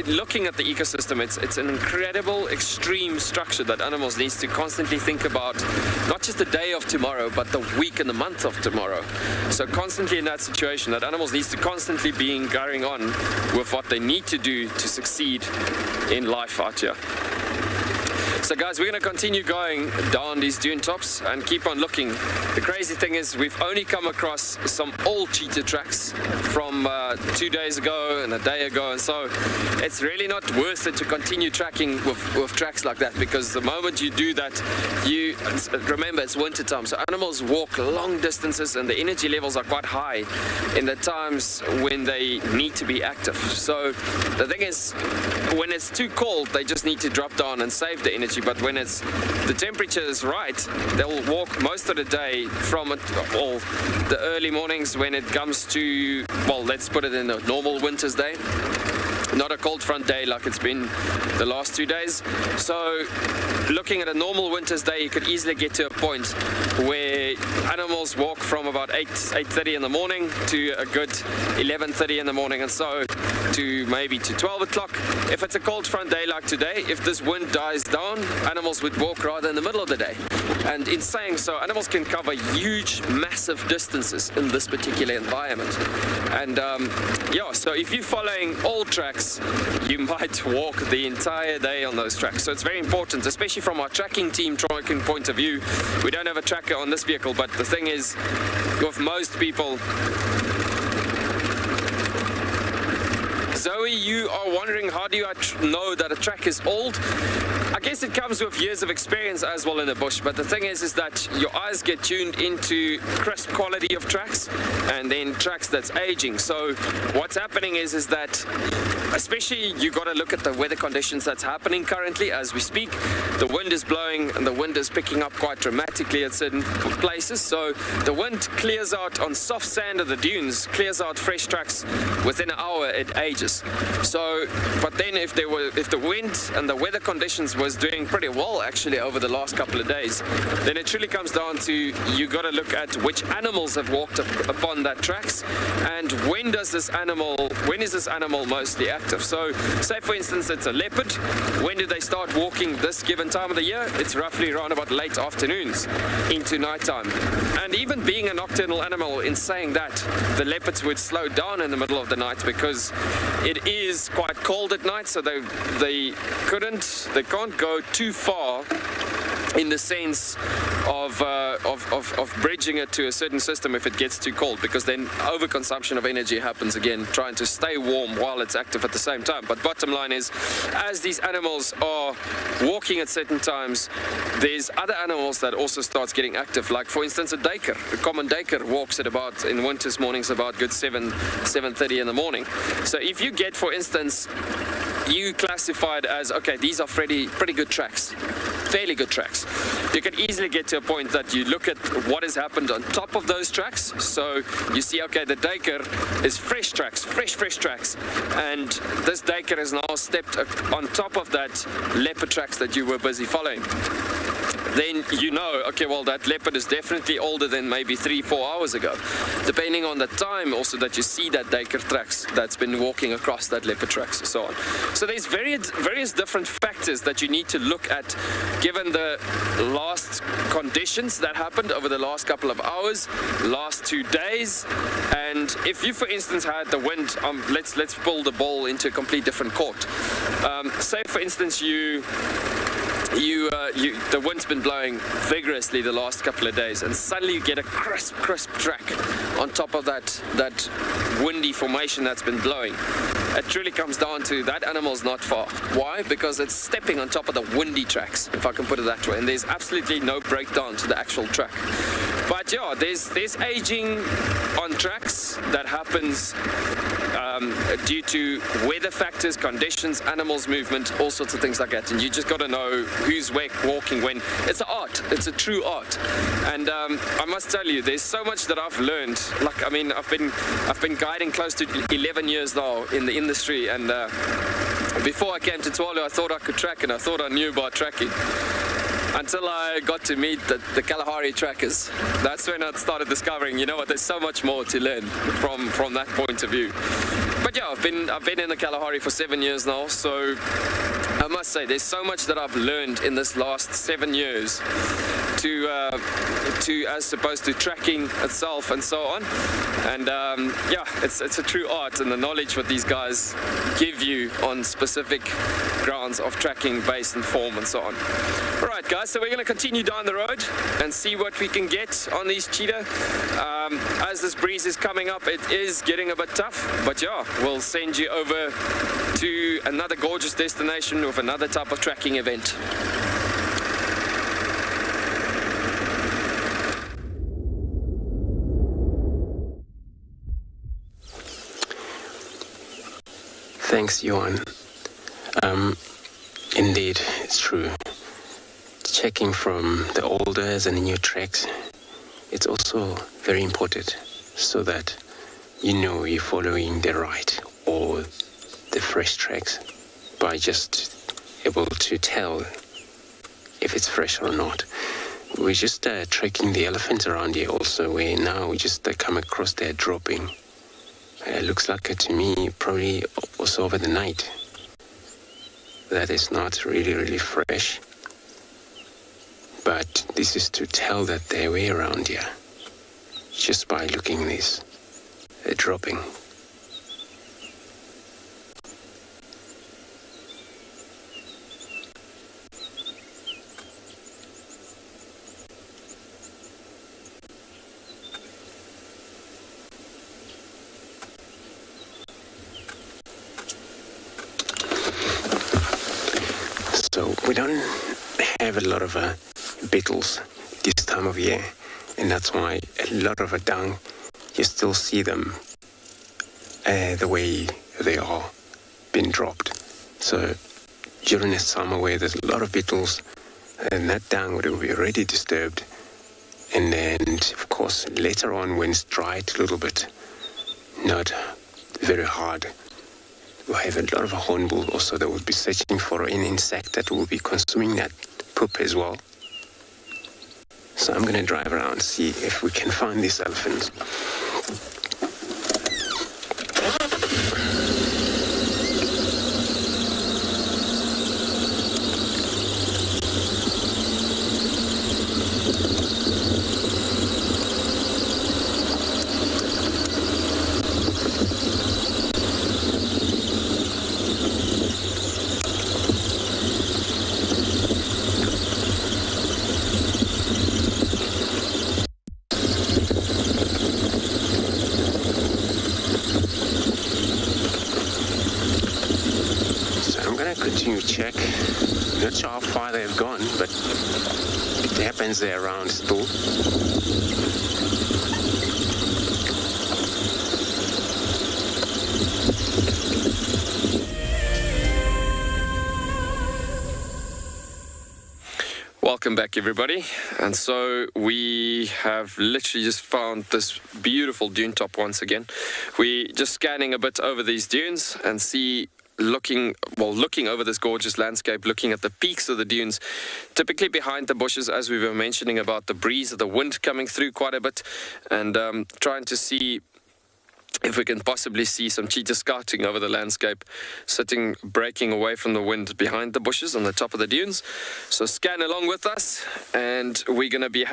looking at the ecosystem, it's an incredible extreme structure that animals needs to constantly think about, not just the day of tomorrow, but the week and the month of tomorrow. So constantly in that situation, that animals needs to constantly be carrying on with what they need to do to succeed in life out here. So guys, we're going to continue going down these dune tops and keep on looking. The crazy thing is we've only come across some old cheetah tracks from 2 days ago and a day ago, and so it's really not worth it to continue tracking with tracks like that, because the moment you do that, remember it's winter time, so animals walk long distances and the energy levels are quite high in the times when they need to be active. So the thing is, when it's too cold, they just need to drop down and save the energy. But when the temperature is right, they'll walk most of the day from the early mornings when it comes to, well, let's put it in a normal winter's day, not a cold front day like it's been the last 2 days. So looking at a normal winter's day, you could easily get to a point where animals walk from about 8:30 in the morning to a good 11:30 in the morning, and so to maybe to 12 o'clock. If it's a cold front day like today, if this wind dies down, animals would walk rather in the middle of the day. And in saying so, animals can cover huge, massive distances in this particular environment. And yeah, so if you're following all tracks, you might walk the entire day on those tracks. So it's very important, especially from our tracking team tracking point of view. We don't have a tracker on this vehicle, but the thing is, with most people, Zoe, you are wondering, how do I know that a track is old? I guess it comes with years of experience as well in the bush, but the thing is that your eyes get tuned into crisp quality of tracks and then tracks that's aging. So what's happening is that, especially you got to look at the weather conditions that's happening currently as we speak. The wind is blowing and the wind is picking up quite dramatically at certain places. So the wind clears out on soft sand of the dunes, clears out fresh tracks within an hour, it ages. So, but then if the wind and the weather conditions was doing pretty well actually over the last couple of days, then it truly comes down to, you got to look at which animals have walked upon that tracks and when is this animal mostly active. So say for instance it's a leopard. When do they start walking this given time of the year? It's roughly around about late afternoons into nighttime. And even being a nocturnal animal, in saying that, the leopards would slow down in the middle of the night because it is quite cold at night, so they can't go too far in the sense of bridging it to a certain system if it gets too cold, because then overconsumption of energy happens again, trying to stay warm while it's active at the same time. But bottom line is, as these animals are walking at certain times, there's other animals that also starts getting active, like for instance a duiker. A common duiker walks at about, in winter's mornings, about good 7:30 in the morning. So if you get, for instance, you classified as, okay, these are pretty good tracks, fairly good tracks, you can easily get to a point that you look at what has happened on top of those tracks. So you see, okay, the duiker is fresh tracks, fresh tracks, and this duiker has now stepped on top of that leopard tracks that you were busy following. Then you know, okay, well, that leopard is definitely older than maybe 3-4 hours ago, depending on the time also that you see that duiker tracks that's been walking across that leopard tracks and so on. So there's various different factors that you need to look at given the last conditions that happened over the last couple of hours, last 2 days. And if you, for instance, had the wind, let's pull the ball into a complete different court. Say, for instance, you the wind's been blowing vigorously the last couple of days, and suddenly you get a crisp track on top of that windy formation that's been blowing. It really comes down to that animal's not far. Why? Because it's stepping on top of the windy tracks, if I can put it that way, and there's absolutely no breakdown to the actual track. But yeah, there's aging on tracks that happens due to weather factors, conditions, animals' movement, all sorts of things like that. And you just got to know who's walking when. It's an art. It's a true art. And I must tell you, there's so much that I've learned. Like, I mean, I've been guiding close to 11 years now in the industry. And before I came to Tswalu, I thought I could track, and I thought I knew about tracking. Until I got to meet the Kalahari trackers. That's when I started discovering, you know what, there's so much more to learn from that point of view. But yeah, I've been in the Kalahari for 7 years now, so I must say there's so much that I've learned in this last 7 years to as opposed to tracking itself and so on. And yeah, it's a true art, and the knowledge what these guys give you on specific grounds of tracking base and form and so on. All right, guys, so we're going to continue down the road and see what we can get on these cheetah. As this breeze is coming up, it is getting a bit tough, but yeah, we'll send you over to another gorgeous destination with another type of tracking event. Thanks, Johan. Indeed, it's true. Checking from the older and the new tracks, it's also very important so that you know you're following the right or the fresh tracks by just able to tell if it's fresh or not. We're just tracking the elephant around here also, where now we just come across there dropping. It looks like to me probably also over the night. That is not really fresh. But this is to tell that they were around here just by looking at this dropping. So we don't have a lot of beetles this time of year, and that's why a lot of dung, you still see them the way they are being dropped. So during the summer where there's a lot of beetles, and that dung would be already disturbed, and then of course later on when it's dried a little bit, not very hard, we'll have a lot of hornbill also that will be searching for an insect that will be consuming that poop as well. So I'm going to drive around, see if we can find these elephants. Check. Not sure how far they've gone, but it happens they're around still. Welcome back, everybody. And so we have literally just found this beautiful dune top once again. We're just scanning a bit over these dunes and looking over this gorgeous landscape, looking at the peaks of the dunes, typically behind the bushes, as we were mentioning about the breeze of the wind coming through quite a bit, and trying to see if we can possibly see some cheetah scouting over the landscape, sitting, breaking away from the wind behind the bushes on the top of the dunes. So scan along with us, and we're going to be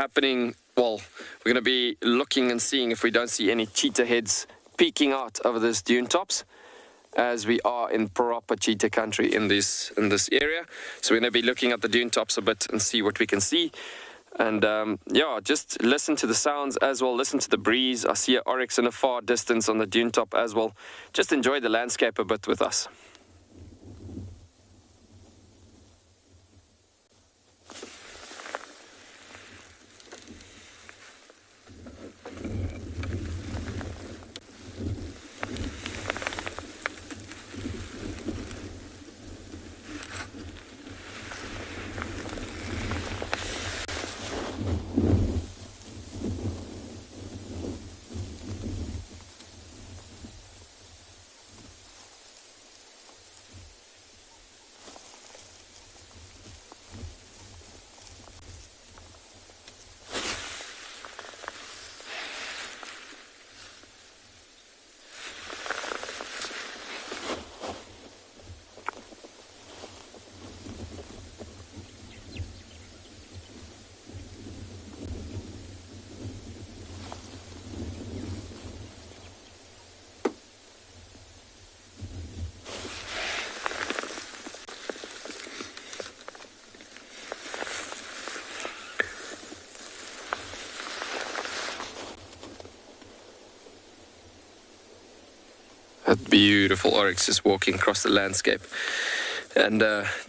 looking and seeing if we don't see any cheetah heads peeking out over these dune tops. as we are in proper cheetah country in this area. So we're going to be looking at the dune tops a bit and see what we can see. And yeah, just listen to the sounds as well, listen to the breeze. I see an oryx in a far distance on the dune top as well. Just enjoy the landscape a bit with us. A beautiful oryx just walking across the landscape, and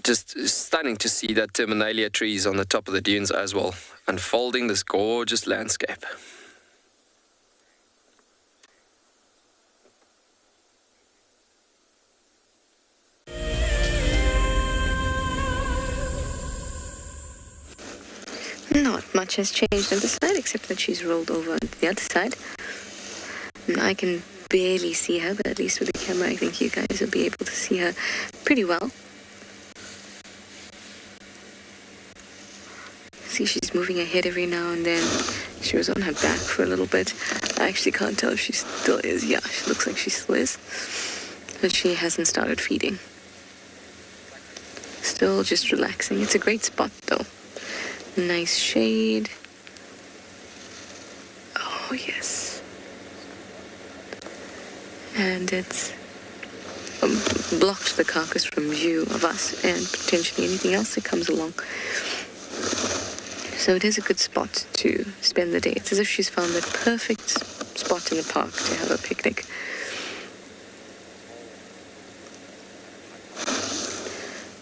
just stunning to see that terminalia trees on the top of the dunes as well, unfolding this gorgeous landscape. Not much has changed on the side except that she's rolled over on the other side. And I can barely see her, but at least with the camera I think you guys will be able to see her pretty well. See, she's moving her head every now and then. She was on her back for a little bit. I actually can't tell if she still is. Yeah, she looks like she still is. But she hasn't started feeding. Still just relaxing. It's a great spot though. Nice shade. Oh yes. And it's blocked the carcass from view of us and potentially anything else that comes along. So it is a good spot to spend the day. It's as if she's found the perfect spot in the park to have a picnic.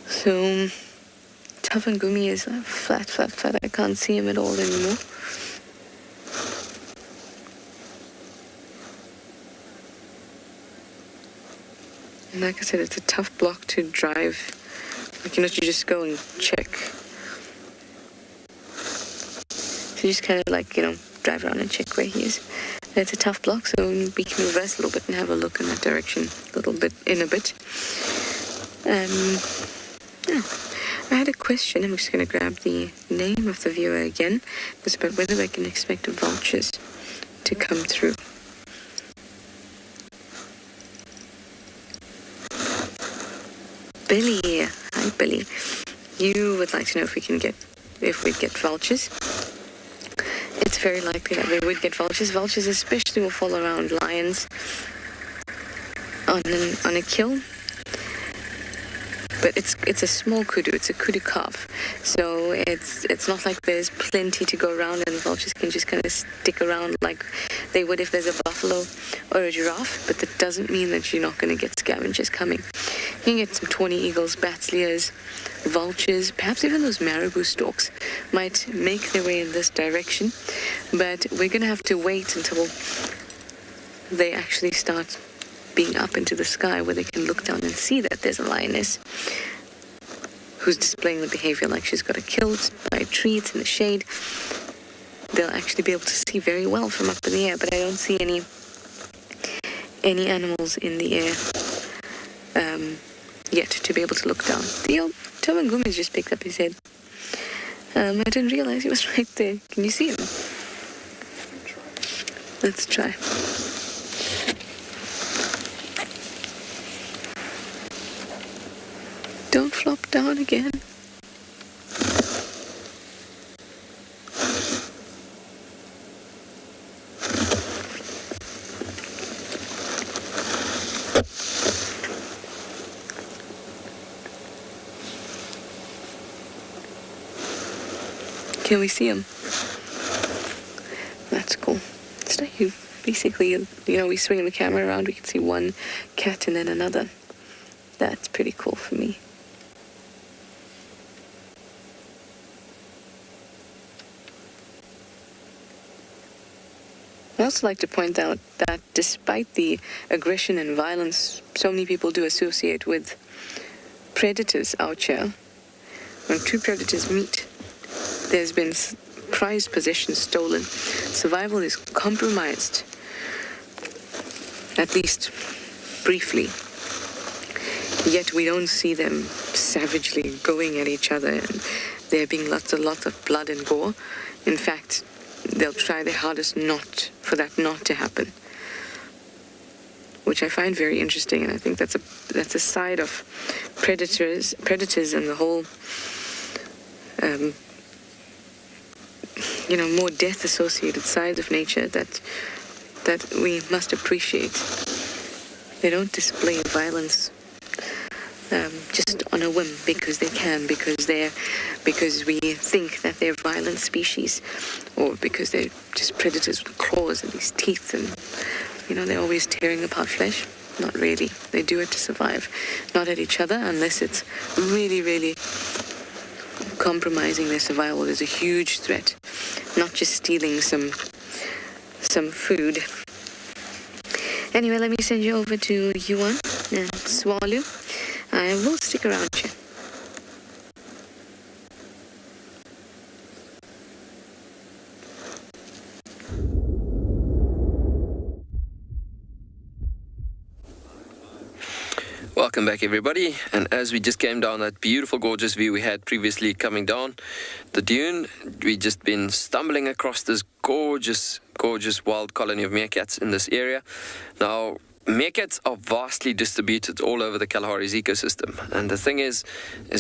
So Tavangumi is flat. I can't see him at all anymore. And like I said, it's a tough block to drive. Like, you just go and check. So you just kind of drive around and check where he is. And it's a tough block, so we can reverse a little bit and have a look in that direction in a bit. Yeah. I had a question. I'm just going to grab the name of the viewer again. It's about whether I can expect vultures to come through. Billy, hi Billy. You would like to know if we'd get vultures. It's very likely that we would get vultures. Vultures especially will fall around lions on a kill. But it's a small kudu. It's a kudu calf. So it's not like there's plenty to go around and the vultures can just kind of stick around like they would if there's a buffalo or a giraffe. But that doesn't mean that you're not going to get scavengers coming. You can get some tawny eagles, bats, leers, vultures, perhaps even those marabou storks might make their way in this direction. But we're going to have to wait until they actually start being up into the sky where they can look down and see that there's a lioness who's displaying the behavior like she's got a kilt by a tree, it's in the shade. They'll actually be able to see very well from up in the air, but I don't see any animals in the air yet to be able to look down. Theo Tawangumi's just picked up his head. I didn't realize he was right there. Can you see him? Let's try. Don't flop down again. Can we see him? That's cool. So you basically, we swing the camera around, we can see one cat and then another. That's pretty cool for me. I'd also like to point out that despite the aggression and violence so many people do associate with predators out here, when two predators meet, there's been prized possessions stolen. Survival is compromised, at least briefly. Yet we don't see them savagely going at each other and there being lots of blood and gore. In fact, they'll try their hardest for that not to happen, which I find very interesting, and I think that's a side of predators and the whole more death associated sides of nature that we must appreciate. They don't display violence just on a whim because they can, because we think that they're violent species, or because they're just predators with claws and these teeth, and they're always tearing apart flesh. Not really. They do it to survive, not at each other, unless it's really, really compromising their survival. There's a huge threat, not just stealing some food. Anyway, let me send you over to Yuan and Tswalu. I will stick around here. Welcome back, everybody. And as we just came down that beautiful, gorgeous view we had previously coming down the dune, we just been stumbling across this gorgeous wild colony of meerkats in this area. Now, meerkats are vastly distributed all over the Kalahari's ecosystem, and the thing is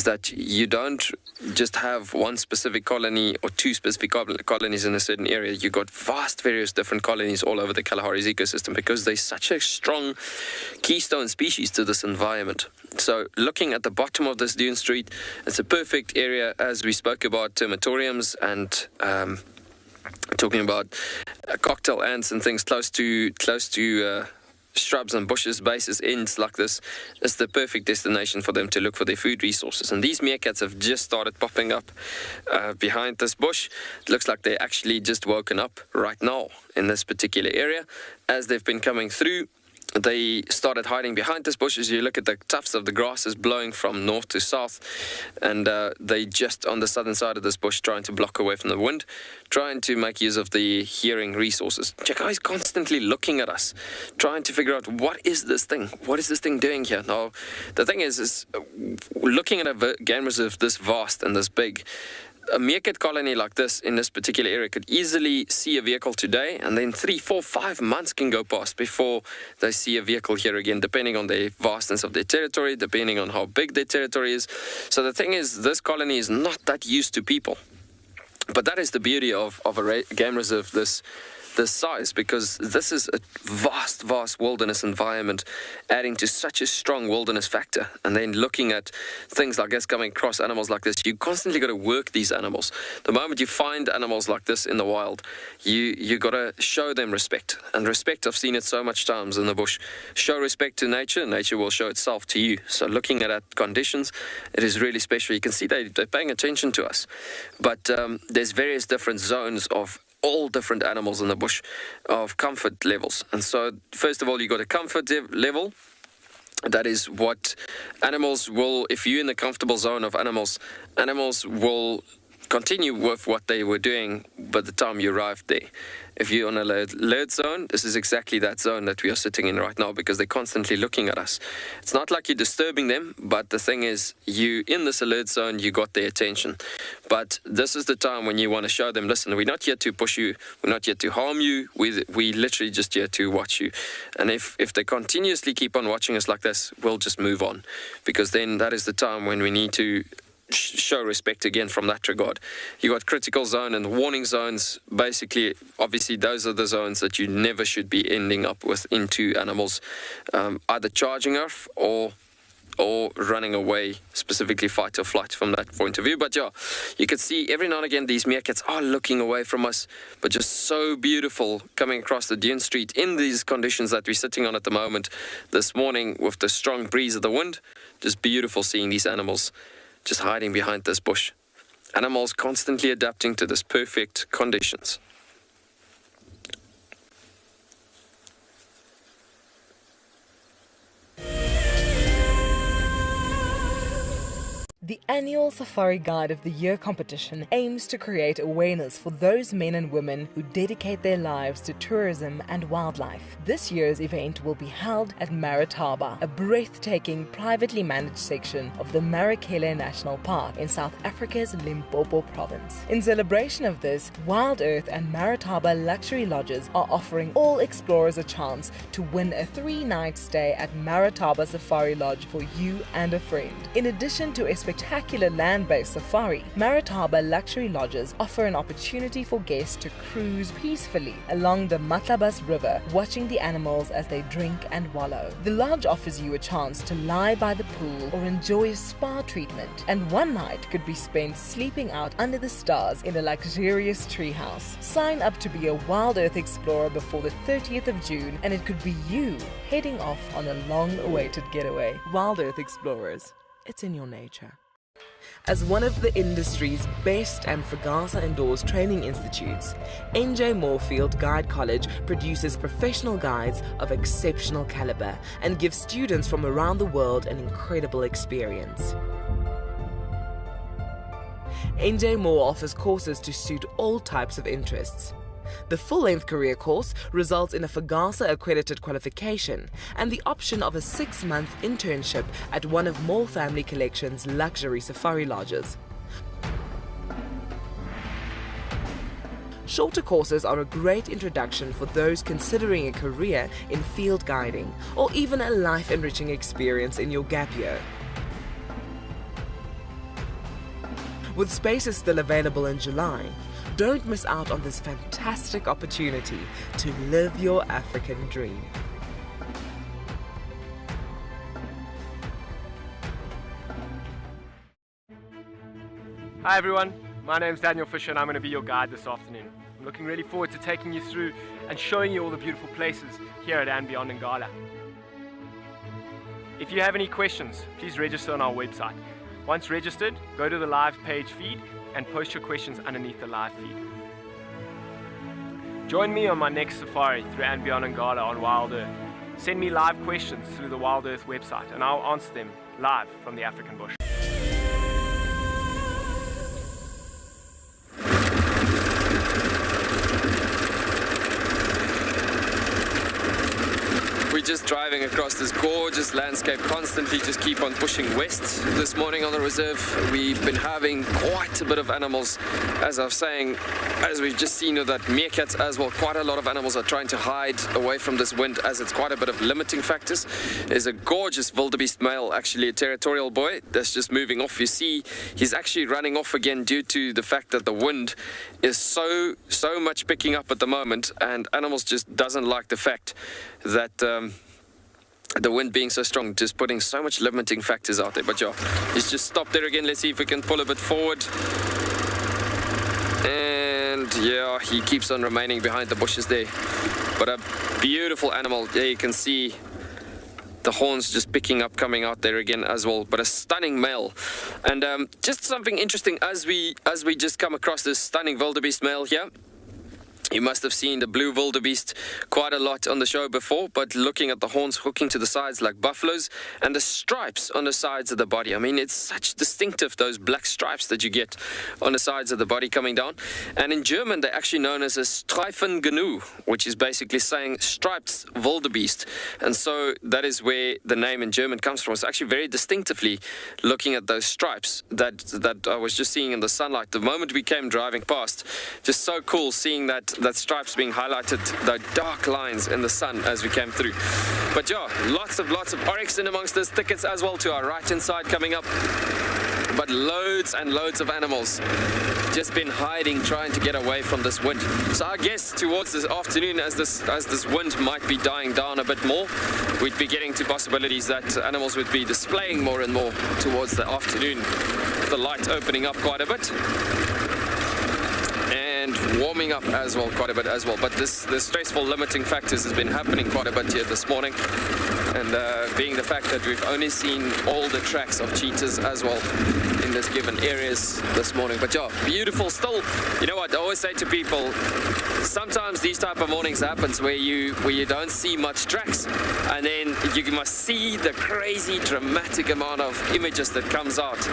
that you don't just have one specific colony or two specific colonies in a certain area. You got vast various different colonies all over the Kalahari's ecosystem because they're such a strong keystone species to this environment. So looking at the bottom of this dune street, it's a perfect area, as we spoke about termitoriums and talking about cocktail ants and things close to shrubs and bushes, bases, ends like this. It's the perfect destination for them to look for their food resources. And these meerkats have just started popping up behind this bush. It looks like they're actually just woken up right now in this particular area. As they've been coming through, they started hiding behind this bush. As you look at the tufts of the grasses blowing from north to south, and they just on the southern side of this bush trying to block away from the wind, trying to make use of the hearing resources. Chaka is constantly looking at us, trying to figure out what is this thing doing here. Now, the thing is looking at a game reserve this vast and this big, a meerkat colony like this in this particular area could easily see a vehicle today, and then 3, 4, 5 months can go past before they see a vehicle here again, depending on the vastness of their territory, depending on how big their territory is. So the thing is, this colony is not that used to people. But that is the beauty of a game reserve this size, because this is a vast wilderness environment, adding to such a strong wilderness factor. And then looking at things like this, coming across animals like this, you constantly got to work these animals. The moment you find animals like this in the wild, you got to show them respect. And respect, I've seen it so much times in the bush. Show respect to nature, nature will show itself to you. So looking at conditions, it is really special. You can see they're paying attention to us. But there's various different zones of all different animals in the bush of comfort levels. And so first of all, you got a comfort level. That is what animals will, if you're in the comfortable zone of animals will continue with what they were doing by the time you arrived there. If you're on a alert zone, this is exactly that zone that we are sitting in right now, because they're constantly looking at us. It's not like you're disturbing them, but the thing is, you in this alert zone, you got their attention. But this is the time when you want to show them, listen, we're not here to push you, we're not here to harm you, we literally just here to watch you. And if they continuously keep on watching us like this, we'll just move on, because then that is the time when we need to show respect again from that regard. You got critical zone and warning zones. Basically, obviously, those are the zones that you never should be ending up with into animals either charging off or or running away, specifically fight or flight from that point of view. But yeah, you can see every now and again these meerkats are looking away from us, but just so beautiful coming across the Dune Street in these conditions that we're sitting on at the moment this morning with the strong breeze of the wind. Just beautiful seeing these animals just hiding behind this bush. Animals constantly adapting to this perfect conditions. The annual Safari Guide of the Year competition aims to create awareness for those men and women who dedicate their lives to tourism and wildlife. This year's event will be held at Marataba, a breathtaking privately managed section of the Marakele National Park in South Africa's Limpopo province. In celebration of this, WildEarth and Marataba Luxury Lodges are offering all explorers a chance to win a 3-night stay at Marataba Safari Lodge for you and a friend. In addition to a spectacular land-based safari, Marataba Luxury Lodges offer an opportunity for guests to cruise peacefully along the Matlabas River, watching the animals as they drink and wallow. The lodge offers you a chance to lie by the pool or enjoy a spa treatment, and one night could be spent sleeping out under the stars in a luxurious treehouse. Sign up to be a WildEarth explorer before the 30th of June, and it could be you heading off on a long-awaited getaway. WildEarth Explorers, it's in your nature. As one of the industry's best and Fagasa indoors training institutes, NJ Moorfield Guide College produces professional guides of exceptional caliber and gives students from around the world an incredible experience. NJ Moore offers courses to suit all types of interests. The full-length career course results in a Fagasa accredited qualification and the option of a 6-month internship at one of Moore Family Collection's luxury safari lodges. Shorter courses are a great introduction for those considering a career in field guiding or even a life-enriching experience in your gap year. With spaces still available in July, don't miss out on this fantastic opportunity to live your African dream. Hi everyone, my name is Daniel Fisher and I'm going to be your guide this afternoon. I'm looking really forward to taking you through and showing you all the beautiful places here at andBeyond in Ngala. If you have any questions, please register on our website. Once registered, go to the live page feed and post your questions underneath the live feed. Join me on my next safari through andBeyond in Ngala on WildEarth. Send me live questions through the WildEarth website and I'll answer them live from the African bush. We're just driving across this gorgeous landscape, constantly just keep on pushing west. This morning on the reserve, we've been having quite a bit of animals. As I was saying, as we've just seen with that meerkats as well, quite a lot of animals are trying to hide away from this wind as it's quite a bit of limiting factors. There's a gorgeous wildebeest male, actually a territorial boy, that's just moving off. You see, he's actually running off again due to the fact that the wind is so much picking up at the moment, and animals just doesn't like the fact that the wind being so strong, just putting so much limiting factors out there. But yeah, he's just stopped there again. Let's see if we can pull a bit forward. And yeah, he keeps on remaining behind the bushes there. But a beautiful animal. There you can see the horns just picking up, coming out there again as well. But a stunning male. And just something interesting as we just come across this stunning wildebeest male here. You must have seen the blue wildebeest quite a lot on the show before, but looking at the horns hooking to the sides like buffaloes and the stripes on the sides of the body. I mean, it's such distinctive, those black stripes that you get on the sides of the body coming down. And in German, they're actually known as a Streifengenu, which is basically saying striped wildebeest. And so that is where the name in German comes from. It's actually very distinctively looking at those stripes that I was just seeing in the sunlight. The moment we came driving past, just so cool seeing that stripes being highlighted, the dark lines in the sun as we came through. But yeah, lots of Oryx in amongst those thickets as well to our right hand side coming up. but loads and loads of animals just been hiding, trying to get away from this wind. So I guess towards this afternoon, as this wind might be dying down a bit more, we'd be getting to possibilities that animals would be displaying more and more towards the afternoon, the light opening up quite a bit and warming up as well quite a bit as well. But the stressful limiting factors has been happening quite a bit here this morning, and being the fact that we've only seen all the tracks of cheetahs as well in this given areas this morning. But yeah, beautiful still. You know what I always say to people, sometimes these type of mornings happens where you don't see much tracks, and then you must see the crazy dramatic amount of images that comes out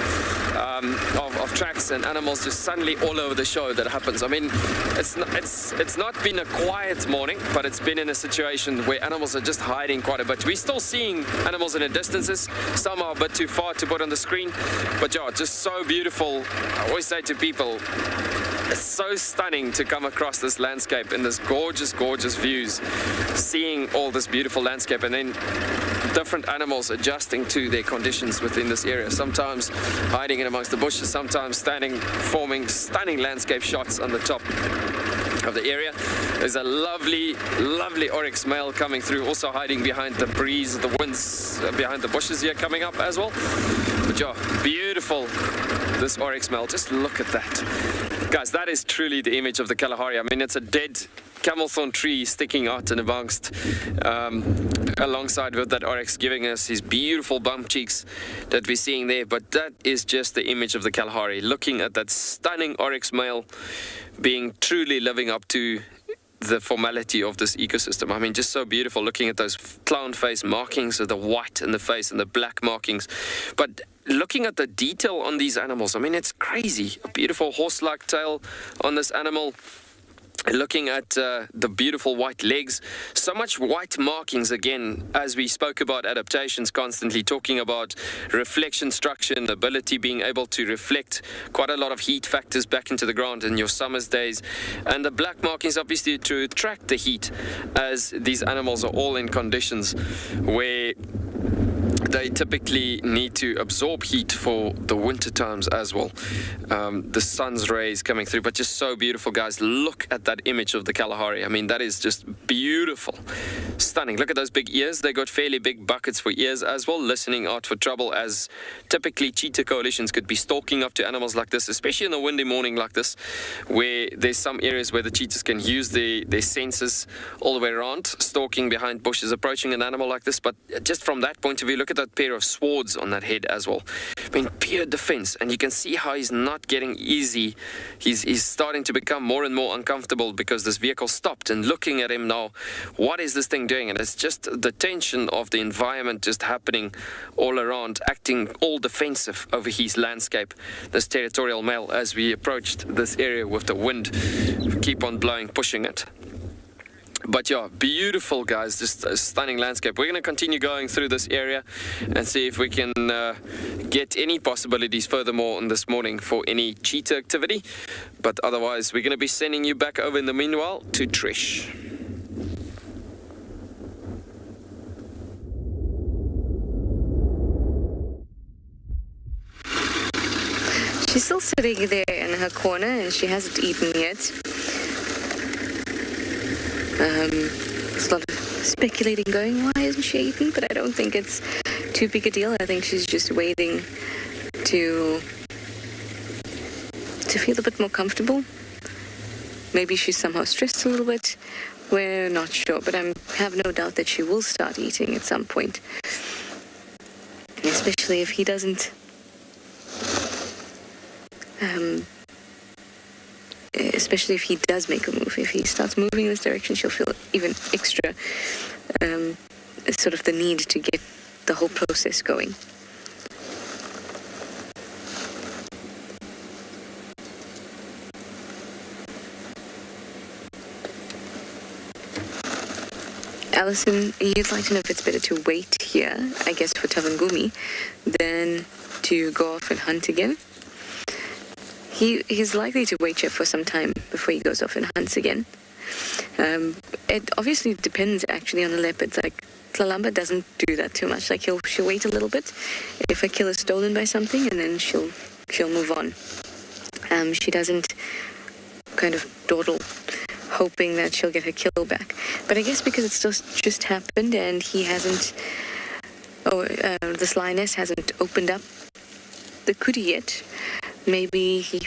of tracks and animals just suddenly all over the show that happens. I mean, it's not been a quiet morning, but it's been in a situation where animals are just hiding quite a bit. We're still seeing animals in the distances. Some are a bit too far to put on the screen, but yeah, just so beautiful. I always say to people, it's so stunning to come across this landscape in this gorgeous, gorgeous views, seeing all this beautiful landscape, and then different animals adjusting to their conditions within this area. Sometimes hiding in amongst the bushes, sometimes standing, forming stunning landscape shots on the top of the area. There's a lovely, lovely Oryx male coming through, also hiding behind the breeze, the winds, behind the bushes here coming up as well. But yeah, beautiful, this Oryx male. Just look at that. Guys, that is truly the image of the Kalahari. I mean, it's a dead camelthorn tree sticking out and amongst, alongside with that Oryx, giving us his beautiful bump cheeks that we're seeing there. But that is just the image of the Kalahari. Looking at that stunning Oryx male being truly living up to the formality of this ecosystem. I mean, just so beautiful, looking at those clown face markings of the white in the face and the black markings. But looking at the detail on these animals, I mean, it's crazy. A beautiful horse-like tail on this animal. Looking at the beautiful white legs, so much white markings again, as we spoke about adaptations, constantly talking about reflection structure and ability, being able to reflect quite a lot of heat factors back into the ground in your summer's days. And the black markings obviously to attract the heat, as these animals are all in conditions where they typically need to absorb heat for the winter times as well. The sun's rays coming through, but just so beautiful, guys. Look at that image of the Kalahari. I mean, that is just beautiful, stunning. Look at those big ears. They got fairly big buckets for ears as well, listening out for trouble, as typically cheetah coalitions could be stalking up to animals like this, especially in a windy morning like this, where there's some areas where the cheetahs can use their senses all the way around, stalking behind bushes, approaching an animal like this. But just from that point of view, look at that pair of swords on that head as well. I mean, pure defense, and you can see how he's not getting easy. He's starting to become more and more uncomfortable because this vehicle stopped, and looking at him now, what is this thing doing? And it's just the tension of the environment just happening all around, acting all defensive over his landscape, this territorial male, as we approached this area with the wind keep on blowing, pushing it. But yeah, beautiful, guys, just a stunning landscape. We're going to continue going through this area and see if we can get any possibilities furthermore on this morning for any cheetah activity. But otherwise, we're going to be sending you back over in the meanwhile to Trish. She's still sitting there in her corner and she hasn't eaten yet. There's a lot of speculating going, why isn't she eating? But I don't think it's too big a deal. I think she's just waiting to feel a bit more comfortable. Maybe she's somehow stressed a little bit. We're not sure, but I have no doubt that she will start eating at some point. Especially if he doesn't especially if he does make a move. If he starts moving in this direction, she'll feel even extra sort of the need to get the whole process going. Alison, you'd like to know if it's better to wait here, I guess, for Tavangumi, than to go off and hunt again. He's likely to wait here for some time before he goes off and hunts again. It obviously depends actually on the leopards. Like Tlalamba doesn't do that too much. Like she'll wait a little bit if a kill is stolen by something, and then she'll move on. She doesn't kind of dawdle, hoping that she'll get her kill back. But I guess because it's just happened and he hasn't, this lioness hasn't opened up the kudi yet, maybe he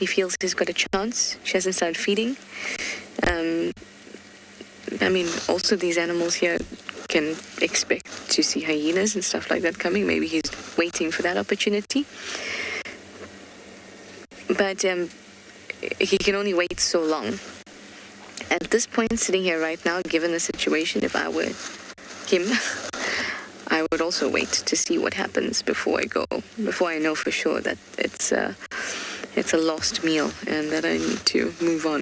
feels he's got a chance. She hasn't started feeding. I mean, also these animals here can expect to see hyenas and stuff like that coming. Maybe he's waiting for that opportunity. But he can only wait so long. At this point, sitting here right now, given the situation, if I were him, I would also wait to see what happens before I know for sure that it's a lost meal and that I need to move on.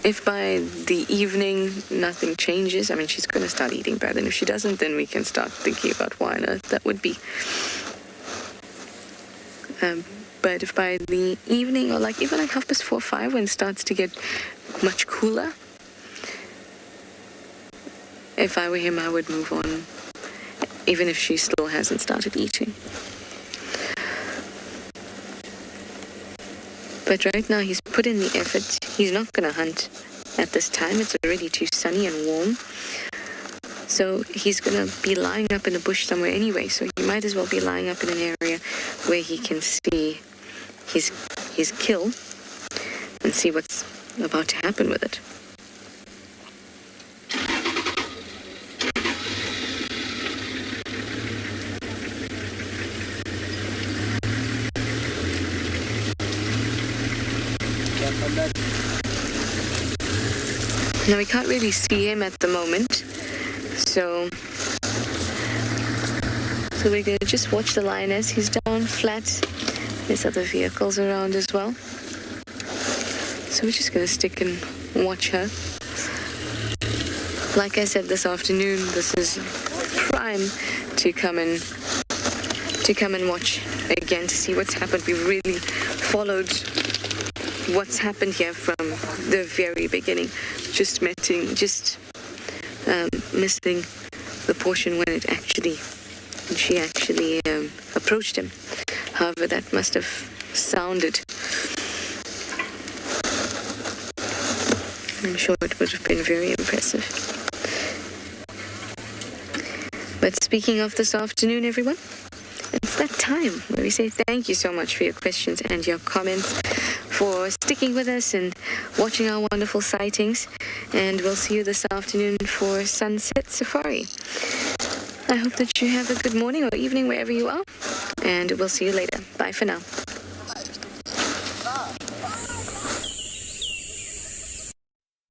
If by the evening nothing changes, I mean, she's going to start eating bread, and if she doesn't, then we can start thinking about what on earth that would be. But if by the evening, or like even like 4:30 or 5, when it starts to get much cooler, if I were him, I would move on, even if she still hasn't started eating. But right now he's put in the effort. He's not going to hunt at this time. It's already too sunny and warm. So he's going to be lying up in a bush somewhere anyway. So he might as well be lying up in an area where he can see his kill and see what's about to happen with it. Now we can't really see him at the moment, so we're going to just watch the lioness. He's down flat. There's other vehicles around as well. So we're just going to stick and watch her. Like I said this afternoon, this is prime to come and watch again to see what's happened. We've really followed what's happened here from the very beginning. Just missing the portion when she actually approached him. However, that must have sounded. I'm sure it would have been very impressive. But speaking of this afternoon, everyone, it's that time where we say thank you so much for your questions and your comments, for sticking with us and watching our wonderful sightings. And we'll see you this afternoon for Sunset Safari. I hope that you have a good morning or evening wherever you are. And we'll see you later. Bye for now.